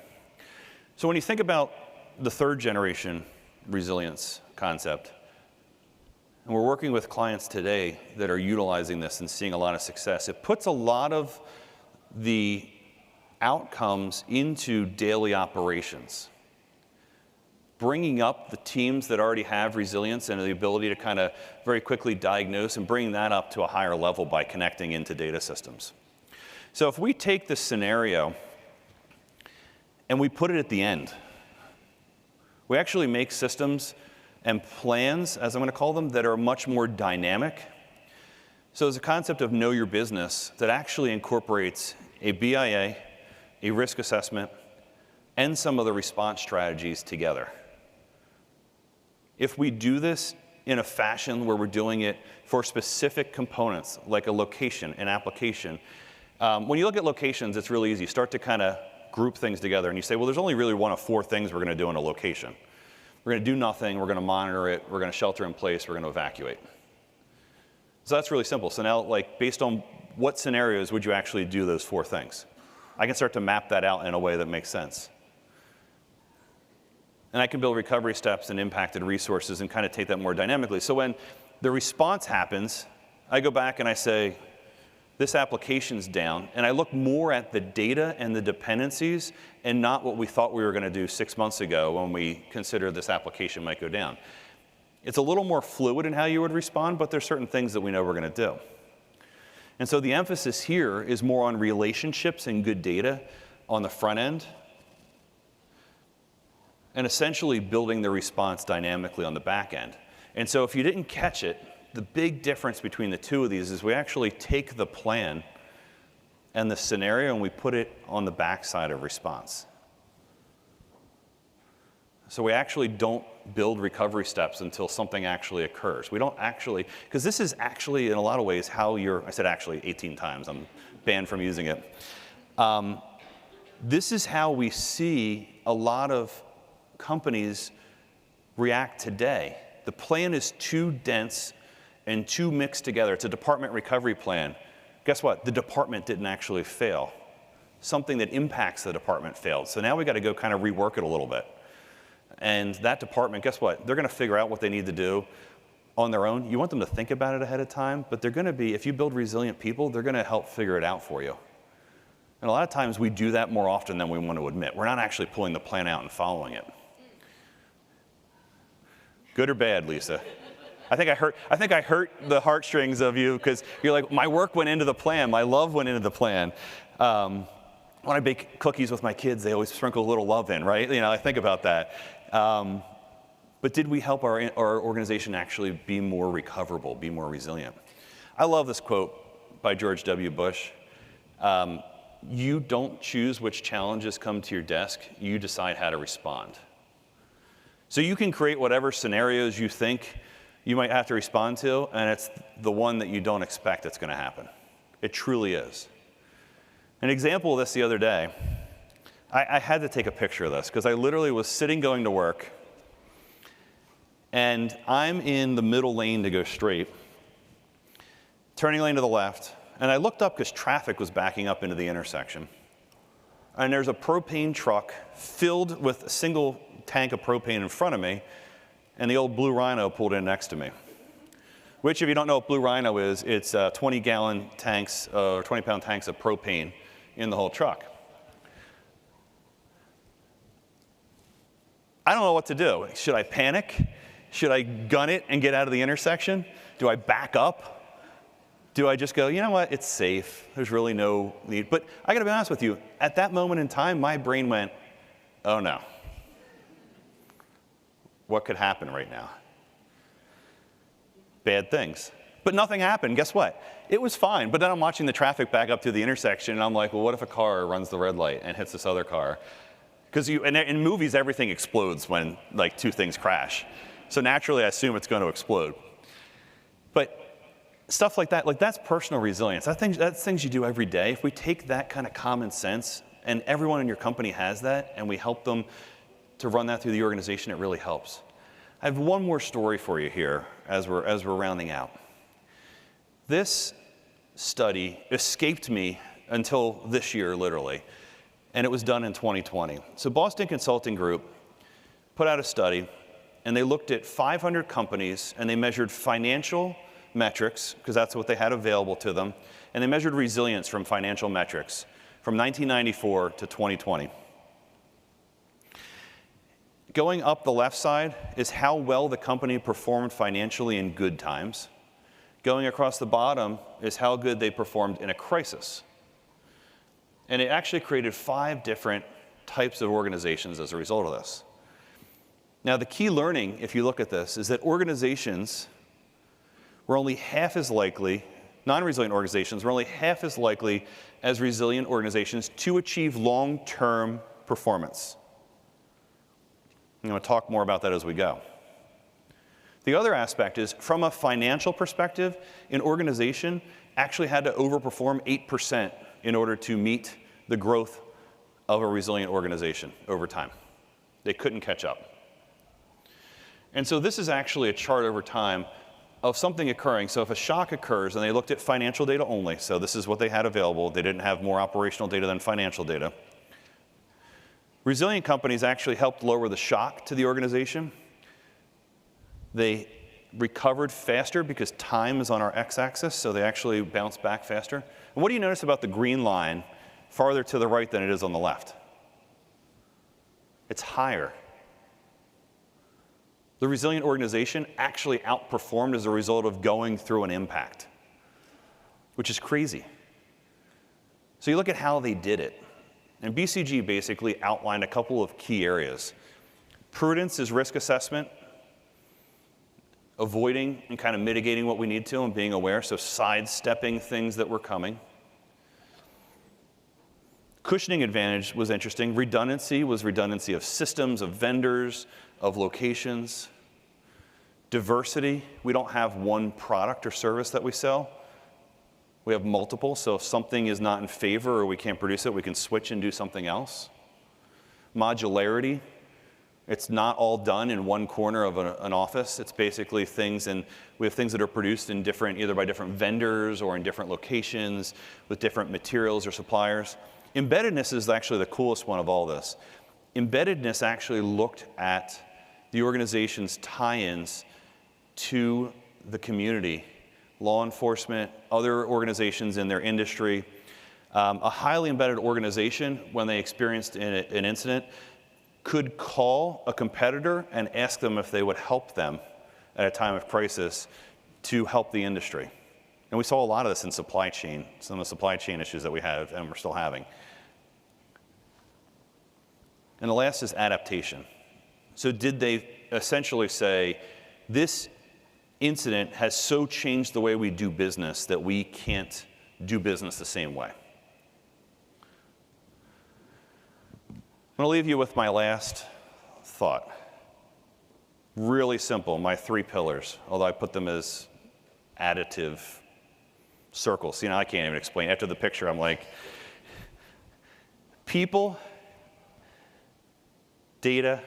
So when you think about the 3rd generation resilience concept, and we're working with clients today that are utilizing this and seeing a lot of success, it puts a lot of the outcomes into daily operations. Bringing up the teams that already have resilience and the ability to kind of very quickly diagnose, and bringing that up to a higher level by connecting into data systems. So if we take this scenario and we put it at the end, we actually make systems and plans, as I'm going to call them, that are much more dynamic. So there's a concept of know your business that actually incorporates a BIA, a risk assessment, and some of the response strategies together. If we do this in a fashion where we're doing it for specific components, like a location, an application, when you look at locations, it's really easy. You start to kind of group things together, and you say, well, there's only really one of 4 things we're going to do in a location. We're going to do nothing. We're going to monitor it. We're going to shelter in place. We're going to evacuate. So that's really simple. So now, like, based on what scenarios would you actually do those 4 things? I can start to map that out in a way that makes sense. And I can build recovery steps and impacted resources and kind of take that more dynamically. So when the response happens, I go back and I say, this application's down, and I look more at the data and the dependencies and not what we thought we were going to do 6 months ago when we considered this application might go down. It's a little more fluid in how you would respond, but there's certain things that we know we're going to do. And so the emphasis here is more on relationships and good data on the front end, and essentially building the response dynamically on the back end. And so if you didn't catch it, the big difference between the two of these is we actually take the plan and the scenario and we put it on the backside of response. So we actually don't build recovery steps until something actually occurs. We don't actually, because this is actually in a lot of ways how I said actually 18 times, I'm banned from using it. This is how we see a lot of companies react today. The plan is too dense and too mixed together. It's a department recovery plan. Guess what? The department didn't actually fail. Something that impacts the department failed. So now we got to go kind of rework it a little bit. And that department, guess what? They're going to figure out what they need to do on their own. You want them to think about it ahead of time, but they're going to be, if you build resilient people, they're going to help figure it out for you. And a lot of times we do that more often than we want to admit. We're not actually pulling the plan out and following it. Good or bad, Lisa? I think I hurt the heartstrings of you because you're like, my work went into the plan, my love went into the plan. When I bake cookies with my kids, they always sprinkle a little love in, right? You know, I think about that. But did we help our organization actually be more recoverable, be more resilient? I love this quote by George W. Bush. You don't choose which challenges come to your desk, you decide how to respond. So you can create whatever scenarios you think you might have to respond to, and it's the one that you don't expect that's going to happen. It truly is. An example of this the other day, I had to take a picture of this because I literally was sitting going to work, and I'm in the middle lane to go straight, turning lane to the left, and I looked up because traffic was backing up into the intersection. And there's a propane truck filled with a single tank of propane in front of me, and the old Blue Rhino pulled in next to me. Which, if you don't know what Blue Rhino is, it's 20-gallon tanks, or 20-pound tanks of propane in the whole truck. I don't know what to do. Should I panic? Should I gun it and get out of the intersection? Do I back up? Do I just go, you know what, it's safe. There's really no need. But I gotta be honest with you, at that moment in time, my brain went, oh no. What could happen right now? Bad things. But nothing happened. Guess what? It was fine. But then I'm watching the traffic back up to the intersection, and I'm like, well, what if a car runs the red light and hits this other car? Because in movies, everything explodes when like 2 things crash. So naturally, I assume it's going to explode. But stuff like that, like that's personal resilience. That's things you do every day. If we take that kind of common sense, and everyone in your company has that, and we help them to run that through the organization, it really helps. I have one more story for you here as we're rounding out. This study escaped me until this year, literally, and it was done in 2020. So Boston Consulting Group put out a study, and they looked at 500 companies, and they measured financial metrics, because that's what they had available to them, and they measured resilience from financial metrics from 1994 to 2020. Going up the left side is how well the company performed financially in good times. Going across the bottom is how good they performed in a crisis. And it actually created 5 different types of organizations as a result of this. Now, the key learning, if you look at this, is that organizations were only half as likely, non-resilient organizations were only half as likely as resilient organizations to achieve long-term performance. I'm going to talk more about that as we go. The other aspect is, from a financial perspective, an organization actually had to overperform 8% in order to meet the growth of a resilient organization over time. They couldn't catch up. And so this is actually a chart over time of something occurring. So if a shock occurs, and they looked at financial data only, so this is what they had available. They didn't have more operational data than financial data. Resilient companies actually helped lower the shock to the organization. They recovered faster because time is on our x-axis, so they actually bounced back faster. And what do you notice about the green line farther to the right than it is on the left? It's higher. The resilient organization actually outperformed as a result of going through an impact, which is crazy. So you look at how they did it. And BCG basically outlined a couple of key areas. Prudence is risk assessment, avoiding and kind of mitigating what we need to and being aware, so sidestepping things that were coming. Cushioning advantage was interesting. Redundancy was redundancy of systems, of vendors, of locations. Diversity, we don't have one product or service that we sell. We have multiple, so if something is not in favor or we can't produce it, we can switch and do something else. Modularity, it's not all done in one corner of an office. It's basically things, and we have things that are produced in different, either by different vendors or in different locations with different materials or suppliers. Embeddedness is actually the coolest one of all this. Embeddedness actually looked at the organization's tie-ins to the community, law enforcement, other organizations in their industry. A highly embedded organization, when they experienced an incident, could call a competitor and ask them if they would help them at a time of crisis to help the industry. And we saw a lot of this in supply chain, some of the supply chain issues that we have and we're still having. And the last is adaptation. So did they essentially say, this incident has so changed the way we do business that we can't do business the same way? I'm going to leave you with my last thought. Really simple, my 3 pillars, although I put them as additive circles. You know, I can't even explain. After the picture, I'm like, people, data,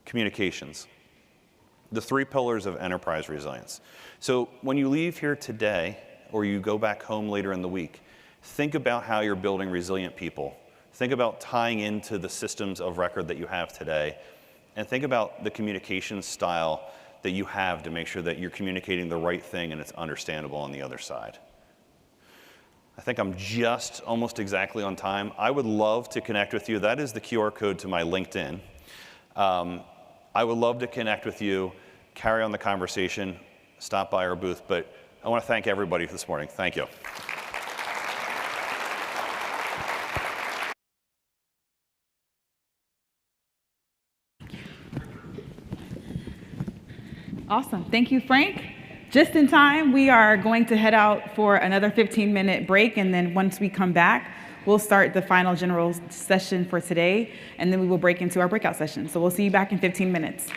communications. The 3 pillars of enterprise resilience. So when you leave here today, or you go back home later in the week, think about how you're building resilient people. Think about tying into the systems of record that you have today, and think about the communication style that you have to make sure that you're communicating the right thing and it's understandable on the other side. I think I'm just almost exactly on time. I would love to connect with you. That is the QR code to my LinkedIn. I would love to connect with you, carry on the conversation, stop by our booth, but I want to thank everybody this morning. Thank you. Awesome. Thank you, Frank. Just in time, we are going to head out for another 15-minute break, and then once we come back, we'll start the final general session for today, and then we will break into our breakout session. So we'll see you back in 15 minutes.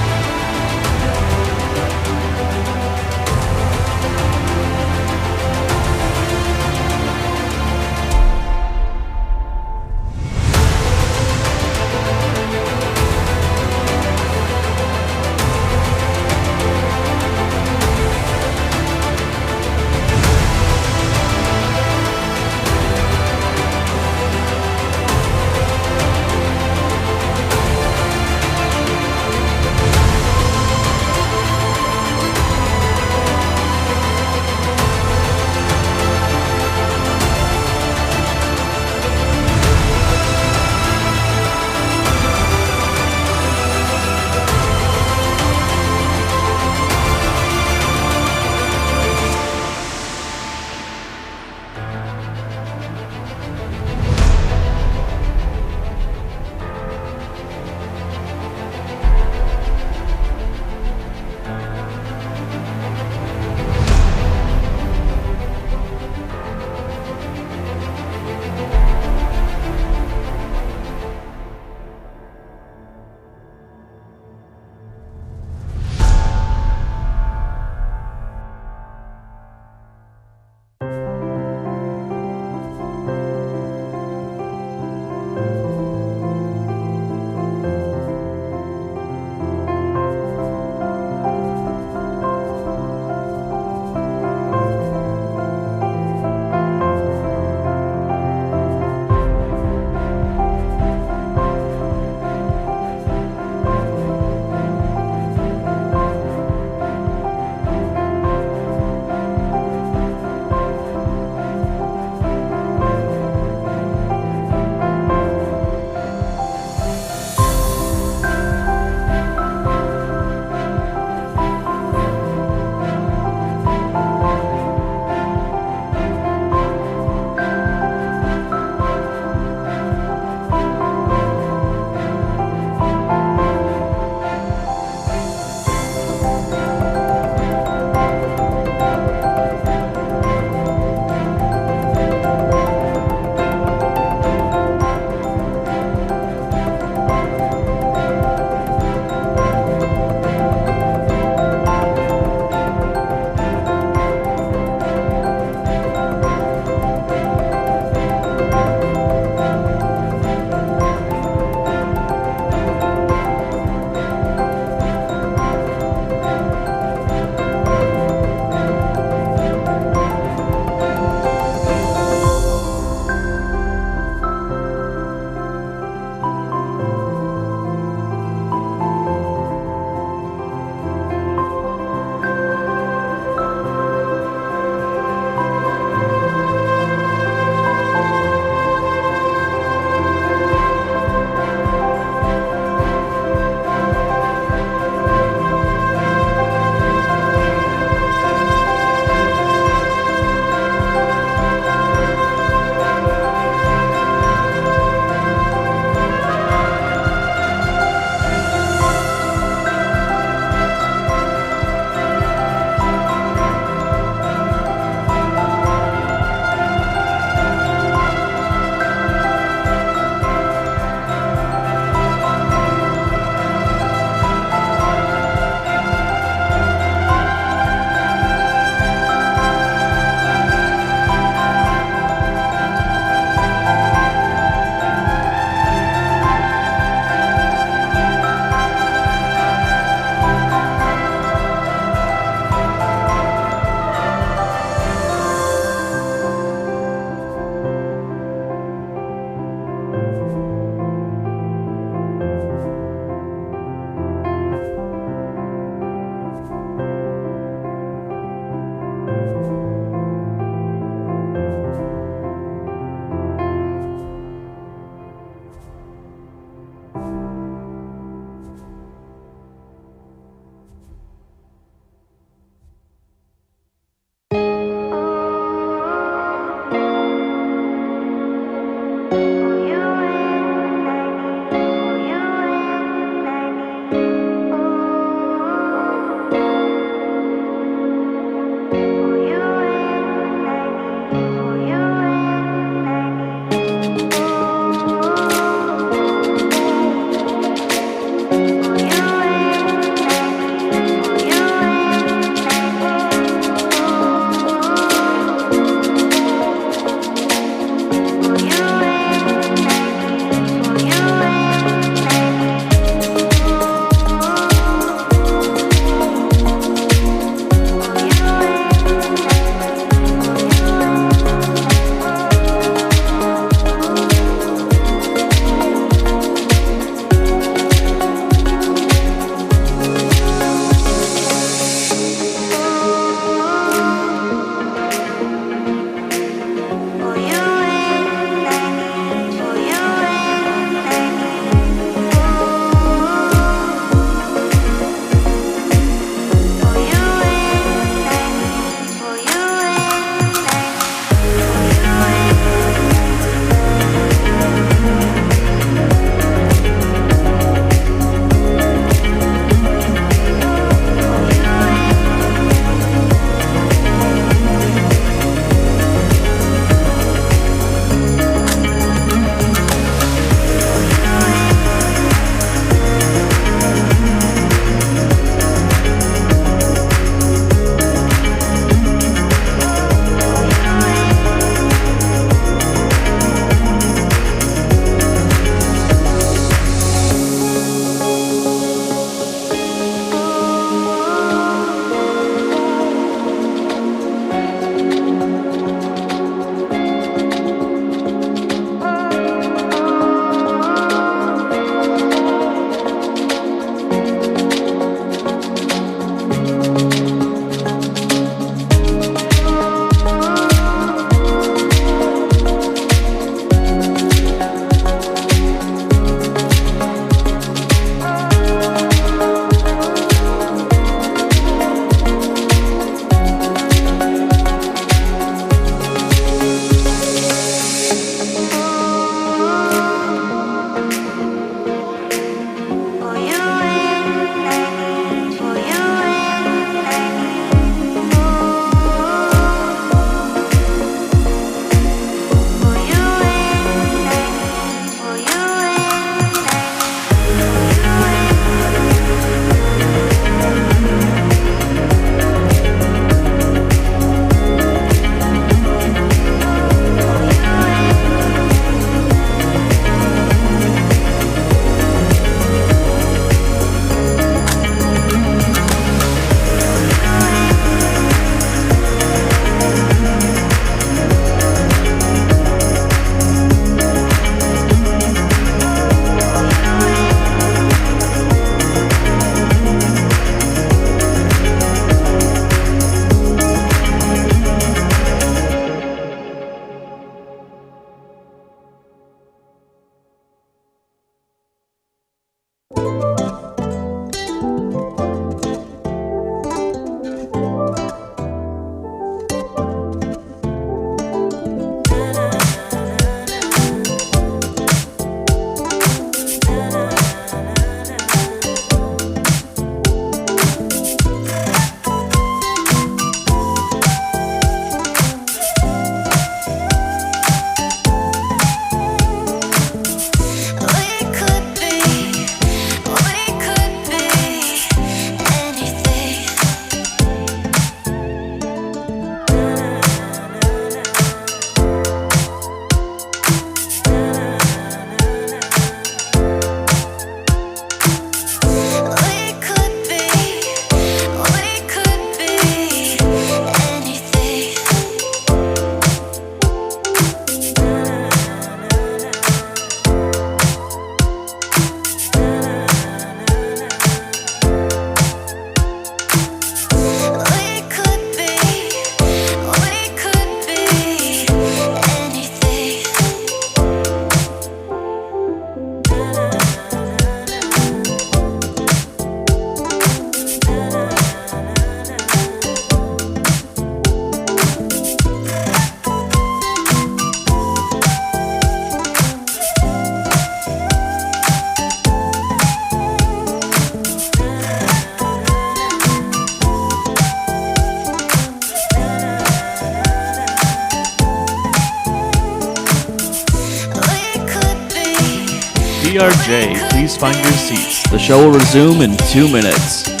DRJ, please find your seats. The show will resume in 2 minutes.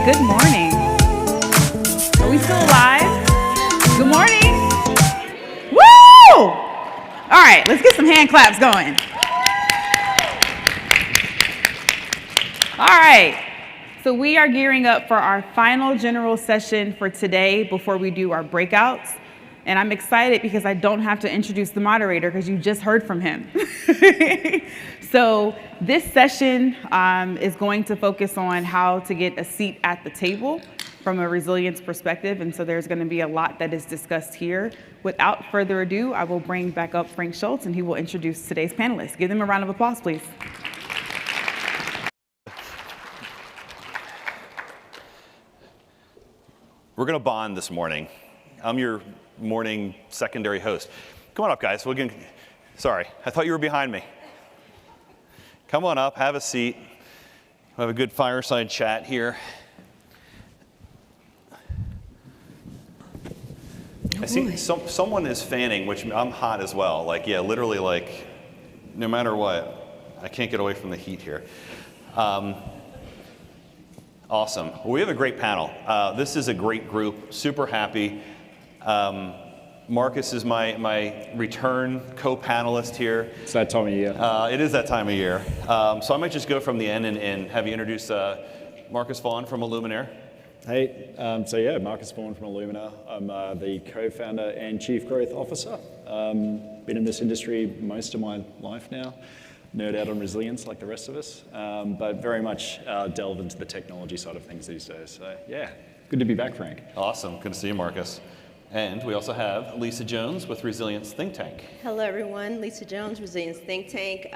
Good morning. Are we still live? Good morning. Woo! All right, let's get some hand claps going. All right, so we are gearing up for our final general session for today before we do our breakouts. And I'm excited because I don't have to introduce the moderator because you just heard from him. So this session is going to focus on how to get a seat at the table from a resilience perspective. And so there's going to be a lot that is discussed here. Without further ado, I will bring back up Frank Shultz and he will introduce today's panelists. Give them a round of applause, please. We're going to bond this morning. I'm your morning secondary host. Come on up, guys. Sorry, I thought you were behind me. Come on up, have a seat. We'll have a good fireside chat here. I see someone is fanning, which I'm hot as well. Like, yeah, literally, like, no matter what, I can't get away from the heat here. Awesome. Well, we have a great panel. This is a great group, super happy. Marcus is my return co-panelist here. It's that time of year. It is that time of year. So I might just go from the end and have you introduce Marcus Vaughan from Illuminaire. Hey, Marcus Vaughan from Illumina. I'm the co-founder and chief growth officer. Been in this industry most of my life now. Nerd out on resilience like the rest of us, but very much delve into the technology side of things these days. So yeah, good to be back, Frank. Awesome, good to see you, Marcus. And we also have Lisa Jones with Resilience Think Tank. Hello, everyone. Lisa Jones, Resilience Think Tank.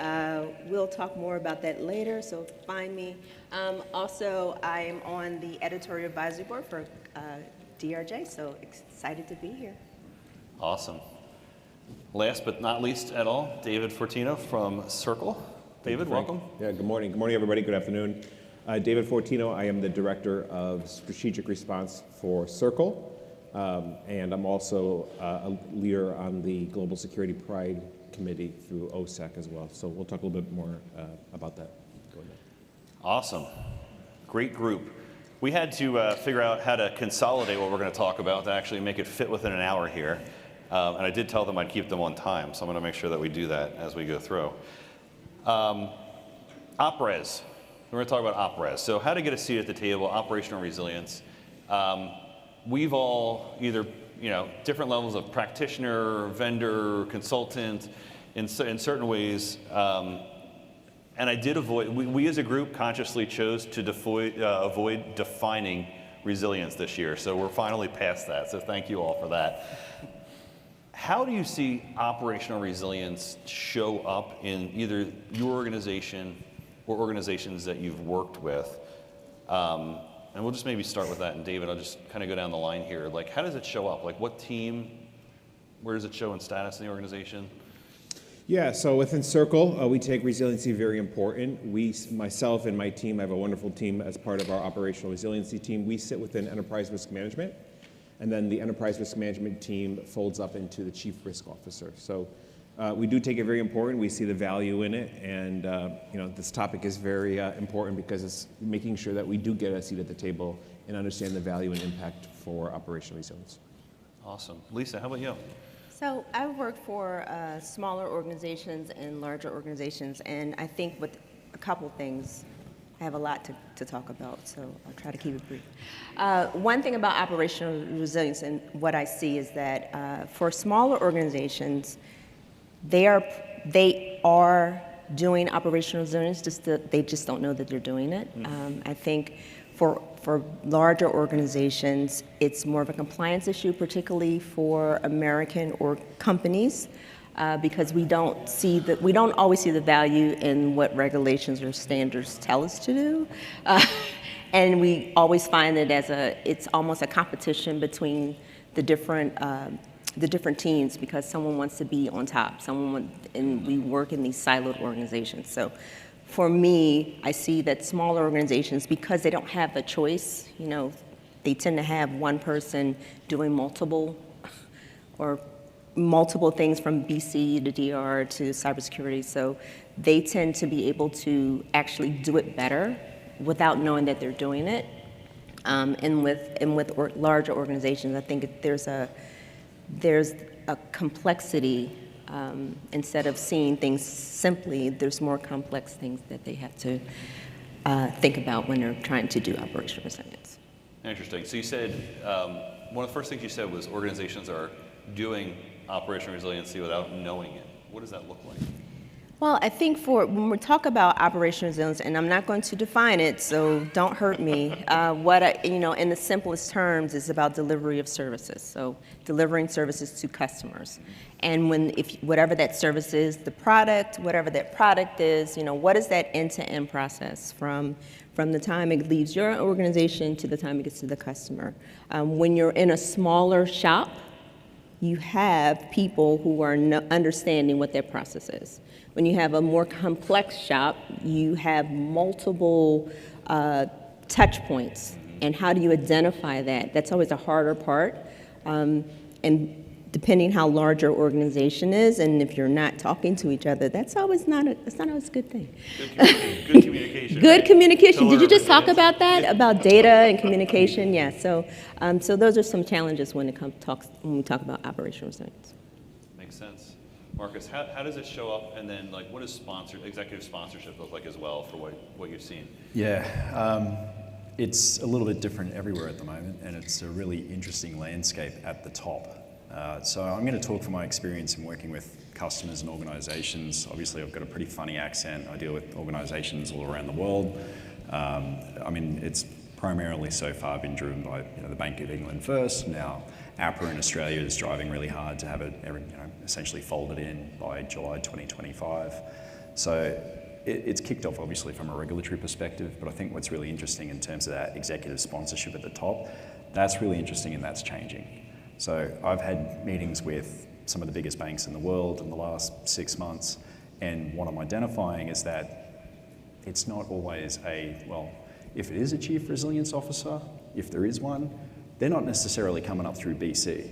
We'll talk more about that later, so find me. Also, I am on the editorial advisory board for DRJ, so excited to be here. Awesome. Last but not least at all, David Fortino from Circle. David, welcome. Yeah, good morning. Good morning, everybody. Good afternoon. David Fortino. I am the Director of Strategic Response for Circle. And I'm also a leader on the Global Security Pride Committee through OSEC as well. So we'll talk a little bit more about that. Awesome. Great group. We had to figure out how to consolidate what we're going to talk about to actually make it fit within an hour here. And I did tell them I'd keep them on time, so I'm going to make sure that we do that as we go through. OpRes. We're going to talk about OpRes. So how to get a seat at the table, operational resilience. We've all either, different levels of practitioner, vendor, consultant, in certain ways. And I did avoid, we as a group consciously chose to avoid defining resilience this year. So we're finally past that. So thank you all for that. How do you see operational resilience show up in either your organization or organizations that you've worked with? And we'll just maybe start with that. And David, I'll just kind of go down the line here. Like, how does it show up? Like, what team, where does it show in status in the organization? Yeah, so within Circle, we take resiliency very important. Myself and my team, I have a wonderful team as part of our operational resiliency team. We sit within enterprise risk management, and then the enterprise risk management team folds up into the chief risk officer. So we do take it very important. We see the value in it, and this topic is very important because it's making sure that we do get a seat at the table and understand the value and impact for operational resilience. Awesome. Lisa, how about you? So I've worked for smaller organizations and larger organizations, and I think with a couple things. I have a lot to talk about, so I'll try to keep it brief. One thing about operational resilience and what I see is that for smaller organizations, they are doing operational resilience, they just don't know that they're doing it. I think for larger organizations, it's more of a compliance issue, particularly for American or companies, because we don't always see the value in what regulations or standards tell us to do. And we always find that it's almost a competition between the different teams, because someone wants to be on top, and we work in these siloed organizations. So for me, I see that smaller organizations, because they don't have the choice, they tend to have one person doing multiple things from BC to DR to cybersecurity. So they tend to be able to actually do it better without knowing that they're doing it. And with larger organizations, I think there's a complexity. Instead of seeing things simply, there's more complex things that they have to think about when they're trying to do operational resilience. Interesting. So you said, one of the first things you said was organizations are doing operational resiliency without knowing it. What does that look like? Well, I think when we talk about operational resilience, and I'm not going to define it, so don't hurt me, in the simplest terms, is about delivery of services. So delivering services to customers. And whatever that service is, the product, whatever that product is, what is that end-to-end process from the time it leaves your organization to the time it gets to the customer. When you're in a smaller shop, you have people who are understanding what that process is. When you have a more complex shop, you have multiple touch points. And how do you identify that? That's always a harder part. And depending how large your organization is, and if you're not talking to each other, that's not always a good thing. Good communication. Good communication. Did you just talk about that? About data and communication? Yeah. So those are some challenges when we talk about operational resilience. Makes sense. Marcus, how does it show up, and then what does executive sponsorship look like as well for what you've seen? Yeah, it's a little bit different everywhere at the moment, and it's a really interesting landscape at the top. So I'm going to talk from my experience in working with customers and organizations. Obviously, I've got a pretty funny accent. I deal with organizations all around the world. It's primarily so far been driven by the Bank of England first. Now, APRA in Australia is driving really hard to have it essentially folded in by July 2025. So it's kicked off obviously from a regulatory perspective, but I think what's really interesting in terms of that executive sponsorship at the top, that's really interesting and that's changing. So I've had meetings with some of the biggest banks in the world in the last 6 months, and what I'm identifying is that it's not always if it is a chief resilience officer, if there is one, they're not necessarily coming up through BC.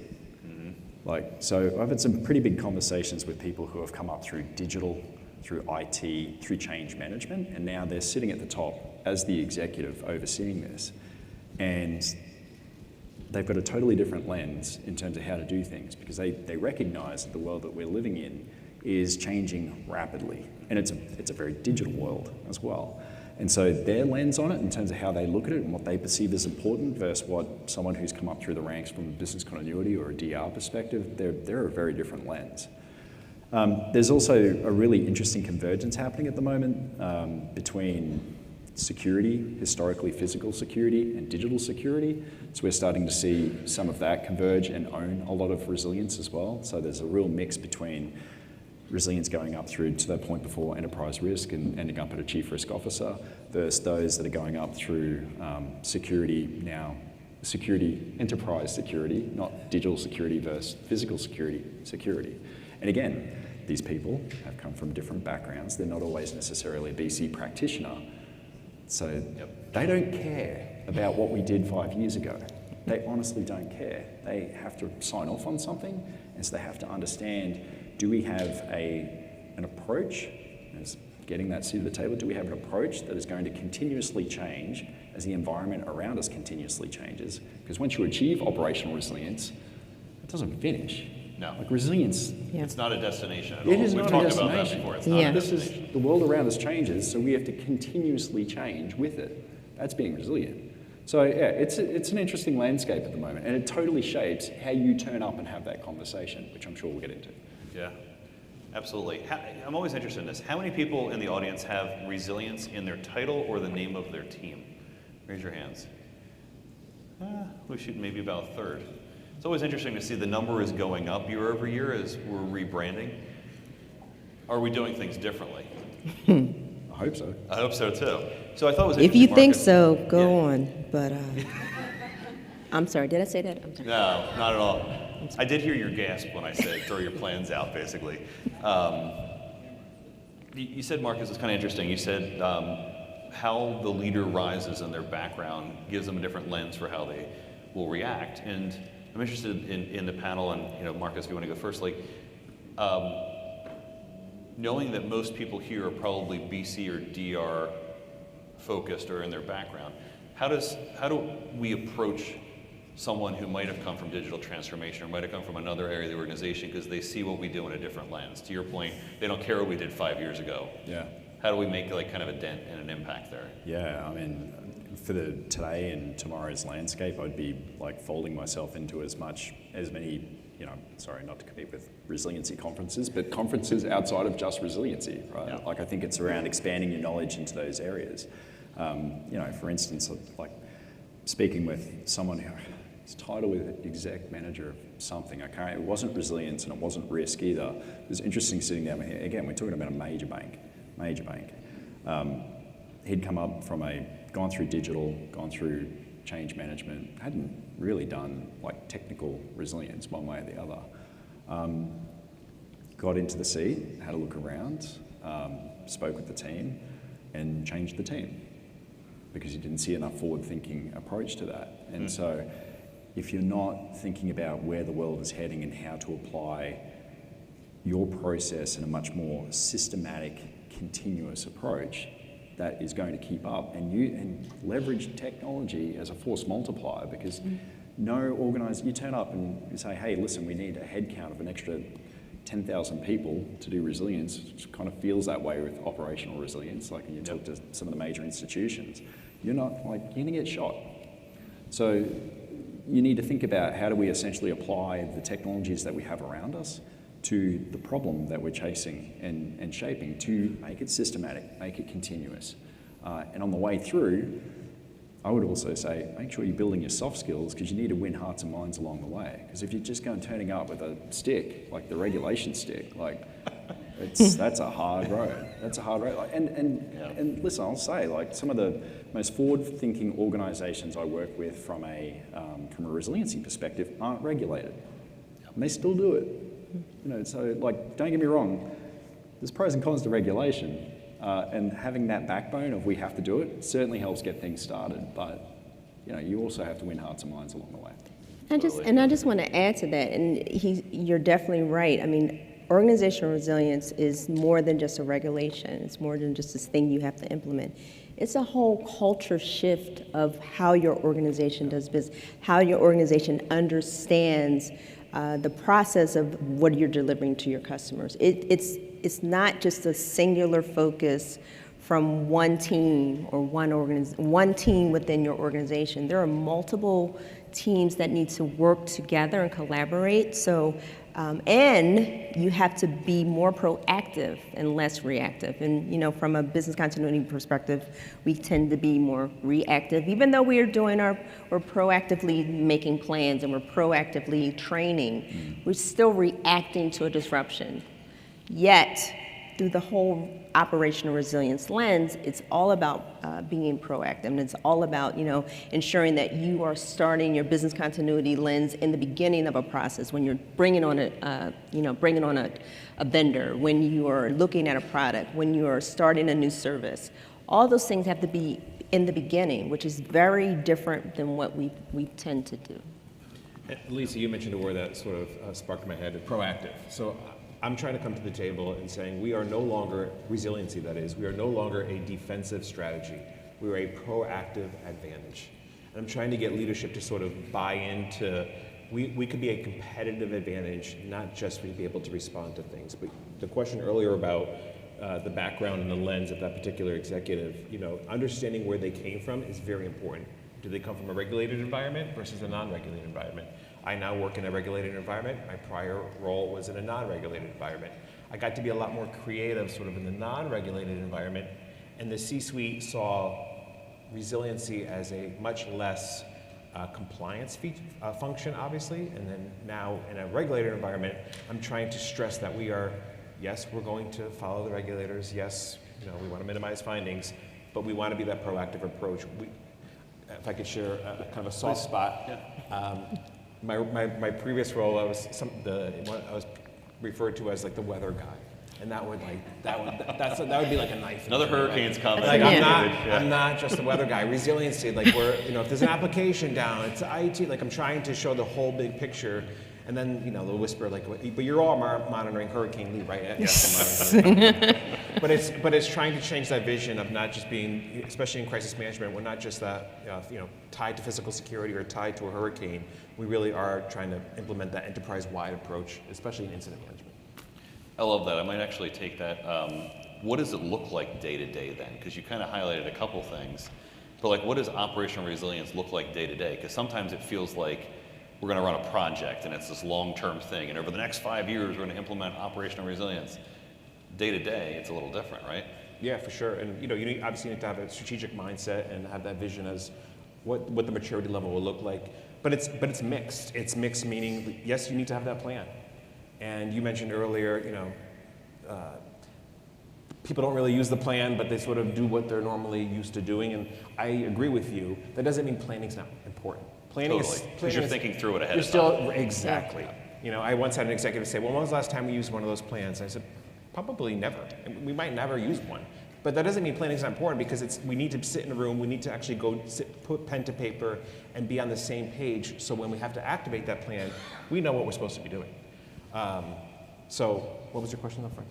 So I've had some pretty big conversations with people who have come up through digital, through IT, through change management, and now they're sitting at the top as the executive overseeing this. And they've got a totally different lens in terms of how to do things, because they recognize that the world that we're living in is changing rapidly, and it's a very digital world as well. And so their lens on it in terms of how they look at it and what they perceive as important versus what someone who's come up through the ranks from a business continuity or a DR perspective, they're a very different lens. There's also a really interesting convergence happening at the moment between security, historically physical security, and digital security. So we're starting to see some of that converge and own a lot of resilience as well. So there's a real mix between resilience going up through to that point before enterprise risk and ending up at a chief risk officer versus those that are going up through security now, enterprise security, not digital security versus physical security. And again, these people have come from different backgrounds. They're not always necessarily a BC practitioner. So they don't care about what we did 5 years ago. They honestly don't care. They have to sign off on something, and so they have to understand, do we have an approach, as getting that seat at the table, do we have an approach that is going to continuously change as the environment around us continuously changes? Because once you achieve operational resilience, it doesn't finish. No. Like resilience, It's not a destination at all. it is We've not a talked about that destination. before. It's not a This is, destination. the world around us changes, so we have to continuously change with it. That's being resilient. So yeah, it's an interesting landscape at the moment, and it totally shapes how you turn up and have that conversation, which I'm sure we'll get into. Yeah, absolutely. I'm always interested in this. How many people in the audience have resilience in their title or the name of their team? Raise your hands. We should maybe about a third. It's always interesting to see the number is going up year over year as we're rebranding. Are we doing things differently? I hope so. I hope so too. So I thought it was If interesting, you think Marcus. so, go Yeah. on. But I'm sorry, did I say that? I'm sorry. No, not at all. I did hear your gasp when I said throw your plans out, basically. You said, Marcus, it's kind of interesting. You said how the leader rises in their background gives them a different lens for how they will react. And I'm interested in the panel, and Marcus, if you want to go first, knowing that most people here are probably BC or DR focused or in their background, how do we approach someone who might have come from digital transformation or might have come from another area of the organization because they see what we do in a different lens? To your point, they don't care what we did 5 years ago. Yeah. How do we make kind of a dent and an impact there? Yeah, I mean, for the today and tomorrow's landscape, I'd be folding myself into as many, sorry, not to compete with resiliency conferences, but conferences outside of just resiliency, right? Yeah. I think it's around expanding your knowledge into those areas. For instance, speaking with someone whose title was exec manager of something, it wasn't resilience and it wasn't risk either. It was interesting sitting down here. Again, we're talking about a major bank. He'd come up gone through digital, gone through change management, hadn't really done technical resilience one way or the other. Got into the seat, had a look around, spoke with the team, and changed the team because he didn't see enough forward-thinking approach to that. And so if you're not thinking about where the world is heading and how to apply your process in a much more systematic, continuous approach, that is going to keep up and leverage technology as a force multiplier, because you turn up and you say, hey, listen, we need a head count of an extra 10,000 people to do resilience. It kind of feels that way with operational resilience, when you talk to some of the major institutions. You're going to get shot. So you need to think about how do we essentially apply the technologies that we have around us to the problem that we're chasing and shaping to make it systematic, make it continuous. And on the way through, I would also say, make sure you're building your soft skills, because you need to win hearts and minds along the way. Because if you're just turning up with a stick, like the regulation stick, that's a hard road. That's a hard road. And listen, I'll say, some of the most forward-thinking organizations I work with from a resiliency perspective aren't regulated. And they still do it. So don't get me wrong, there's pros and cons to regulation, and having that backbone of we have to do it certainly helps get things started, but you also have to win hearts and minds along the way. I just want to add to that, and you're definitely right. I mean, organizational resilience is more than just a regulation. It's more than just this thing you have to implement. It's a whole culture shift of how your organization does business, how your organization understands the process of what you're delivering to your customers. It's not just a singular focus from one team or one team within your organization. There are multiple teams that need to work together and collaborate. So, and you have to be more proactive and less reactive. And from a business continuity perspective, we tend to be more reactive, even though we're proactively making plans and we're proactively training. We're still reacting to a disruption. Yet, through the whole operational resilience lens, it's all about being proactive, and it's all about ensuring that you are starting your business continuity lens in the beginning of a process, when you're bringing on a vendor, when you are looking at a product, when you are starting a new service. All those things have to be in the beginning, which is very different than what we tend to do. Lisa, you mentioned a word that sort of sparked in my head, proactive. So I'm trying to come to the table and saying we are no longer, resiliency that is, we are no longer a defensive strategy. We are a proactive advantage. And I'm trying to get leadership to sort of buy into we could be a competitive advantage, not just to be able to respond to things. But the question earlier about the background and the lens of that particular executive, understanding where they came from is very important. Do they come from a regulated environment versus a non-regulated environment? I now work in a regulated environment. My prior role was in a non-regulated environment. I got to be a lot more creative sort of in the non-regulated environment, and the C-suite saw resiliency as a much less compliance function, obviously, and then now in a regulated environment, I'm trying to stress that we are, yes, we're going to follow the regulators, yes, we want to minimize findings, but we want to be that proactive approach. If I could share a kind of a soft spot. My previous role, I was referred to as like the weather guy, and that would be like a knife. Another hurricane's coming. Like I'm not just the weather guy. Resiliency, like if there's an application down, it's IT. Like I'm trying to show the whole big picture, and then they'll whisper like, but you're all monitoring Hurricane Lee, right? Yes, I'm monitoring. But it's trying to change that vision of not just being, especially in crisis management, we're not just that tied to physical security or tied to a hurricane. We really are trying to implement that enterprise-wide approach, especially in incident management. I love that. I might actually take that. What does it look like day to day then? Because you kind of highlighted a couple things, but like, what does operational resilience look like day to day? Because sometimes it feels like we're going to run a project and it's this long-term thing, and over the next 5 years we're going to implement operational resilience. Day to day, it's a little different, right? Yeah, for sure. And you obviously need to have a strategic mindset and have that vision as what the maturity level will look like. But it's mixed. It's mixed meaning, yes, you need to have that plan. And you mentioned earlier, people don't really use the plan, but they sort of do what they're normally used to doing. And I agree with you. That doesn't mean planning's not important. Planning totally. Because you're thinking through it ahead of time. Exactly. I once had an executive say, well, when was the last time we used one of those plans? And I said, probably never. We might never use one. But that doesn't mean planning's not important, because we need to sit in a room, we need to actually put pen to paper and be on the same page, so when we have to activate that plan, we know what we're supposed to be doing. So what was your question up front?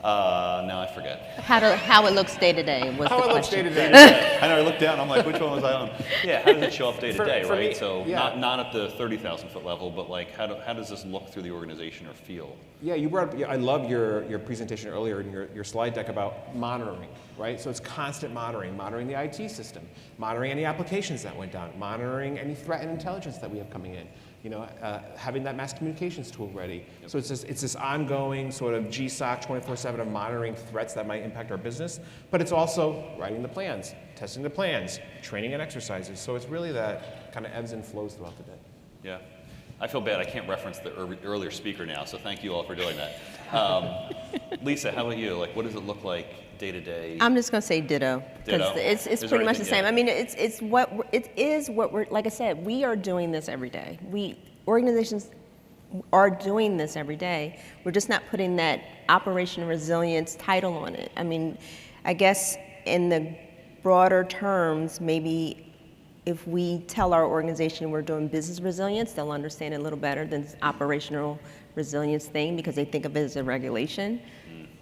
Now I forget. How it looks day to day was the question. How it looks day to day. I know, I looked down, I'm like, which one was I on? Yeah, how does it show up day to day, For right? me, So yeah. not at the 30,000 foot level, but like, how does this look through the organization or feel? Yeah, you brought up, I love your presentation earlier in your slide deck about monitoring, right? So it's constant monitoring the IT system, monitoring any applications that went down, monitoring any threat and intelligence that we have coming in, having that mass communications tool ready. Yep. So it's this ongoing sort of GSOC 24/7 of monitoring threats that might impact our business, but it's also writing the plans, testing the plans, training and exercises. So it's really that kind of ebbs and flows throughout the day. Yeah. I feel bad I can't reference the earlier speaker now, so thank you all for doing that. Lisa, how about you? Like, what does it look like day to day? I'm just going to say ditto. Ditto? It's pretty much the same. I mean, it is what we're, like I said, we are doing this every day. Organizations are doing this every day. We're just not putting that Operation Resilience title on it. I mean, I guess in the broader terms, maybe if we tell our organization we're doing business resilience, they'll understand it a little better than this operational resilience thing, because they think of it as a regulation.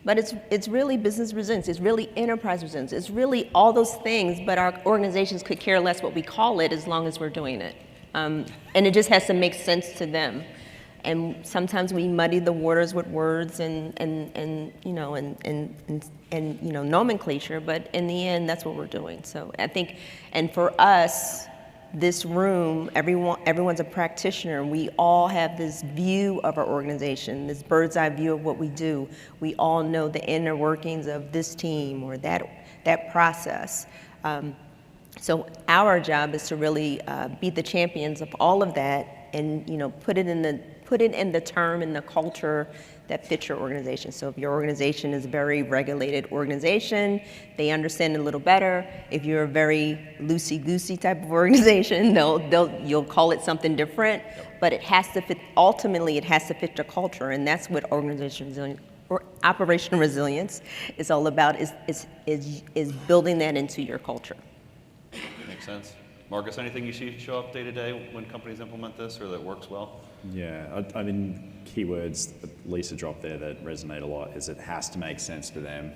But it's really business resilience. It's really enterprise resilience. It's really all those things, but our organizations could care less what we call it as long as we're doing it. And it just has to make sense to them. And sometimes we muddy the waters with words and nomenclature, but in the end, that's what we're doing. So I think, and for us, this room, everyone's a practitioner. We all have this view of our organization, this bird's eye view of what we do. We all know the inner workings of this team or that process. So our job is to really be the champions of all of that, and put it in the term and the culture that fits your organization. So if your organization is a very regulated organization, they understand it a little better. If you're a very loosey-goosey type of organization, you'll call it something different. But it has to fit. Ultimately, it has to fit your culture, and that's what operational resilience is all about. Is building that into your culture. Makes sense. Marcus, anything you see show up day to day when companies implement this or that works well? Yeah, I mean, keywords that Lisa dropped there that resonate a lot is it has to make sense to them.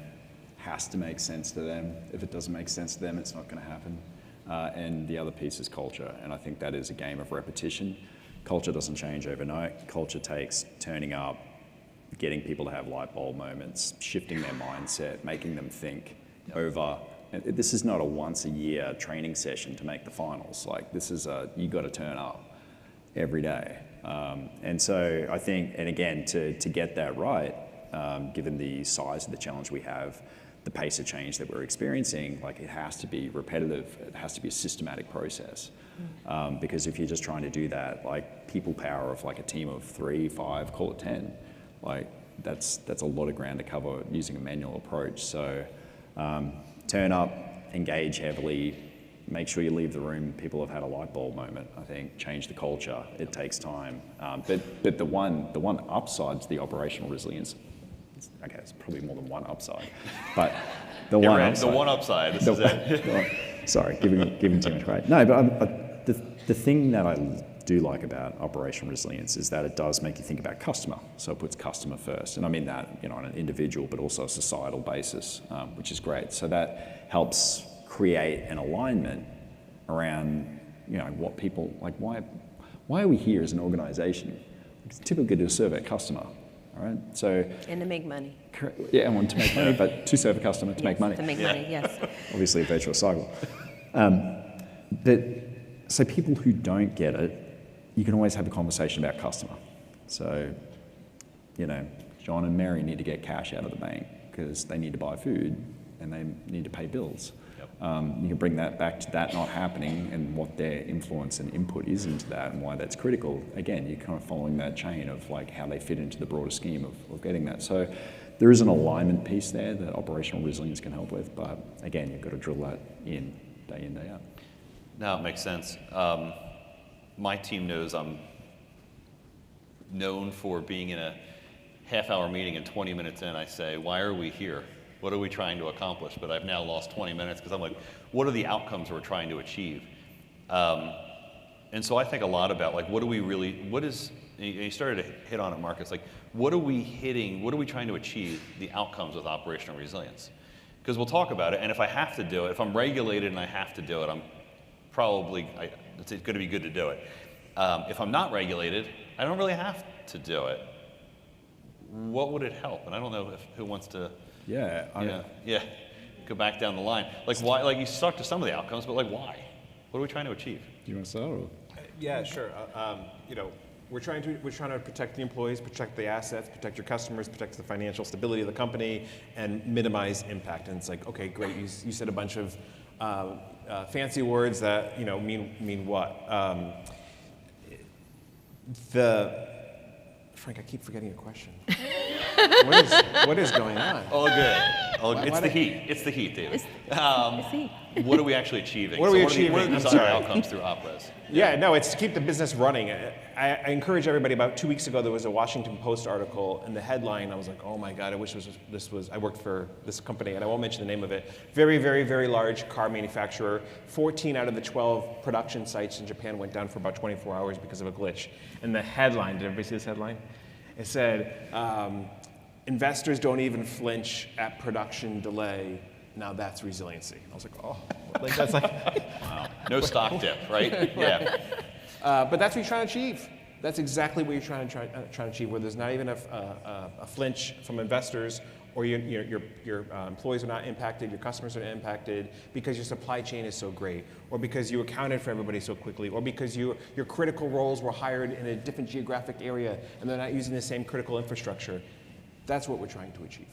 Has to make sense to them. If it doesn't make sense to them, it's not going to happen. And the other piece is culture. And I think that is a game of repetition. Culture doesn't change overnight. Culture takes turning up, getting people to have light bulb moments, shifting their mindset, making them think over. This is not a once a year training session to make the finals. Like, this is you got to turn up every day. And so I think, and again, to get that right, given the size of the challenge we have, the pace of change that we're experiencing, like, it has to be repetitive. It has to be a systematic process. Because if you're just trying to do that, like, people power of like a team of 3, 5, call it 10, like, that's a lot of ground to cover using a manual approach. So turn up, engage heavily, make sure you leave the room. People have had a light bulb moment. I think change the culture. It takes time. But the one upside to the operational resilience. Okay, it's probably more than one upside, but the one upside. The one upside. This is it. Sorry, giving too much credit. No, but the thing that I do like about operational resilience is that it does make you think about customer. So it puts customer first, and I mean that, you know, on an individual but also a societal basis, which is great. So that helps create an alignment around, you know, what people like. Why are we here as an organisation? It's typically to serve our customer. All right, so and to make money. Yeah, I want to make money, but to serve a customer, to make money. To make money, yes. Obviously, a virtuous cycle. But so people who don't get it, you can always have a conversation about customer. So, you know, John and Mary need to get cash out of the bank because they need to buy food and they need to pay bills. You can bring that back to that not happening and what their influence and input is into that and why that's critical. Again, you're kind of following that chain of like how they fit into the broader scheme of getting that. So there is an alignment piece there that operational resilience can help with, but again, you've got to drill that in, day out. No, it makes sense. My team knows I'm known for being in a half-hour meeting and 20 minutes in, I say, why are we here? What are we trying to accomplish? But I've now lost 20 minutes because I'm like, what are the outcomes we're trying to achieve? And so I think a lot about like, what is, and you started to hit on it, Marcus, like, what are we trying to achieve, the outcomes with operational resilience? Because we'll talk about it, and if I have to do it, if I'm regulated and I have to do it, it's going to be good to do it. If I'm not regulated, I don't really have to do it. What would it help? And I don't know who wants to... Yeah. Go back down the line. Like why? Like you stuck to some of the outcomes, but like why? What are we trying to achieve? Do you want to start? Or? Yeah, sure. You know, we're trying to protect the employees, protect the assets, protect your customers, protect the financial stability of the company, and minimize impact. And it's like, okay, great. You said a bunch of fancy words that mean what? Frank, I keep forgetting your question. What is going on? All good. It's the heat. It's the heat, David. It's heat. What are we actually achieving? What are we achieving? What are the desired outcomes through OpRes? Yeah, no, it's to keep the business running. I encourage everybody. About 2 weeks ago, there was a Washington Post article, and the headline, I was like, oh my God, I wish this was. I worked for this company, and I won't mention the name of it. Very, very, very large car manufacturer. 14 out of the 12 production sites in Japan went down for about 24 hours because of a glitch. And the headline, did everybody see this headline? It said, investors don't even flinch at production delay. Now that's resiliency. I was like, oh, like that's like, wow. No stock dip, right? Yeah. But that's what you're trying to achieve. That's exactly what you're trying to achieve, where there's not even a flinch from investors, or your employees are not impacted, your customers are not impacted because your supply chain is so great, or because you accounted for everybody so quickly, or because your critical roles were hired in a different geographic area and they're not using the same critical infrastructure. That's what we're trying to achieve.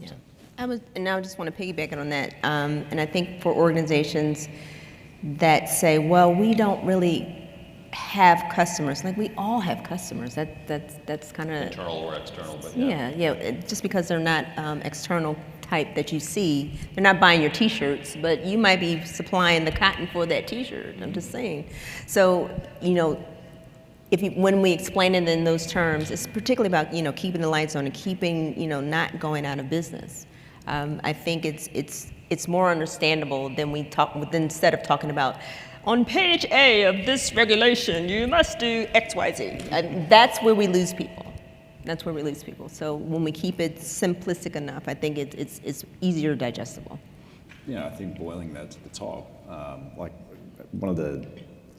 Yeah. And I just want to piggyback on that. And I think for organizations that say, well, we don't really have customers, like we all have customers. That's kind of internal or external, but yeah. Just because they're not external type that you see, they're not buying your T-shirts, but you might be supplying the cotton for that T-shirt. I'm just saying. So when we explain it in those terms, it's particularly about keeping the lights on and keeping not going out of business. I think it's more understandable than instead of talking about on page A of this regulation you must do X, Y, Z. And that's where we lose people. So when we keep it simplistic enough, I think it's easier digestible. I think boiling that to the top, like one of the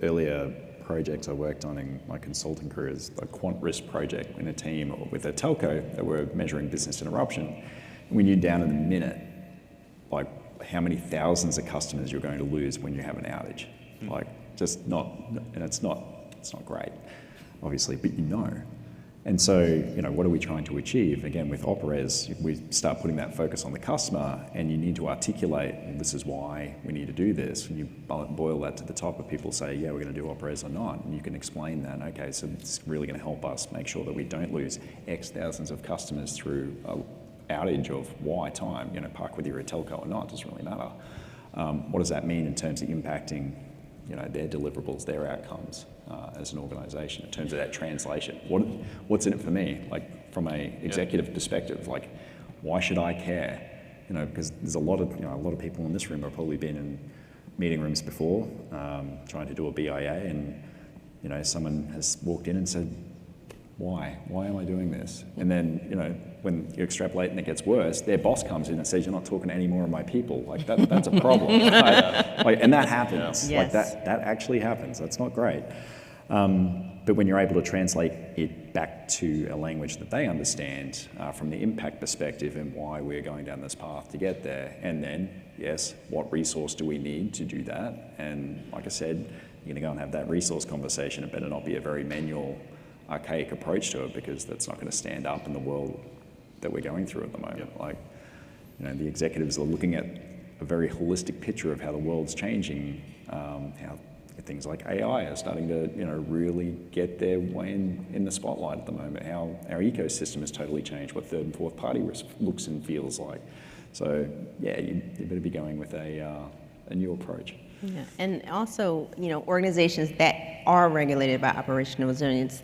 earlier projects I worked on in my consulting career is a quant risk project in a team with a telco that were measuring business interruption. And we knew down in the minute, like how many thousands of customers you're going to lose when you have an outage. Like just not, and it's not great, obviously, but you know. And so, what are we trying to achieve? Again, with operators, we start putting that focus on the customer, and you need to articulate, well, this is why we need to do this. And you boil that to the top, and people say, yeah, we're going to do operators or not. And you can explain that, okay, so it's really going to help us make sure that we don't lose X thousands of customers through an outage of Y time. Park whether you're a telco or not, it doesn't really matter. What does that mean in terms of impacting their deliverables, their outcomes as an organisation in terms of that translation? What's in it for me? Like from a executive perspective, like why should I care? Because there's a lot of people in this room have probably been in meeting rooms before, trying to do a BIA, and someone has walked in and said, why am I doing this? And then when you extrapolate and it gets worse, their boss comes in and says, you're not talking to any more of my people. Like that's a problem. Right? And that happens. Yes. Like that actually happens. That's not great. But when you're able to translate it back to a language that they understand from the impact perspective and why we're going down this path to get there, and then, yes, what resource do we need to do that? And like I said, you're going to go and have that resource conversation. It better not be a very manual, archaic approach to it, because that's not going to stand up in the world that we're going through at the moment. Yep. Like, the executives are looking at a very holistic picture of how the world's changing, how things like AI are starting to, really get their way in the spotlight at the moment, how our ecosystem has totally changed, what third and fourth party risk looks and feels like. So, yeah, you better be going with a new approach. Yeah. And also, organizations that are regulated by operational resilience,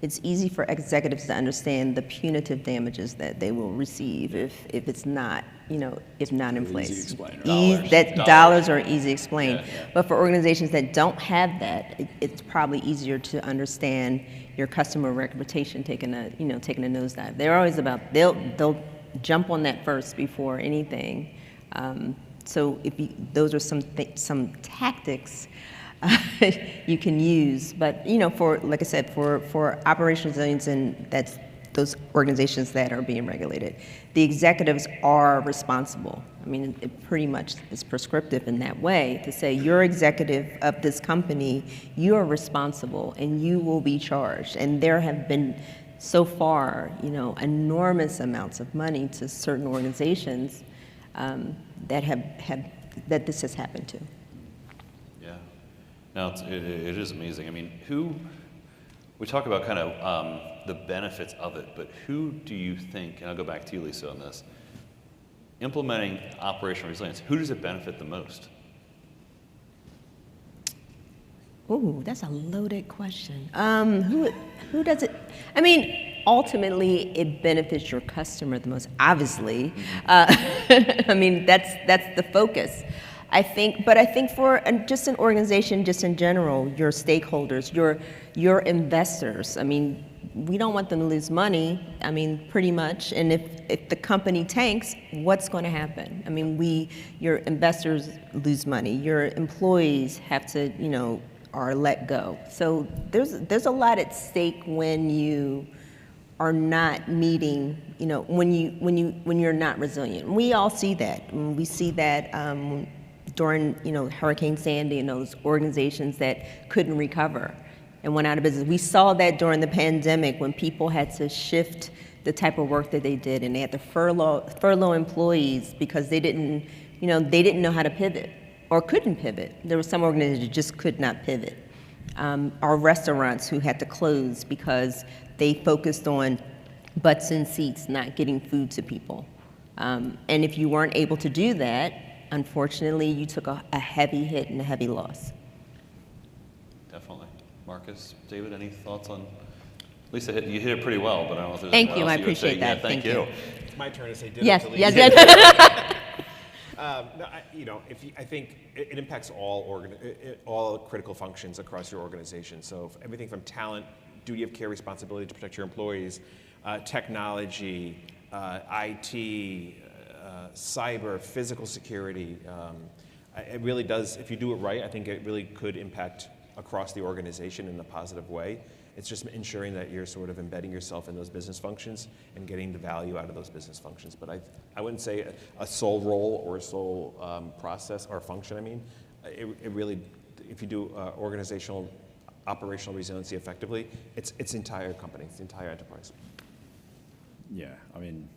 it's easy for executives to understand the punitive damages that they will receive if it's not, if not in place. Easy to explain. Dollars are easy to explain. Yeah. But for organizations that don't have that, it's probably easier to understand your customer reputation taking a nosedive. They're always about, they'll jump on that first before anything. So those are some tactics you can use, but for, like I said, for operational resilience, and that's those organizations that are being regulated, the executives are responsible. I mean, it pretty much is prescriptive in that way to say, you're executive of this company, you are responsible, and you will be charged. And there have been so far, enormous amounts of money to certain organizations that this has happened to. No, it is amazing. I mean, we talk about kind of the benefits of it, but who do you think, and I'll go back to you, Lisa, on this, implementing operational resilience, who does it benefit the most? Ooh, that's a loaded question. Who does it? I mean, ultimately, it benefits your customer the most, obviously. I mean, that's the focus. I think for just an organization, just in general, your stakeholders, your investors, I mean, we don't want them to lose money, I mean, pretty much. And if the company tanks, what's going to happen? I mean, your investors lose money, your employees have to, are let go. So there's a lot at stake when you are not meeting, when you're not resilient. We all see that. We see that during Hurricane Sandy and those organizations that couldn't recover and went out of business. We saw that during the pandemic when people had to shift the type of work that they did, and they had to furlough employees because they didn't know how to pivot or couldn't pivot. There were some organizations that just could not pivot. Our restaurants who had to close because they focused on butts in seats, not getting food to people. And if you weren't able to do that, unfortunately, you took a heavy hit and a heavy loss. Definitely. Marcus, David, any thoughts on? Lisa, you hit it pretty well, but I don't know if there's Thank anyone you, else I you would appreciate say. that. Yeah, thank you. It's my turn to say ditto Yes, to Lisa. yes. I think it impacts all critical functions across your organization. So everything from talent, duty of care, responsibility to protect your employees, technology, IT, cyber, physical security. It really does, if you do it right, I think it really could impact across the organization in a positive way. It's just ensuring that you're sort of embedding yourself in those business functions and getting the value out of those business functions. But I wouldn't say a sole role or a sole process or function, I mean. It really, if you do operational resiliency effectively, it's the entire company, it's the entire enterprise. Yeah, I mean,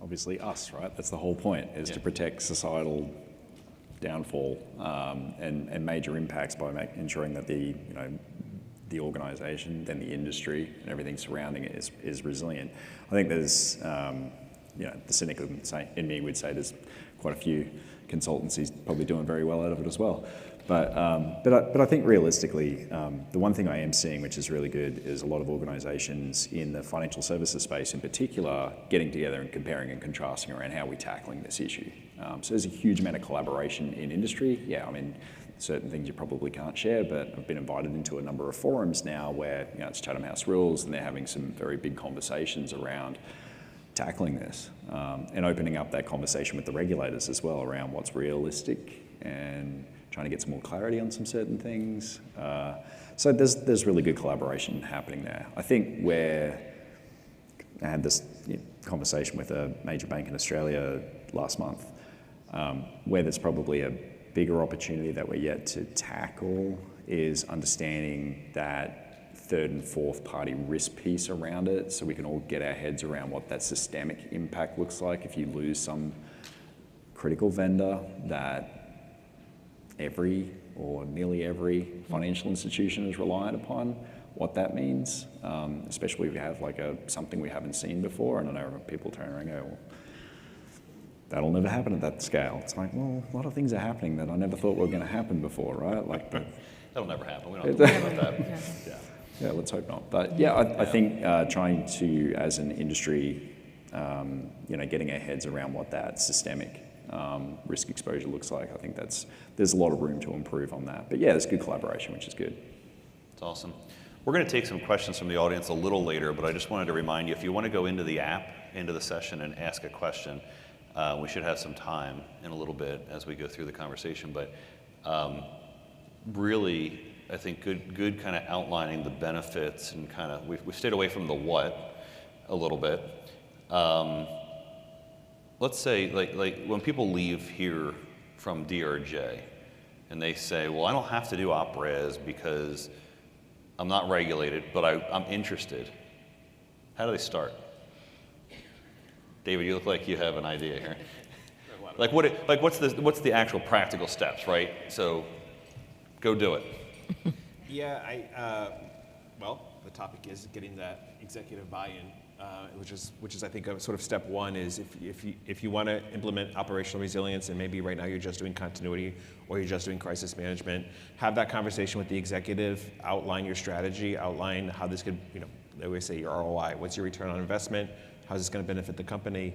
obviously us, right? That's the whole point, is to protect societal downfall and major impacts by ensuring that the organization, then the industry, and everything surrounding it is resilient. I think there's, the cynic in me would say there's quite a few consultancies probably doing very well out of it as well. But I think realistically, the one thing I am seeing, which is really good, is a lot of organizations in the financial services space in particular getting together and comparing and contrasting around how we're tackling this issue. So there's a huge amount of collaboration in industry. Yeah, I mean, certain things you probably can't share, but I've been invited into a number of forums now where it's Chatham House rules, and they're having some very big conversations around tackling this and opening up that conversation with the regulators as well around what's realistic and trying to get some more clarity on some certain things. So there's really good collaboration happening there. I think where I had this conversation with a major bank in Australia last month, where there's probably a bigger opportunity that we're yet to tackle is understanding that third and fourth party risk piece around it, so we can all get our heads around what that systemic impact looks like if you lose some critical vendor that every or nearly every financial institution is reliant upon, what that means, especially if we have something we haven't seen before. And I know people turn around and go, well, that'll never happen at that scale. It's like, well, a lot of things are happening that I never thought were going to happen before, right? That'll never happen. We don't have to worry about that. Yeah, let's hope not. But yeah, I think trying to, as an industry, getting our heads around what that systemic risk exposure looks like, I think there's a lot of room to improve on that. But yeah, there's good collaboration, which is good. That's awesome. We're going to take some questions from the audience a little later, but I just wanted to remind you, if you want to go into the app, into the session and ask a question, we should have some time in a little bit as we go through the conversation. But really, I think good kind of outlining the benefits and kind of, we've stayed away from the what a little bit. Let's say, like when people leave here from DRJ and they say, well, I don't have to do op-res because I'm not regulated, but I'm interested. How do they start? David, you look like you have an idea here. What's the actual practical steps, right? So go do it. Yeah, well, the topic is getting that executive buy-in. Which is I think sort of step one is if you want to implement operational resilience, and maybe right now you're just doing continuity or you're just doing crisis management, have that conversation with the executive, outline your strategy, outline how this could, they always say your ROI, what's your return on investment, how's this going to benefit the company,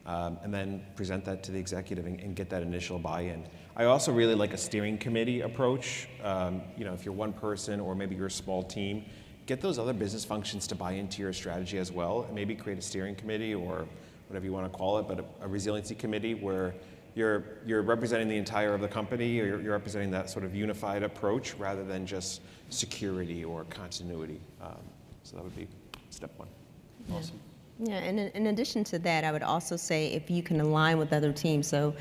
and then present that to the executive and get that initial buy-in. I also really like a steering committee approach. If you're one person or maybe you're a small team, get those other business functions to buy into your strategy as well, and maybe create a steering committee or whatever you want to call it, but a resiliency committee where you're representing the entire of the company, or you're representing that sort of unified approach rather than just security or continuity. So that would be step one. Yeah. Awesome. Yeah, and in addition to that, I would also say if you can align with other teams. So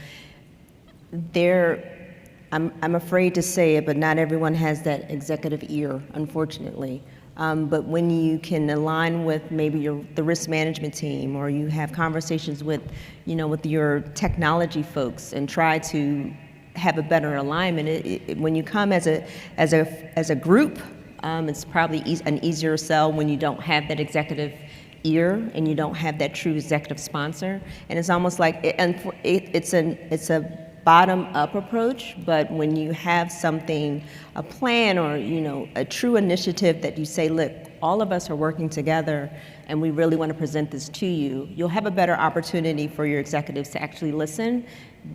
I'm afraid to say it, but not everyone has that executive ear, unfortunately. But when you can align with maybe the risk management team, or you have conversations with your technology folks and try to have a better alignment, when you come as a group, it's probably an easier sell when you don't have that executive ear and you don't have that true executive sponsor. And it's almost like it's a bottom-up approach, but when you have a plan or a true initiative that you say, look, all of us are working together and we really want to present this to you, you'll have a better opportunity for your executives to actually listen.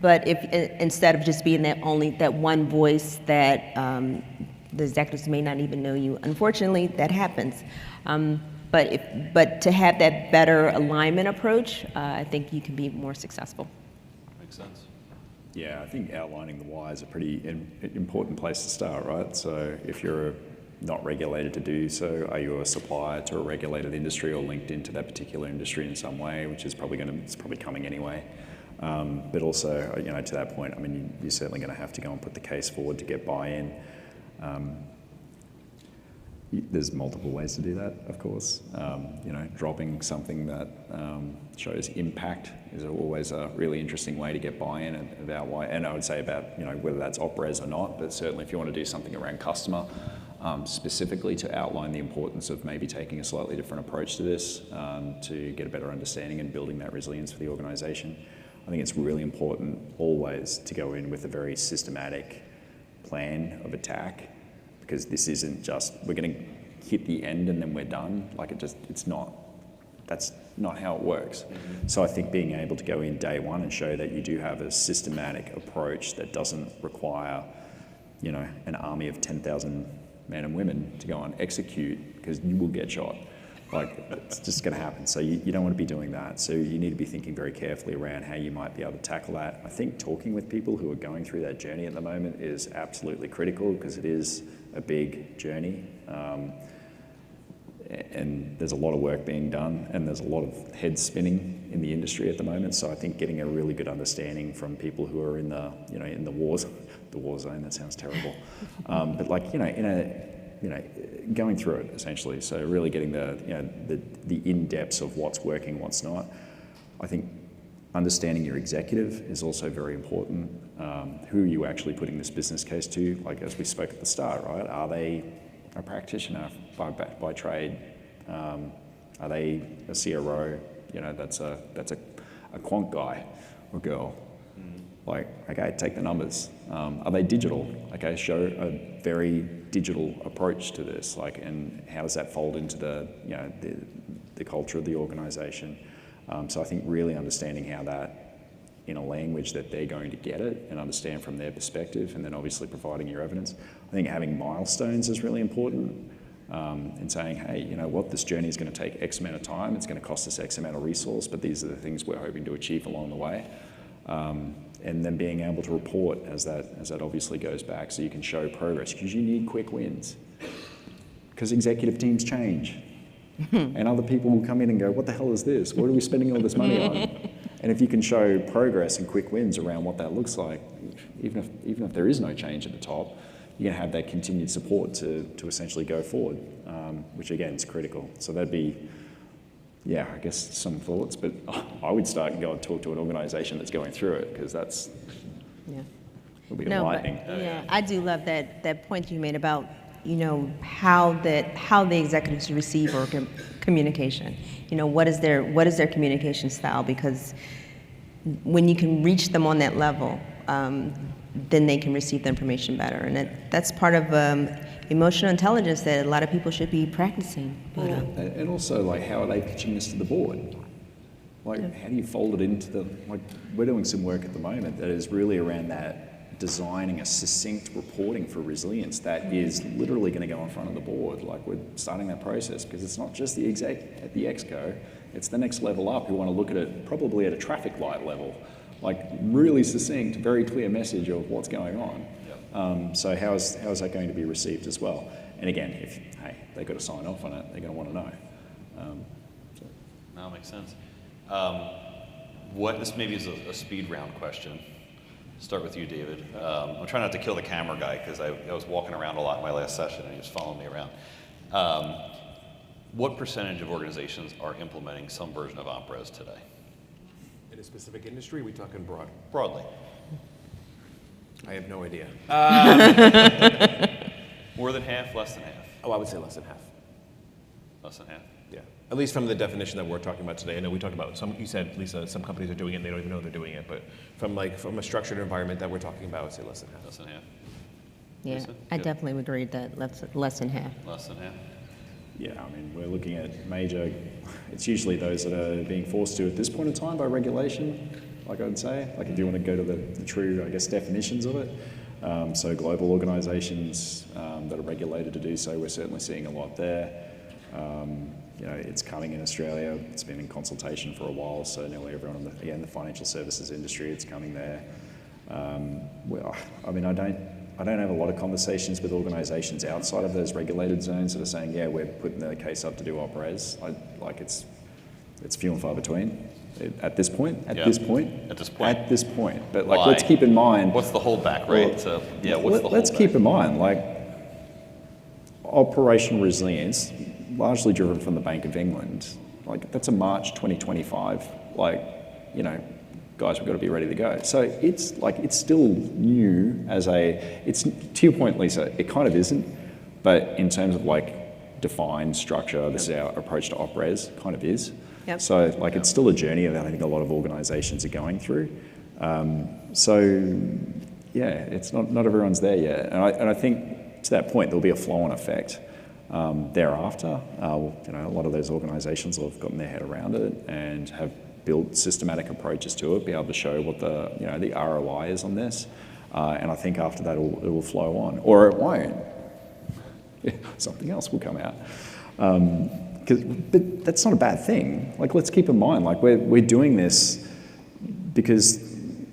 But if instead of just being that one voice that the executives may not even know you, unfortunately that happens. But to have that better alignment approach, I think you can be more successful. Makes sense. Yeah, I think outlining the why is a pretty important place to start, right? So if you're not regulated to do so, are you a supplier to a regulated industry or linked into that particular industry in some way, which is probably it's probably coming anyway. But also, you know, to that point, I mean, you're certainly going to have to go and put the case forward to get buy-in. There's multiple ways to do that, of course. You know, dropping something that shows impact is always a really interesting way to get buy-in about why. And I would say about, you know, whether that's op-res or not, but certainly if you want to do something around customer, specifically to outline the importance of maybe taking a slightly different approach to this to get a better understanding and building that resilience for the organisation. I think it's really important always to go in with a very systematic plan of attack, because this isn't just, we're going to hit the end and then we're done. Like it's not, that's not how it works. So I think being able to go in day one and show that you do have a systematic approach that doesn't require, you know, an army of 10,000 men and women to go and execute, because you will get shot. Like, it's just going to happen. So you don't want to be doing that. So you need to be thinking very carefully around how you might be able to tackle that. I think talking with people who are going through that journey at the moment is absolutely critical, because it is a big journey. And there's a lot of work being done, and there's a lot of heads spinning in the industry at the moment. So I think getting a really good understanding from people who are in the, you know, in the war zone, that sounds terrible. But like, you know, going through it essentially. So really getting the, you know, the in-depths of what's working, what's not. I think understanding your executive is also very important. Who are you actually putting this business case to? Like, as we spoke at the start, right? Are they a practitioner by trade? Are they a CRO? You know, that's a quant guy or girl. Like, okay, take the numbers. Are they digital? Okay, show a very digital approach to this. Like, and how does that fold into the, you know, the culture of the organisation? So I think really understanding how that, in a language that they're going to get it and understand from their perspective, and then obviously providing your evidence. I think having milestones is really important, and saying, hey, you know what, this journey is going to take X amount of time, it's going to cost us X amount of resource, but these are the things we're hoping to achieve along the way. And then being able to report as that obviously goes back, so you can show progress, because you need quick wins. Because executive teams change. And other people will come in and go, what the hell is this? What are we spending all this money on? And if you can show progress and quick wins around what that looks like, even if there is no change at the top, you're going to have that continued support to essentially go forward, which again is critical. So that'd be, yeah, I guess some thoughts, but I would start and go and talk to an organisation that's going through it, because that's, it'll be enlightening. Yeah, I do love that point you made about, you know, how the executives receive or communication. You know, what is their communication style? Because when you can reach them on that level, then they can receive the information better, and that's part of emotional intelligence that a lot of people should be practicing. But, and also, like, how are they pitching this to the board? Like, how do you fold it into the, like, we're doing some work at the moment that is really around that, designing a succinct reporting for resilience that is literally going to go in front of the board. Like, we're starting that process, because it's not just the exec at the exco, it's the next level up who want to look at it probably at a traffic light level. Like, really succinct, very clear message of what's going on. So how is that going to be received as well? And again, if, hey, they've got to sign off on it, they're going to want to know. No, makes sense. This maybe is a speed round question. Start with you, David. I'm trying not to kill the camera guy, because I was walking around a lot in my last session and he was following me around. What percentage of organizations are implementing some version of op-res today? In a specific industry, we talking broad? Broadly. I have no idea. More than half, less than half? Oh, I would say less than half. Less than half? Yeah. At least from the definition that we're talking about today. I know we talked about some, you said, Lisa, some companies are doing it and they don't even know they're doing it, but from a structured environment that we're talking about, I would say less than half. Less than half. yeah, Lisa? I Good. definitely would agree that less than half. Less than half? Yeah, I mean, we're looking at major, it's usually those that are being forced to at this point in time by regulation, like I would say, like if you want to go to the true, I guess, definitions of it. So global organisations that are regulated to do so, we're certainly seeing a lot there. it's coming in Australia. It's been in consultation for a while, so nearly everyone in the financial services industry, it's coming there. Well, I mean, I don't have a lot of conversations with organisations outside of those regulated zones that are saying, yeah, we're putting the case up to do op-res. It's few and far between at this point. At this point. But like, let's keep in mind. What's the holdback, right? So yeah, what's the holdback? Let's keep in mind, like, operational resilience, largely driven from the Bank of England. Like, that's a March 2025. Like, guys, we've got to be ready to go. So it's still new it's to your point, Lisa, it kind of isn't, but in terms of like defined structure, this is our approach to op-res, kind of is. Yep. So like it's still a journey that I think a lot of organizations are going through. So yeah, it's not everyone's there yet. And I think to that point, there'll be a flow-on effect thereafter. A lot of those organizations will have gotten their head around it and have built systematic approaches to it, be able to show what the ROI is on this. And I think after that, it will flow on. Or it won't. Something else will come out. But that's not a bad thing. Like, let's keep in mind, like, we're doing this because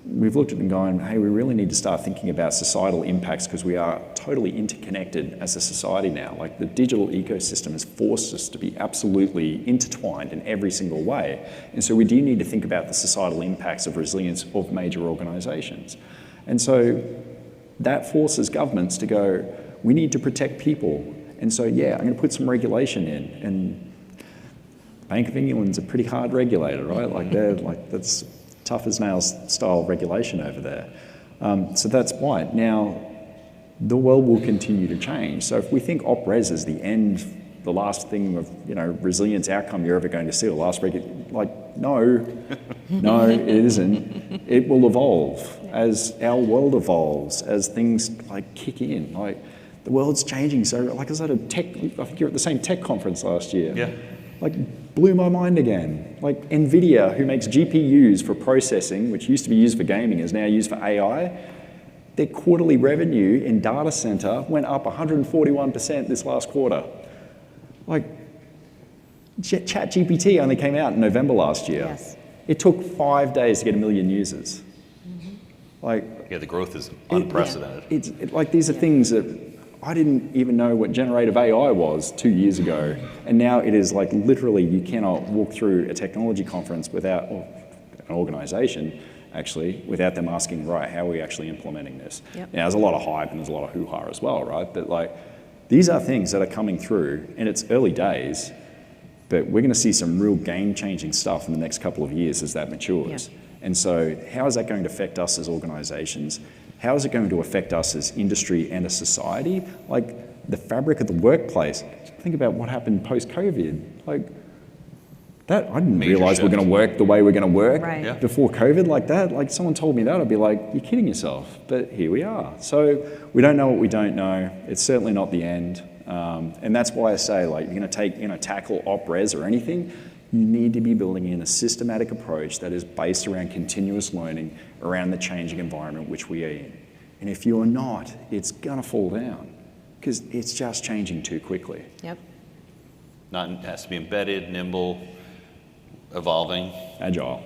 we've looked at it and gone, hey, we really need to start thinking about societal impacts because we are totally interconnected as a society now. Like, the digital ecosystem has forced us to be absolutely intertwined in every single way. And so we do need to think about the societal impacts of resilience of major organizations. And so that forces governments to go, we need to protect people. And so, yeah, I'm going to put some regulation in. And Bank of England's a pretty hard regulator, right? Like, that's tough as nails style regulation over there. So that's why. Now, the world will continue to change. So if we think op-res is the end, the last thing of, resilience outcome you're ever going to see, the last no, it isn't. It will evolve as our world evolves, as things like kick in. Like, the world's changing. So like I was at I think you're at the same tech conference last year. Yeah. Like, blew my mind again. Like, NVIDIA, who makes GPUs for processing, which used to be used for gaming, is now used for AI. Their quarterly revenue in data center went up 141% this last quarter. Like, ChatGPT only came out in November last year. Yes. It took 5 days to get 1 million users. Like, the growth is unprecedented. Like, these are things that I didn't even know what generative AI was 2 years ago. And now it is like, literally, you cannot walk through a technology conference without, or an organization actually, without them asking, right, how are we actually implementing this? Yep. Now, there's a lot of hype and there's a lot of hoo-ha as well, right? But like, these are things that are coming through, and it's early days, but we're going to see some real game-changing stuff in the next couple of years as that matures. Yep. And so how is that going to affect us as organizations? How is it going to affect us as industry and as society? Like, the fabric of the workplace. Think about what happened post-COVID. Like, that, I didn't realize we're going to work the way we're going to work before COVID like that. Like, someone told me that, I'd be like, you're kidding yourself. But here we are. So we don't know what we don't know. It's certainly not the end. And that's why I say, like, you're going to tackle op-res or anything, you need to be building in a systematic approach that is based around continuous learning around the changing environment which we are in. And if you're not, it's going to fall down because it's just changing too quickly. Yep. It has to be embedded, nimble, evolving. Agile.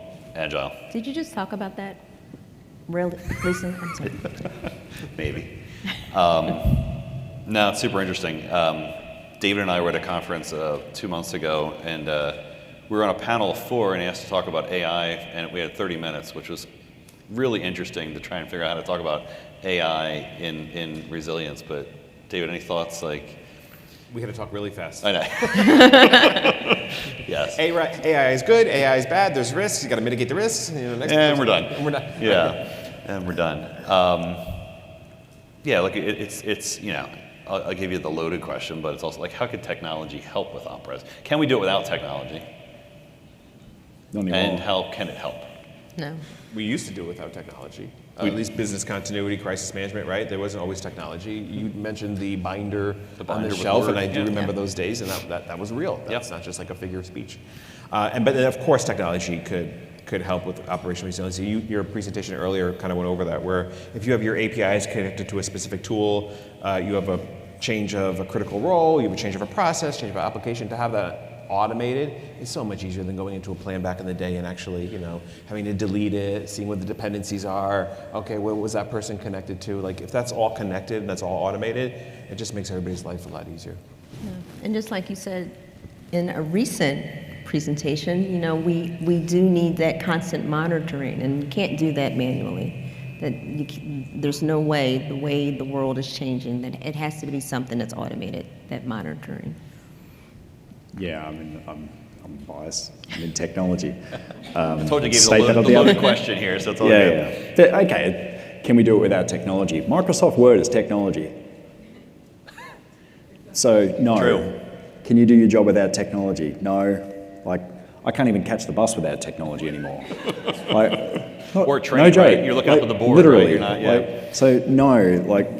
Did you just talk about that? Really, Lisa? I'm sorry. Maybe. No, it's super interesting. David and I were at a conference 2 months ago, and we were on a panel of 4 and he asked to talk about AI, and we had 30 minutes, which was really interesting to try and figure out how to talk about AI in resilience. But David, any thoughts? Like, we had to talk really fast. I know. Yes. AI is good. AI is bad. There's risks. You got to mitigate the risks. And we're done. Yeah, and we're done. Yeah, like it's I'll give you the loaded question, but it's also like, how could technology help with op-res? Can we do it without technology? And how can it help? No. We used to do it without technology. At least business continuity, crisis management, right? There wasn't always technology. You mentioned the binder on the shelf, and I do remember those days, and that was real. That's not just like a figure of speech. But then, of course, technology could help with operational resiliency. Your presentation earlier kind of went over that, where if you have your APIs connected to a specific tool, you have a change of a critical role, you have a change of a process, change of an application, to have that automated, it's so much easier than going into a plan back in the day and actually, having to delete it, seeing what the dependencies are. Okay, what was that person connected to? Like, if that's all connected and that's all automated, it just makes everybody's life a lot easier. Yeah. And just like you said in a recent presentation, we do need that constant monitoring, and you can't do that manually. There's no way, the way the world is changing, that it has to be something that's automated, that monitoring. Yeah, I mean, I'm biased. I'm in technology. I told you to give you the loaded question here, so it's all good. Yeah. But, okay, can we do it without technology? Microsoft Word is technology. So, no. True. Can you do your job without technology? No. Like, I can't even catch the bus without technology anymore. Or train, no joke. right? You're looking up at the board, literally, right? You're not, yeah. So no,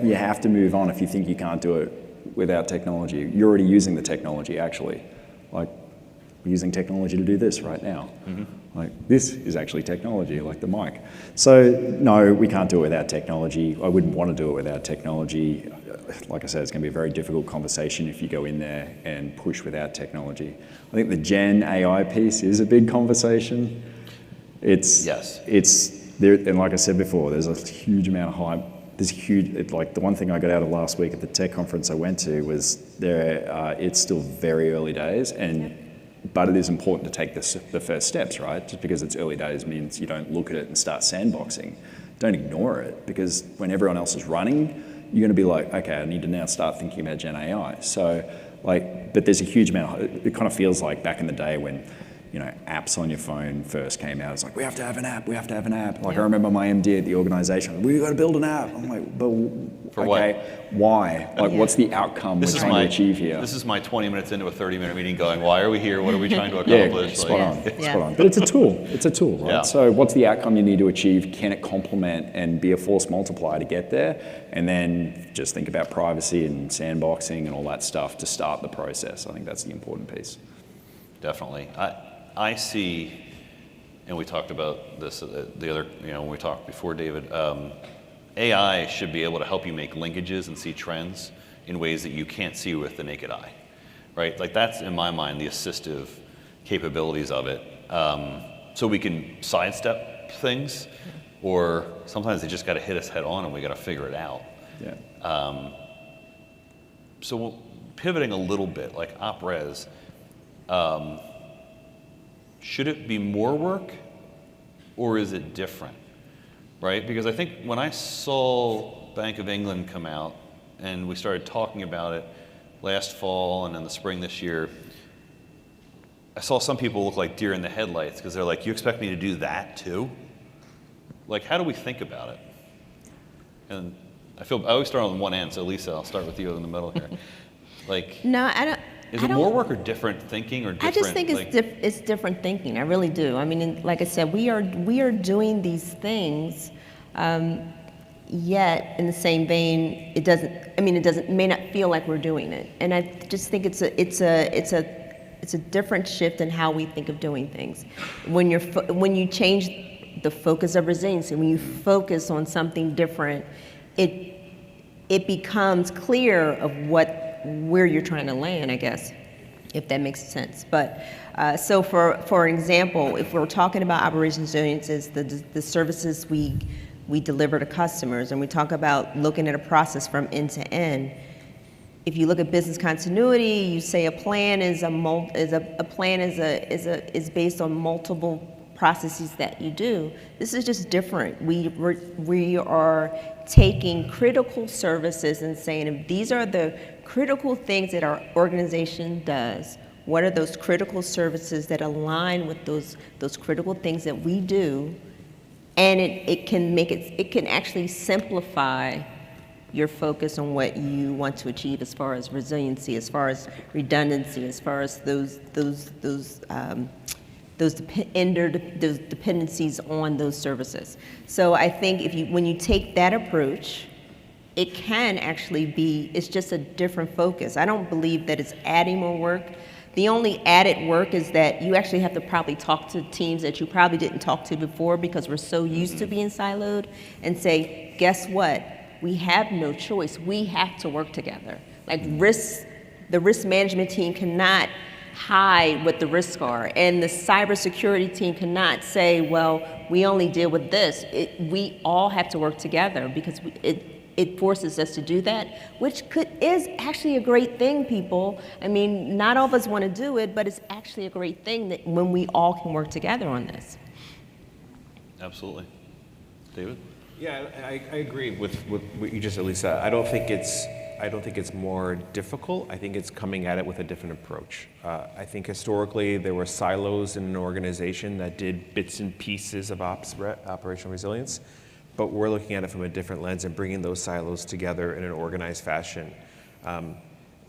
you have to move on if you think you can't do it without technology. You're already using the technology, actually. We're using technology to do this right now. Mm-hmm. This is actually technology, like the mic. So no, we can't do it without technology. I wouldn't want to do it without technology. Like I said, it's going to be a very difficult conversation if you go in there and push without technology. I think the Gen AI piece is a big conversation. It's there, and like I said before, there's a huge amount of hype. There's huge, the one thing I got out of last week at the tech conference I went to was it's still very early days, but it is important to take the first steps, right? Just because it's early days means you don't look at it and start sandboxing. Don't ignore it, because when everyone else is running, you're going to be like, okay, I need to now start thinking about Gen AI. So, but there's a huge amount. It kind of feels like back in the day when, apps on your phone first came out. It's like, we have to have an app, we have to have an app. I remember my MD at the organization, we've got to build an app. I'm like, but why? What's the outcome we're trying to achieve here? This is my 20 minutes into a 30-minute meeting going, why are we here? What are we trying to accomplish? Spot on. But it's a tool. It's a tool, right? Yeah. So what's the outcome you need to achieve? Can it complement and be a force multiplier to get there? And then just think about privacy and sandboxing and all that stuff to start the process. I think that's the important piece. Definitely. I see, and we talked about this the other, when we talked before, David, AI should be able to help you make linkages and see trends in ways that you can't see with the naked eye, right? That's, in my mind, the assistive capabilities of it. So we can sidestep things, or sometimes they just got to hit us head on and we got to figure it out. Yeah. So pivoting a little bit, like OpRes, should it be more work, or is it different, right? Because I think when I saw Bank of England come out and we started talking about it last fall and in the spring this year, I saw some people look like deer in the headlights because they're like, you expect me to do that too? How do we think about it? And I always start on one end, so Lisa, I'll start with you in the middle here. No, I don't. Is it more work or different thinking or different? I just think it's different thinking. I really do. I mean, like I said, we are doing these things, yet in the same vein, it may not feel like we're doing it. And I just think it's a different shift in how we think of doing things. When you change the focus of resiliency, when you focus on something different, it becomes clear of where you're trying to land, I guess, if that makes sense. But so for example, if we're talking about operations resilience, the services we deliver to customers, and we talk about looking at a process from end to end. If you look at business continuity, you say a plan is based on multiple processes that you do. This is just different. We are taking critical services and saying, if these are the critical things that our organization does, what are those critical services that align with those critical things that we do? And it can actually simplify your focus on what you want to achieve as far as resiliency, as far as redundancy, as far as those dependencies on those services. So I think when you take that approach, it can actually it's just a different focus. I don't believe that it's adding more work. The only added work is that you actually have to probably talk to teams that you probably didn't talk to before because we're so used to being siloed, and say, guess what? We have no choice. We have to work together. The risk management team cannot hide what the risks are. And the cybersecurity team cannot say, well, we only deal with this. We all have to work together because it forces us to do that, which is actually a great thing, people. I mean, not all of us want to do it, but it's actually a great thing that when we all can work together on this. Absolutely. David? Yeah, I agree with what you just at least said. I don't think it's more difficult. I think it's coming at it with a different approach. I think historically there were silos in an organization that did bits and pieces of operational resilience, but we're looking at it from a different lens and bringing those silos together in an organized fashion.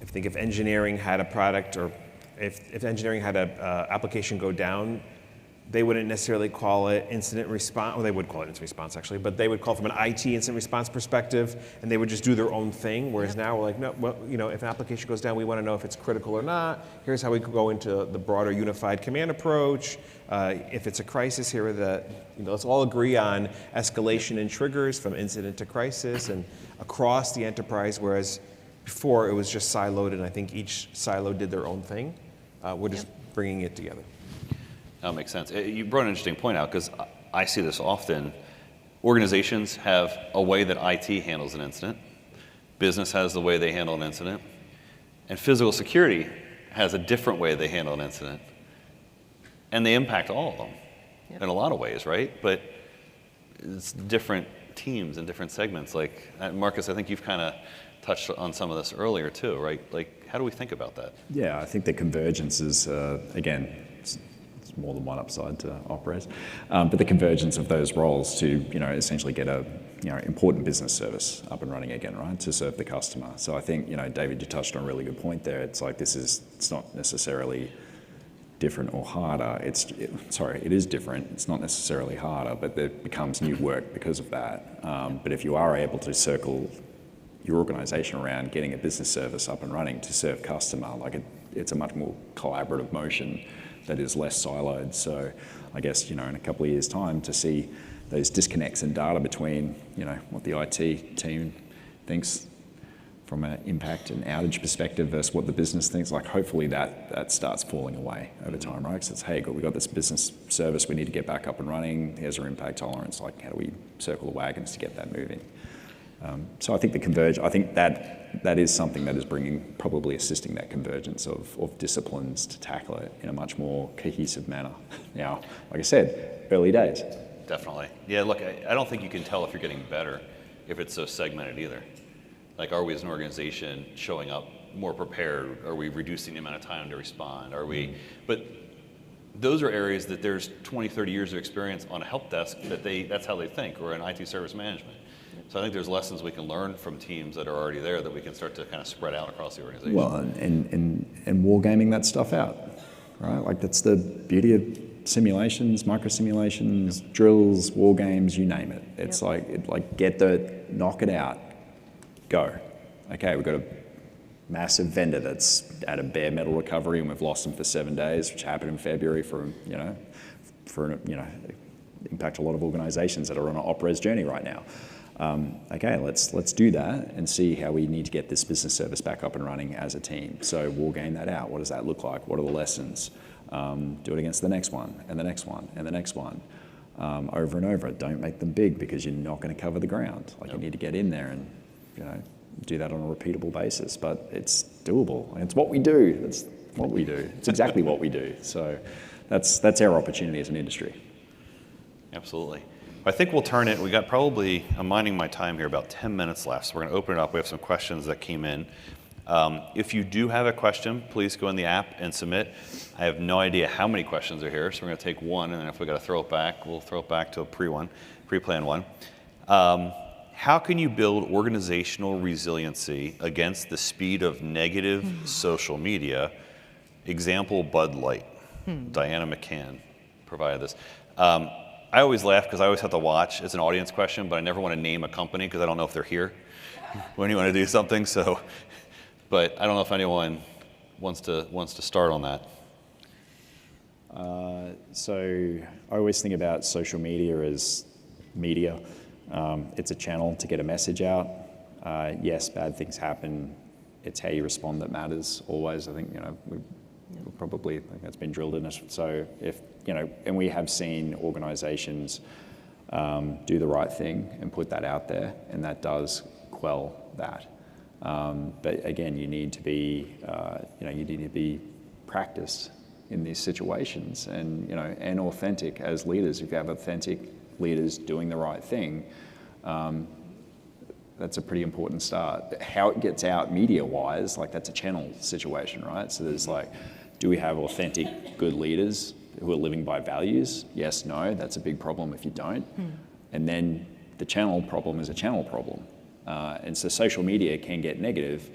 If engineering had a product, or if engineering had an application go down, they wouldn't necessarily call it incident response, well, they would call it incident response actually, but they would call it from an IT incident response perspective, and they would just do their own thing, whereas now we're like, no, well, if an application goes down, we want to know if it's critical or not. Here's how we could go into the broader unified command approach. If it's a crisis, here are the, let's all agree on escalation and triggers from incident to crisis and across the enterprise, whereas before it was just siloed, and I think each silo did their own thing. We're just bringing it together. That makes sense. You brought an interesting point out because I see this often. Organizations have a way that IT handles an incident. Business has the way they handle an incident. And physical security has a different way they handle an incident. And they impact all of them in a lot of ways, right? But it's different teams and different segments. Like, Marcus, I think you've kind of touched on some of this earlier too, right? Like, how do we think about that? Yeah, I think the convergence is, again, more than one upside to operators, but the convergence of those roles to essentially get a important business service up and running again, right, to serve the customer. So I think David, you touched on a really good point there. It's like it's not necessarily different or harder. It is different. It's not necessarily harder, but there becomes new work because of that. But if you are able to circle your organization around getting a business service up and running to serve customer, it's a much more collaborative motion that is less siloed. So I guess, in a couple of years' time to see those disconnects in data between, what the IT team thinks from an impact and outage perspective versus what the business thinks, hopefully that starts falling away over time, right? Because it's, hey, we got this business service, we need to get back up and running, here's our impact tolerance, how do we circle the wagons to get that moving? So I think I think that is something that is probably assisting that convergence of disciplines to tackle it in a much more cohesive manner. Now, like I said, early days. Definitely. Yeah, look, I don't think you can tell if you're getting better if it's so segmented either. Are we as an organization showing up more prepared? Are we reducing the amount of time to respond? But those are areas that there's 20, 30 years of experience on a help desk that's how they think, or in IT service management. So I think there's lessons we can learn from teams that are already there that we can start to kind of spread out across the organization. Well, and wargaming that stuff out, right? That's the beauty of simulations, micro simulations, drills, war games, you name it. It's knock it out, go. Okay, we've got a massive vendor that's at a bare metal recovery and we've lost them for 7 days, which happened in February impact a lot of organizations that are on an op-res journey right now. Okay, let's do that and see how we need to get this business service back up and running as a team. So we'll game that out. What does that look like? What are the lessons? Do it against the next one, and the next one, and the next one. Over and over. Don't make them big because you're not going to cover the ground. You need to get in there and do that on a repeatable basis. But it's doable. It's what we do. That's what we do. It's exactly what we do. So that's our opportunity as an industry. Absolutely. I think we'll turn it. We got probably, I'm minding my time here, about 10 minutes left. So we're going to open it up. We have some questions that came in. If you do have a question, please go in the app and submit. I have no idea how many questions are here, so we're going to take one, and then if we got to throw it back, we'll throw it back to a pre-planned one. How can you build organizational resiliency against the speed of negative social media? Example, Bud Light. Diana McCann provided this. I always laugh because I always have to watch. It's an audience question, but I never want to name a company because I don't know if they're here when you want to do something. So, but I don't know if anyone wants to start on that. So I always think about social media as media. It's a channel to get a message out. Yes, bad things happen. It's how you respond that matters always. I think Probably, I think that's been drilled in us. So if, and we have seen organizations do the right thing and put that out there, and that does quell that. But again, you need to be, practiced in these situations, and and authentic as leaders. If you have authentic leaders doing the right thing, that's a pretty important start. How it gets out media-wise, that's a channel situation, right? So there's do we have authentic, good leaders who are living by values? Yes, no, that's a big problem if you don't. And then the channel problem is a channel problem. And so social media can get negative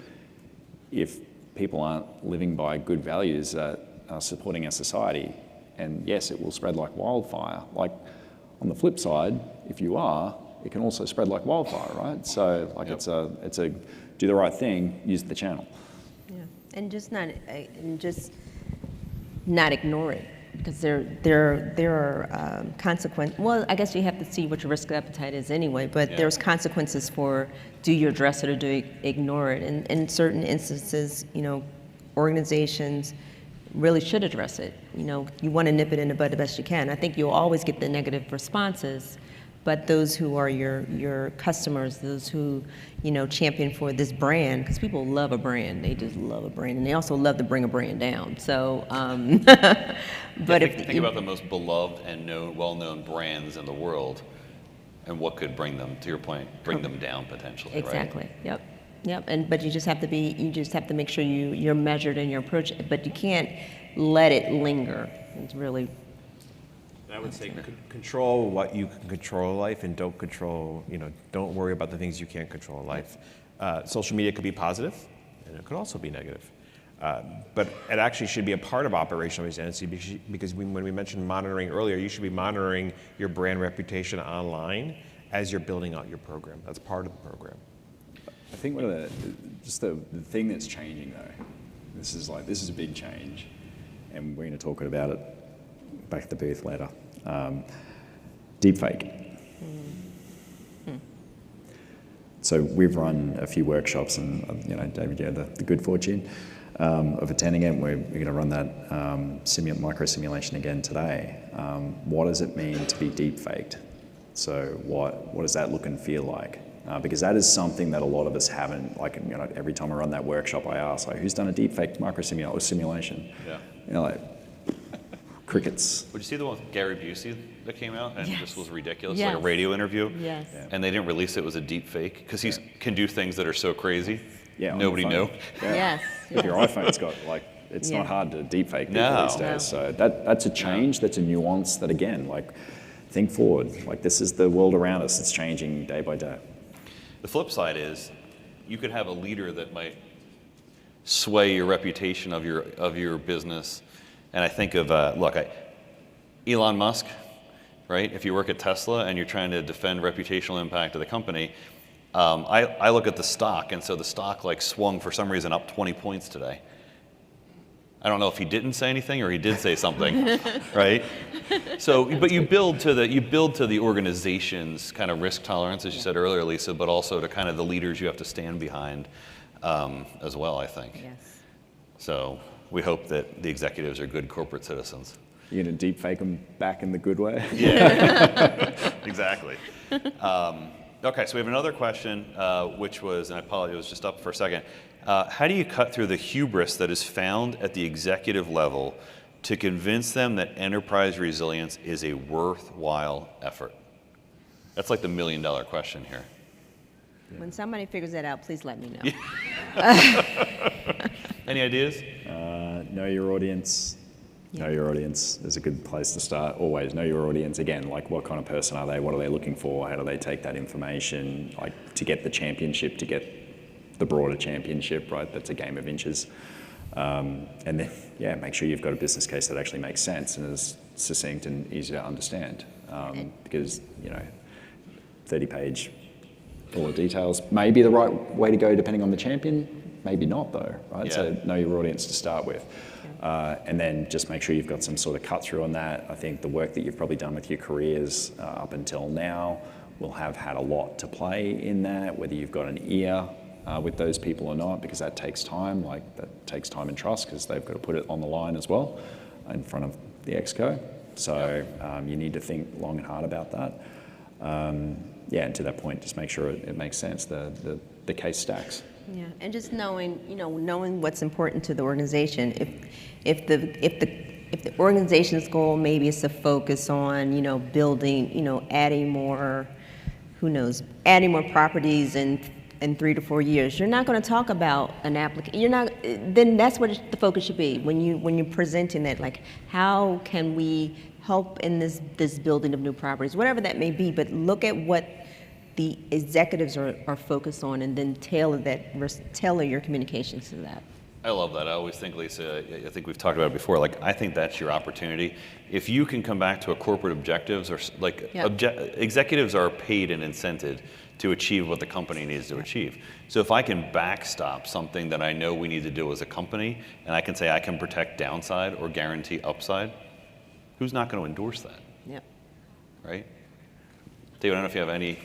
if people aren't living by good values that are supporting our society. And yes, it will spread like wildfire. On the flip side, if you are, it can also spread like wildfire, right? So it's a do the right thing, use the channel. Yeah, and just not ignore it, because there are consequences. Well, I guess you have to see what your risk appetite is anyway, but there's consequences for do you address it or do you ignore it. And in certain instances, organizations really should address it. You want to nip it in the bud the best you can. I think you'll always get the negative responses, but those who are your customers, those who champion for this brand, because people love a brand, they just love a brand, and they also love to bring a brand down. So, but think about the most beloved and well-known brands in the world, and what could bring them, to your point, bring them down potentially. Exactly. Right? Yep. But you just have to make sure you're measured in your approach, but you can't let it linger. It's really. I would say control what you can control in life, and don't don't worry about the things you can't control in life. Social media could be positive, and it could also be negative. But it actually should be a part of operational resiliency, because when we mentioned monitoring earlier, you should be monitoring your brand reputation online as you're building out your program. That's part of the program. I think one of the thing that's changing though, this is a big change, and we're going to talk about it back at the booth later. Deepfake. So we've run a few workshops, and David, you had the good fortune of attending it. We're going to run that micro simulation again today. What does it mean to be deepfaked? So what does that look and feel like? Because that is something that a lot of us haven't. Every time I run that workshop, I ask, who's done a deepfake micro simulation? Yeah. Crickets. Would you see the one with Gary Busey that came out and just was ridiculous, Yes. like a radio interview? Yes. And they didn't release it was a deep fake because he can do things that are so crazy. Yeah. Nobody knew. Yeah. Yes. If your iPhone's got it's not hard to deepfake people these days. No. So that's a change. That's a nuance. That again, think forward. This is the world around us. It's changing day by day. The flip side is, you could have a leader that might sway your reputation of your business. And I think of Elon Musk, right? If you work at Tesla and you're trying to defend reputational impact of the company, I look at the stock, and so the stock swung for some reason up 20 points today. I don't know if he didn't say anything or he did say something, right? So, but you build to the organization's kind of risk tolerance, as you said earlier, Lisa, but also to kind of the leaders you have to stand behind as well, I think. Yes. So we hope that the executives are good corporate citizens. You're going to deep fake them back in the good way? Yeah, exactly. Okay, so we have another question, which was, and I apologize, it was just up for a second. How do you cut through the hubris that is found at the executive level to convince them that enterprise resilience is a worthwhile effort? That's the $1 million question here. When somebody figures that out, please let me know. Any ideas? Know your audience. Know your audience is a good place to start. Always know your audience. Again, what kind of person are they? What are they looking for? How do they take that information? To get the championship, to get the broader championship, right? That's a game of inches. And then, make sure you've got a business case that actually makes sense and is succinct and easy to understand. Because 30-page full of details may be the right way to go depending on the champion. Maybe not though, right? Yeah. So know your audience to start with. And then just make sure you've got some sort of cut through on that. I think the work that you've probably done with your careers up until now will have had a lot to play in that, whether you've got an ear with those people or not, because that takes time. Like, that takes time and trust, because they've got to put it on the line as well in front of the exco. So you need to think long and hard about that. And to that point, just make sure it makes sense. The case stacks. Yeah, and just knowing what's important to the organization. If the organization's goal maybe is to focus on, building, adding more, adding more properties in 3 to 4 years, you're not going to talk about an application. Then that's what the focus should be when you're presenting that. Like, how can we help in this building of new properties, whatever that may be. But look at what the executives are focused on, and then tailor your communications to that. I love that. I always think, Lisa, I think we've talked about it before, like, I think that's your opportunity. If you can come back to a corporate objectives, or like, executives are paid and incented to achieve what the company needs to achieve. So if I can backstop something that I know we need to do as a company, and I can say I can protect downside or guarantee upside, who's not going to endorse that? Yep. Right? David, I don't know if you have any.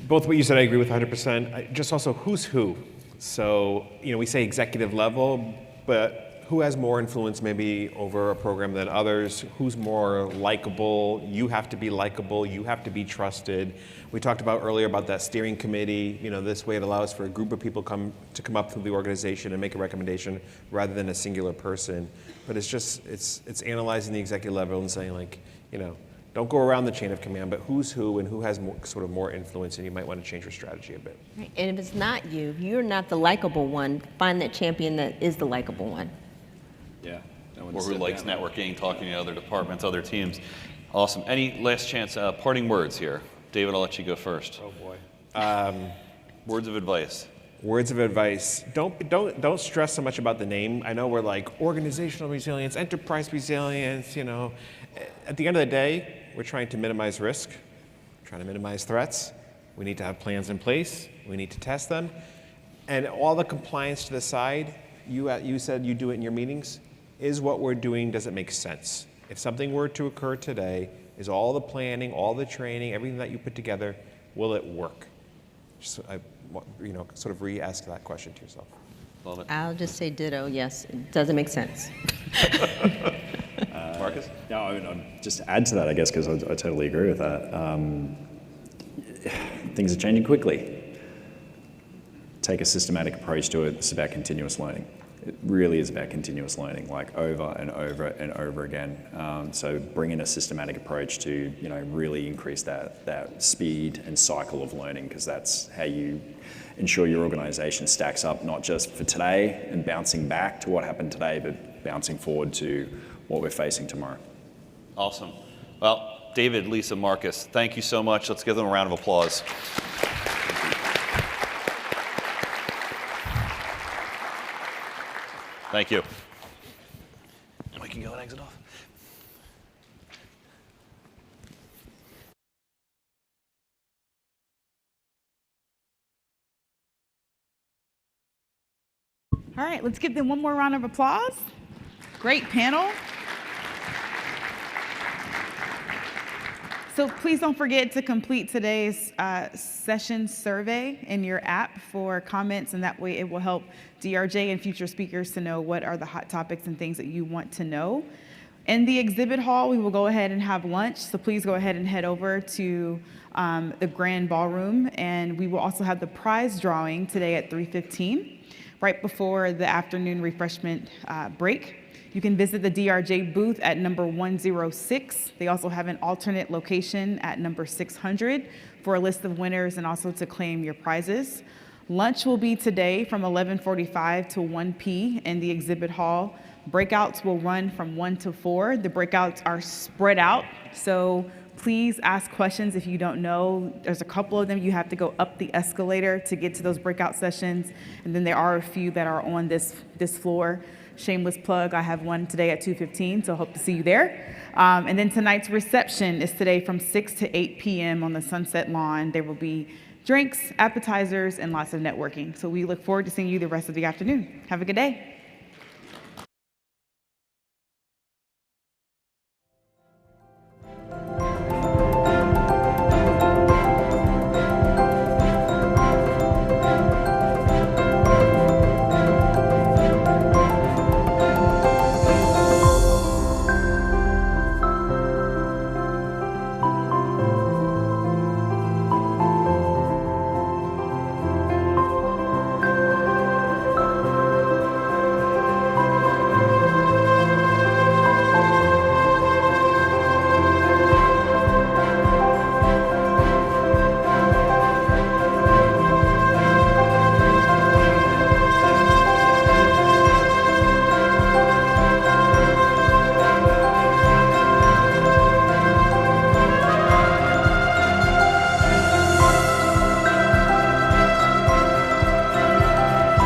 Both what you said, I agree with 100%. Just also, who's who? So, we say executive level, but who has more influence maybe over a program than others? Who's more likable? You have to be likable. You have to be trusted. We talked about earlier about that steering committee. This way it allows for a group of people to come up through the organization and make a recommendation rather than a singular person. But it's analyzing the executive level and saying, like, don't go around the chain of command, but who's who and who has more influence, and you might want to change your strategy a bit. Right. And if it's not you, if you're not the likable one, find that champion that is the likable one. Yeah. Or who likes networking, talking to other departments, other teams. Awesome. Any last chance, parting words here? David, I'll let you go first. Oh boy. Words of advice. Words of advice. Don't stress so much about the name. I know we're like organizational resilience, enterprise resilience, At the end of the day, we're trying to minimize risk, trying to minimize threats. We need to have plans in place. We need to test them. And all the compliance to the side, you said you do it in your meetings, is what we're doing, does it make sense? If something were to occur today, is all the planning, all the training, everything that you put together, will it work? Just, sort of re-ask that question to yourself. Love it. I'll just say ditto, yes, it doesn't make sense. Marcus? No, I'd just add to that, I guess, because I totally agree with that. Things are changing quickly. Take a systematic approach to it. It's about continuous learning. It really is about continuous learning, like over and over and over again. So bring in a systematic approach to, really increase that speed and cycle of learning, because that's how you ensure your organization stacks up, not just for today and bouncing back to what happened today, but bouncing forward to what we're facing tomorrow. Awesome. Well, David, Lisa, Marcus, thank you so much. Let's give them a round of applause. Thank you. And we can go and exit off. All right, let's give them one more round of applause. Great panel. So please don't forget to complete today's session survey in your app for comments, and that way it will help DRJ and future speakers to know what are the hot topics and things that you want to know. In the exhibit hall, we will go ahead and have lunch, so please go ahead and head over to the grand ballroom, and we will also have the prize drawing today at 3:15, right before the afternoon refreshment break. You can visit the DRJ booth at number 106. They also have an alternate location at number 600 for a list of winners and also to claim your prizes. Lunch will be today from 11:45 to 1 p.m. in the exhibit hall. Breakouts will run from 1 to 4. The breakouts are spread out, so please ask questions if you don't know. There's a couple of them. You have to go up the escalator to get to those breakout sessions, and then there are a few that are on this floor. Shameless plug, I have one today at 2:15, so hope to see you there. And then tonight's reception is today from 6 to 8 p.m. on the Sunset Lawn. There will be drinks, appetizers, and lots of networking. So we look forward to seeing you the rest of the afternoon. Have a good day.